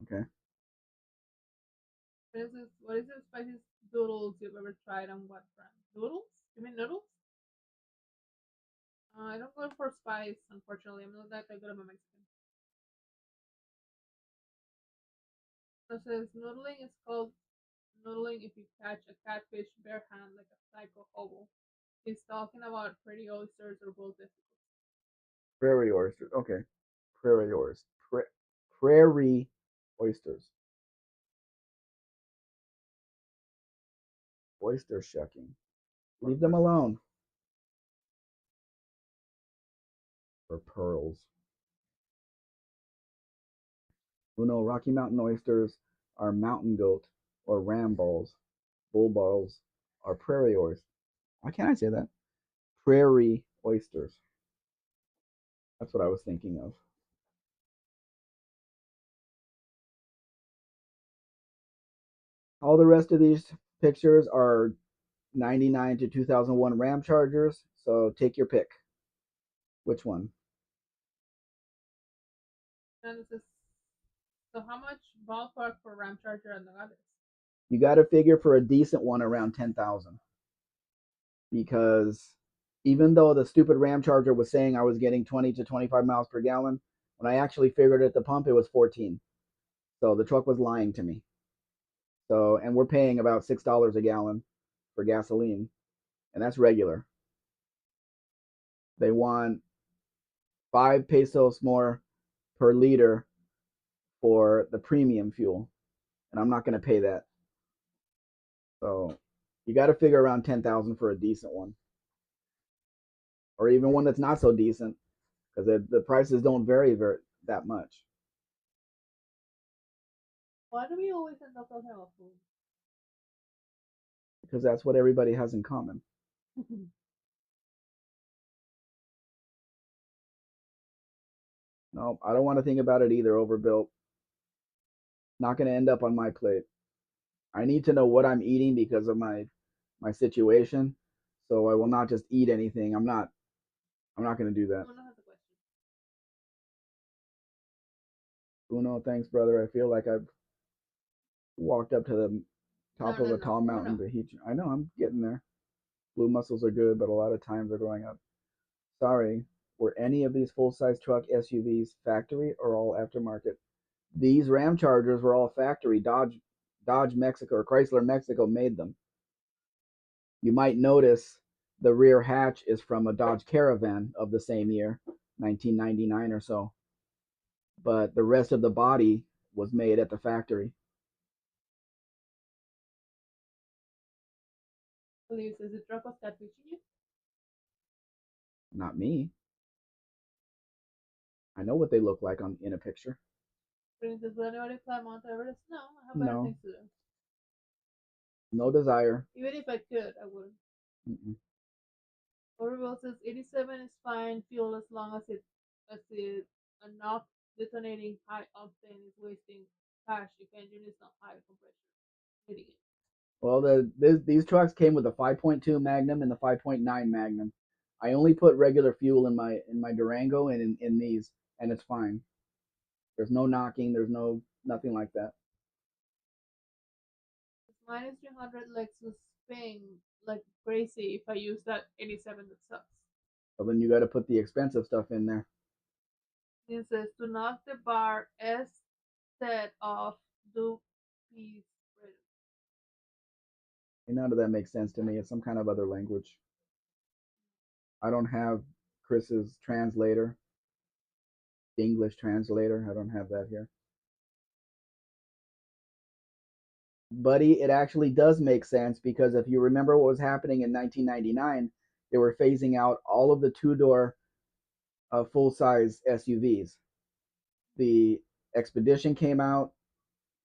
Okay. What is the spiciest noodles you've ever tried and what brand? Noodles? You mean noodles? I don't go for spice, unfortunately. I'm not that good of a Mexican. So it says noodling is called noodling if you catch a catfish bare hand like a psycho hobo. He's talking about pretty oysters or bull testicles. Prairie oysters. Okay. Prairie oysters. Prairie oysters. Oyster shucking. Leave them alone. For pearls. Who know Rocky Mountain oysters are mountain goat or ram balls. Bull balls are prairie oysters. Why can't I say that? Prairie oysters. That's what I was thinking of. All the rest of these pictures are 99 to 2001 Ram Chargers. So take your pick. Which one? And it says, so how much ballpark for Ram Charger and the others? You got to figure for a decent one around 10,000 because even though the stupid Ram Charger was saying I was getting 20 to 25 miles per gallon, when I actually figured it at the pump, it was 14. So the truck was lying to me. So, and we're paying about $6 a gallon for gasoline, and that's regular. They want 5 pesos more per liter for the premium fuel, and I'm not going to pay that. So, you got to figure around 10,000 for a decent one, or even one that's not so decent, because the prices don't vary that much. Why do we always end up talking about food? Because that's what everybody has in common. No, I don't want to think about it either. Overbuilt. Not going to end up on my plate. I need to know what I'm eating because of my situation. So I will not just eat anything. I'm not going to do that. Uno has a question. Uno, thanks, brother. I feel like I've walked up to the No, top of no, a no. tall mountain Uno. to heat you. I know I'm getting there. Blue muscles are good, but a lot of times they're growing up. Sorry, were any of these full size truck SUVs factory or all aftermarket? These Ram Chargers were all factory. Dodge Mexico or Chrysler Mexico made them. You might notice the rear hatch is from a Dodge Caravan of the same year, 1999 or so, but the rest of the body was made at the factory. Please, is the truck was catfishing you? Not me. I know what they look like on in a picture. Princess, would anybody climb Mount Everest? No, I have better No, things to do. no desire. Even if I could, I wouldn't. Mm-mm. Orville says 87 is fine fuel as it enough detonating high octane is wasting cash if engine is not high compression. Hitting it. Well, these trucks came with a 5.2 Magnum and the 5.9 Magnum. I only put regular fuel in my Durango and in these, and it's fine. There's no knocking. There's no nothing like that. It's minus 300 Lexus ping like crazy if I use that 87 that sucks. So then you got to put the expensive stuff in there. It says to knock the bar instead of do piece rhythm. And none of that makes sense to me. It's some kind of other language. I don't have Chris's translator, English translator. I don't have that here. Buddy, it actually does make sense because if you remember what was happening in 1999, they were phasing out all of the two-door full size SUVs. The Expedition came out,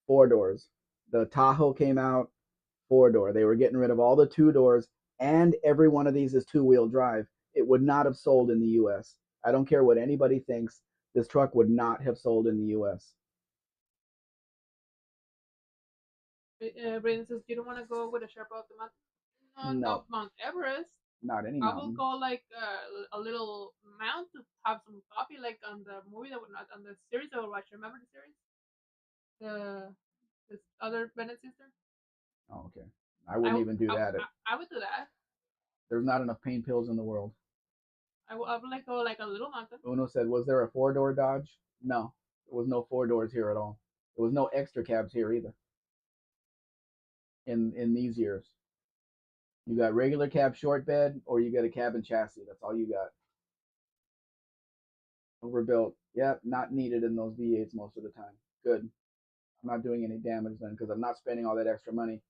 4 doors. The Tahoe came out, 4 door. They were getting rid of all the 2 doors, and every one of these is two-wheel drive. It would not have sold in the U.S. I don't care what anybody thinks. This truck would not have sold in the U.S. Brandon says you don't want to go with a Sherpa up the mountain. Not No, up Mount Everest. not any I will mountain. go like a little mount to have some coffee, like on the movie that would not on the series I would watch. Remember the series? The this other Bennett sister. Oh, okay. I wouldn't even do that. I would do that. There's not enough pain pills in the world. I would like go like a little mountain. Uno said, "Was there a 4 door Dodge?" No, there was no 4 doors here at all. There was no extra cabs here either. In these years, you got regular cab short bed, or you got a cabin chassis. That's all you got. Overbuilt. Yeah, not needed in those V8s most of the time. Good. I'm not doing any damage then because I'm not spending all that extra money.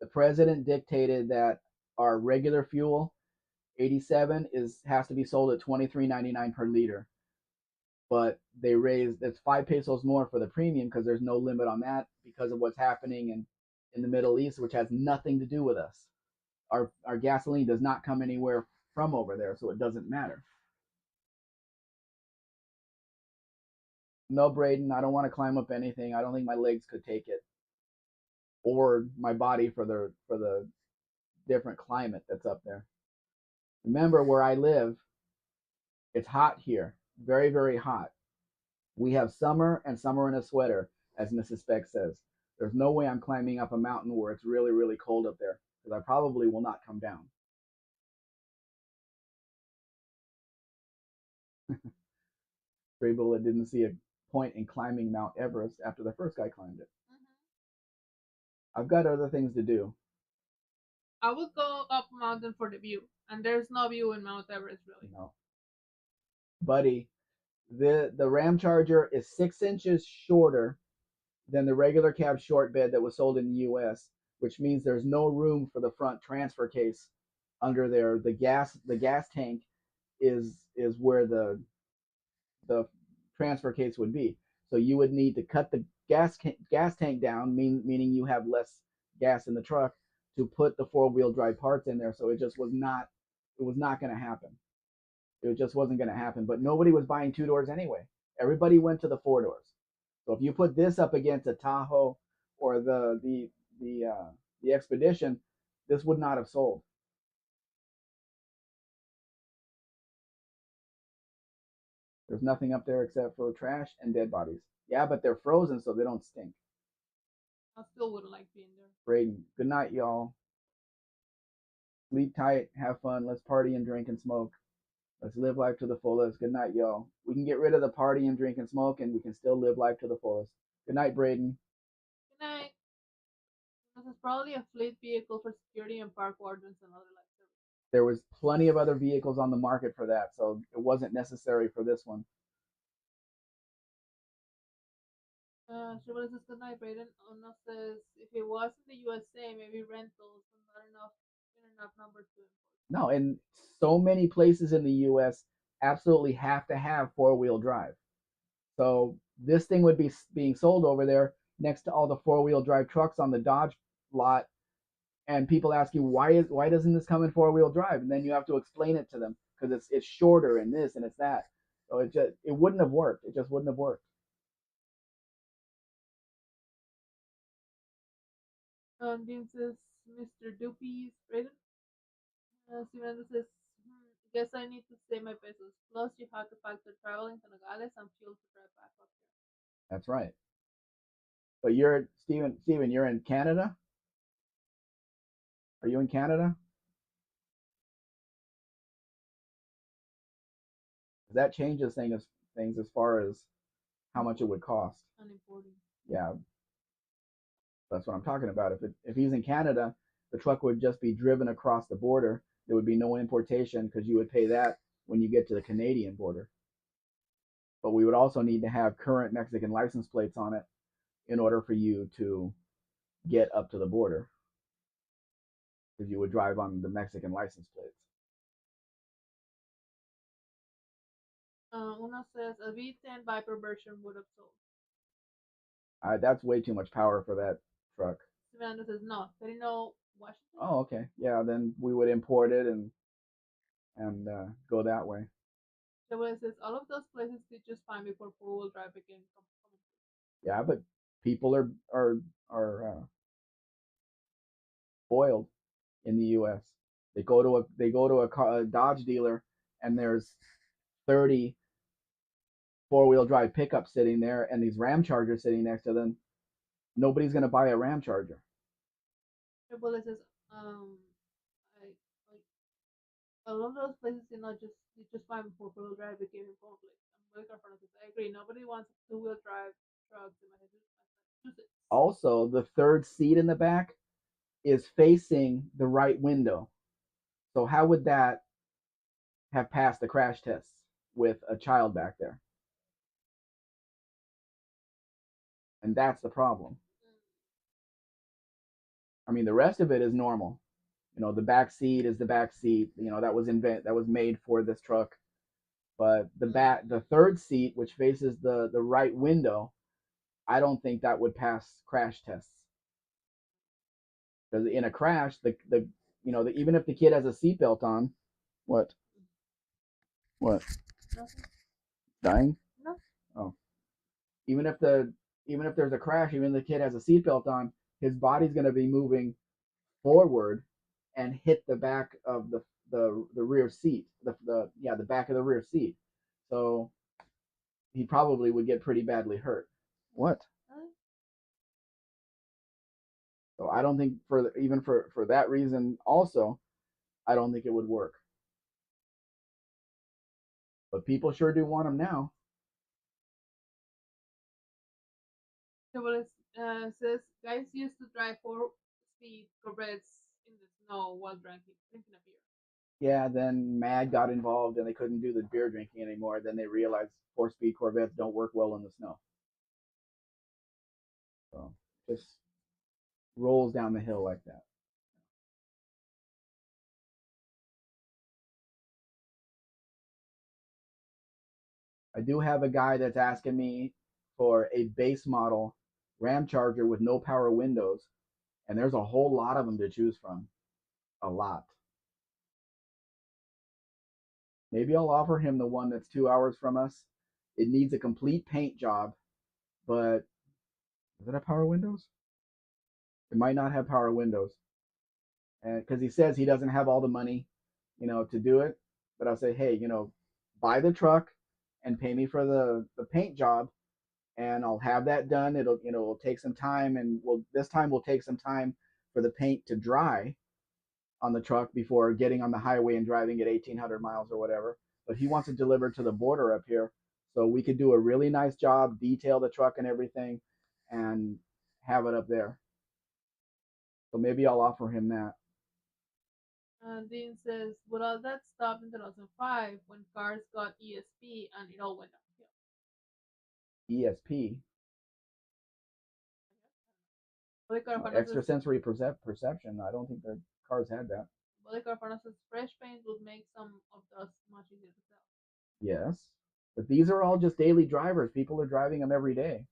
The president dictated that our regular fuel 87 is has to be sold at 23.99 per liter, but they raised it's 5 pesos more for the premium because there's no limit on that because of what's happening in the Middle East, which has nothing to do with us. Our gasoline does not come anywhere from over there, so it doesn't matter. No, Braden, I don't want to climb up anything. I don't think my legs could take it, or my body for the different climate that's up there. Remember where I live, it's hot here, very very hot. We have summer and summer in a sweater, as Mrs. Spec says. There's no way I'm climbing up a mountain where it's really really cold up there because I probably will not come down. Stray Bullet didn't see a point in climbing Mount Everest after the first guy climbed it. Mm-hmm. I've got other things to do. I would go up mountain for the view, and there's no view in Mount Everest really. No, buddy, the Ram Charger is 6 inches shorter than the regular cab short bed that was sold in the U.S., which means there's no room for the front transfer case under there. The gas tank is where the transfer case would be. So you would need to cut the gas tank down, meaning you have less gas in the truck to put the four-wheel drive parts in there. So it was not going to happen. It just wasn't going to happen. But nobody was buying two doors anyway. Everybody went to the four doors. So if you put this up against a Tahoe or the Expedition, this would not have sold. There's nothing up there except for trash and dead bodies. Yeah, but they're frozen so they don't stink. I still wouldn't like being there. Braden, good night, y'all. Sleep tight, have fun. Let's party and drink and smoke. Let's live life to the fullest. Good night, y'all. We can get rid of the party and drink and smoke, and we can still live life to the fullest. Good night, Braden. Good night. This is probably a fleet vehicle for security and park wardens and other life services. There was plenty of other vehicles on the market for that, so it wasn't necessary for this one. Shibboleth says good night, Brayden. Ono says if it was in the USA, maybe rentals, and not enough numbers to import. No, and so many places in the U.S. absolutely have to have four-wheel drive. So this thing would be being sold over there next to all the four-wheel drive trucks on the Dodge lot, and people ask you why doesn't this come in four-wheel drive, and then you have to explain it to them because it's shorter and this and it's that. So it wouldn't have worked. It just wouldn't have worked. Dean says Mr. Doopies, Brayden. Steven says, guess I need to save my pesos. Plus, you have to factor traveling to Nogales and fuel to drive back up here. That's right. But you're Steven, you're in Canada? Are you in Canada? That changes things as far as how much it would cost. Unimportant. Yeah, that's what I'm talking about. If he's in Canada, the truck would just be driven across the border. There would be no importation because you would pay that when you get to the Canadian border. But we would also need to have current Mexican license plates on it in order for you to get up to the border because you would drive on the Mexican license plates. Uno says a V10 Viper version would have sold. That's way too much power for that truck. Savannah says no. Perino, Washington. Oh, okay. Yeah, then we would import it and go that way. Chevrolet says all of those places did just fine before four-wheel drive became common. Yeah, but people are spoiled in the U.S. They go to a Dodge dealer and there's 30 four-wheel drive pickups sitting there and these Ram Chargers sitting next to them. Nobody's gonna buy a Ram Charger. Chevrolet says I, a lot of those places did just fine before four-wheel drive became public. I'm really confident with I agree. Nobody wants two-wheel drive trucks in Massachusetts. Also, the third seat in the back is facing the right window. So how would that have passed the crash tests with a child back there? And that's the problem. I mean, the rest of it is normal. The back seat is the back seat. That was made for this truck. But the third seat, which faces the right window, I don't think that would pass crash tests. Because in a crash, even if the kid has a seatbelt on, what? What? Nothing. Dying? No. Oh. Even if there's a crash, even if the kid has a seatbelt on, his body's going to be moving forward and hit the back of the rear seat, the back of the rear seat. So he probably would get pretty badly hurt. What? So I don't think for that reason also, I don't think it would work. But people sure do want them now. So well, says guys used to drive 4-speed Corvettes in the snow while drinking a beer. Yeah, then Mad got involved and they couldn't do the beer drinking anymore. Then they realized 4-speed Corvettes don't work well in the snow. So just rolls down the hill like that. I do have a guy that's asking me for a base model Ram Charger with no power windows, and there's a whole lot of them to choose from. A lot. Maybe I'll offer him the one that's 2 hours from us. It needs a complete paint job, but does it have power windows? It might not have power windows, and because he says he doesn't have all the money, to do it. But I'll say, hey, buy the truck and pay me for the paint job, and I'll have that done. It'll take some time, and this time we'll take some time for the paint to dry on the truck before getting on the highway and driving at 1,800 miles or whatever. But he wants it delivered to the border up here, so we could do a really nice job, detail the truck and everything, and have it up there. So maybe I'll offer him that. Dean says, but all that stopped in 2005 when cars got ESP and it all went downhill. ESP, Policarpano extrasensory perception. I don't think the cars had that. says fresh paint would make some of those much easier to sell. Yes, but these are all just daily drivers. People are driving them every day.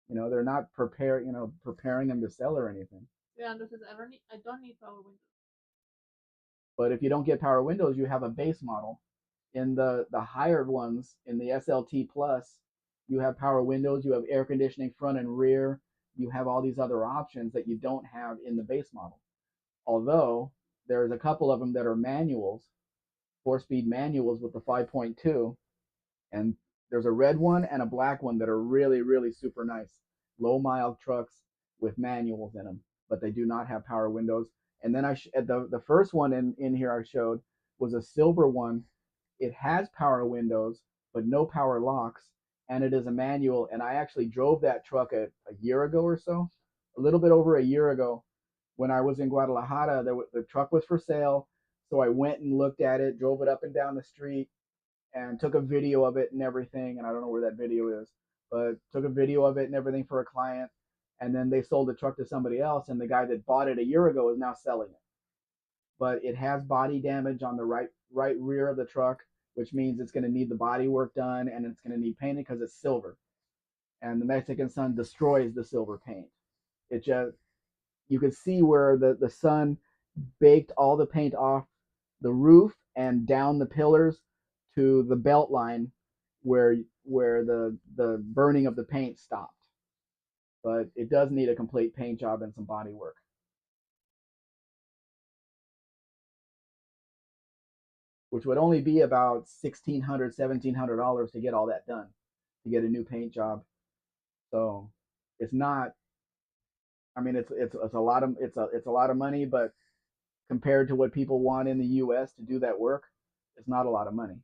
They're not preparing them to sell or anything. Yeah, and says, I don't need power windows. But if you don't get power windows, you have a base model. In the higher ones, in the SLT Plus, you have power windows, you have air conditioning front and rear, you have all these other options that you don't have in the base model. Although there's a couple of them that are manuals, 4-speed manuals with the 5.2, and there's a red one and a black one that are really, really super nice. Low mile trucks with manuals in them, but they do not have power windows. And then the first one in here I showed was a silver one. It has power windows, but no power locks, and it is a manual. And I actually drove that truck a year ago or so, a little bit over a year ago, when I was in Guadalajara. The truck was for sale, so I went and looked at it, drove it up and down the street, and took a video of it and everything. And I don't know where that video is, but took a video of it and everything for a client. And then they sold the truck to somebody else, and the guy that bought it a year ago is now selling it. But it has body damage on the right rear of the truck, which means it's going to need the body work done and it's going to need painting because it's silver. And the Mexican sun destroys the silver paint. It just You can see where the sun baked all the paint off the roof and down the pillars to the belt line where the burning of the paint stopped. But it does need a complete paint job and some body work, which would only be about $1,600, $1,700 to get all that done, to get a new paint job. So it's not. I mean, it's a lot of it's a lot of money, but compared to what people want in the U.S. to do that work, it's not a lot of money.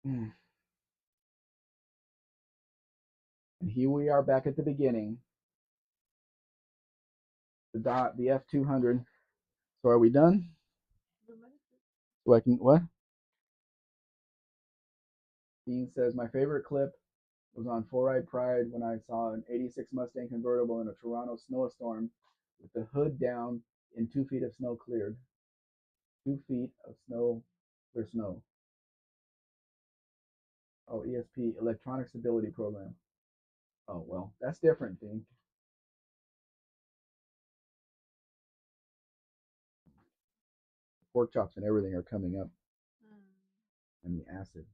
And here we are back at the beginning. The F200. So are we done? So I can what? Dean says my favorite clip was on Four Eyed Pride when I saw an '86 Mustang convertible in a Toronto snowstorm with the hood down and 2 feet of snow cleared. 2 feet of snow, clear snow. Oh, ESP, electronic stability program. Oh well, that's different, Dean. Pork chops and everything are coming up, and the acid.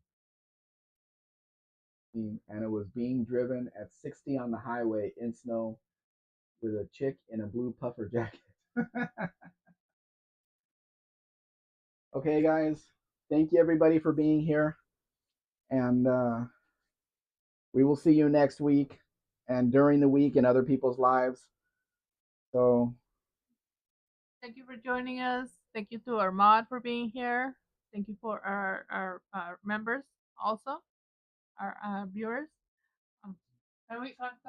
And it was being driven at 60 on the highway in snow with a chick in a blue puffer jacket. Okay, guys, thank you everybody for being here, and we will see you next week and during the week in other people's lives. So, thank you for joining us. Thank you to our mod for being here. Thank you for our members also. our viewers. Um, can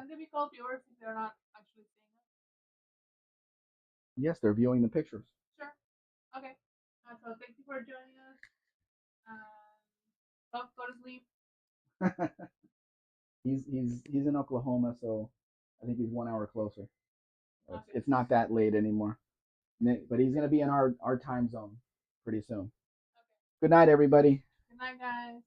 they be called viewers if they're not actually seeing us? Yes, they're viewing the pictures. Sure. Okay. So thank you for joining us. Don't go to sleep. He's in Oklahoma, so I think he's 1 hour closer. Okay. It's not that late anymore. But he's gonna be in our time zone pretty soon. Okay. Good night, everybody. Good night, guys.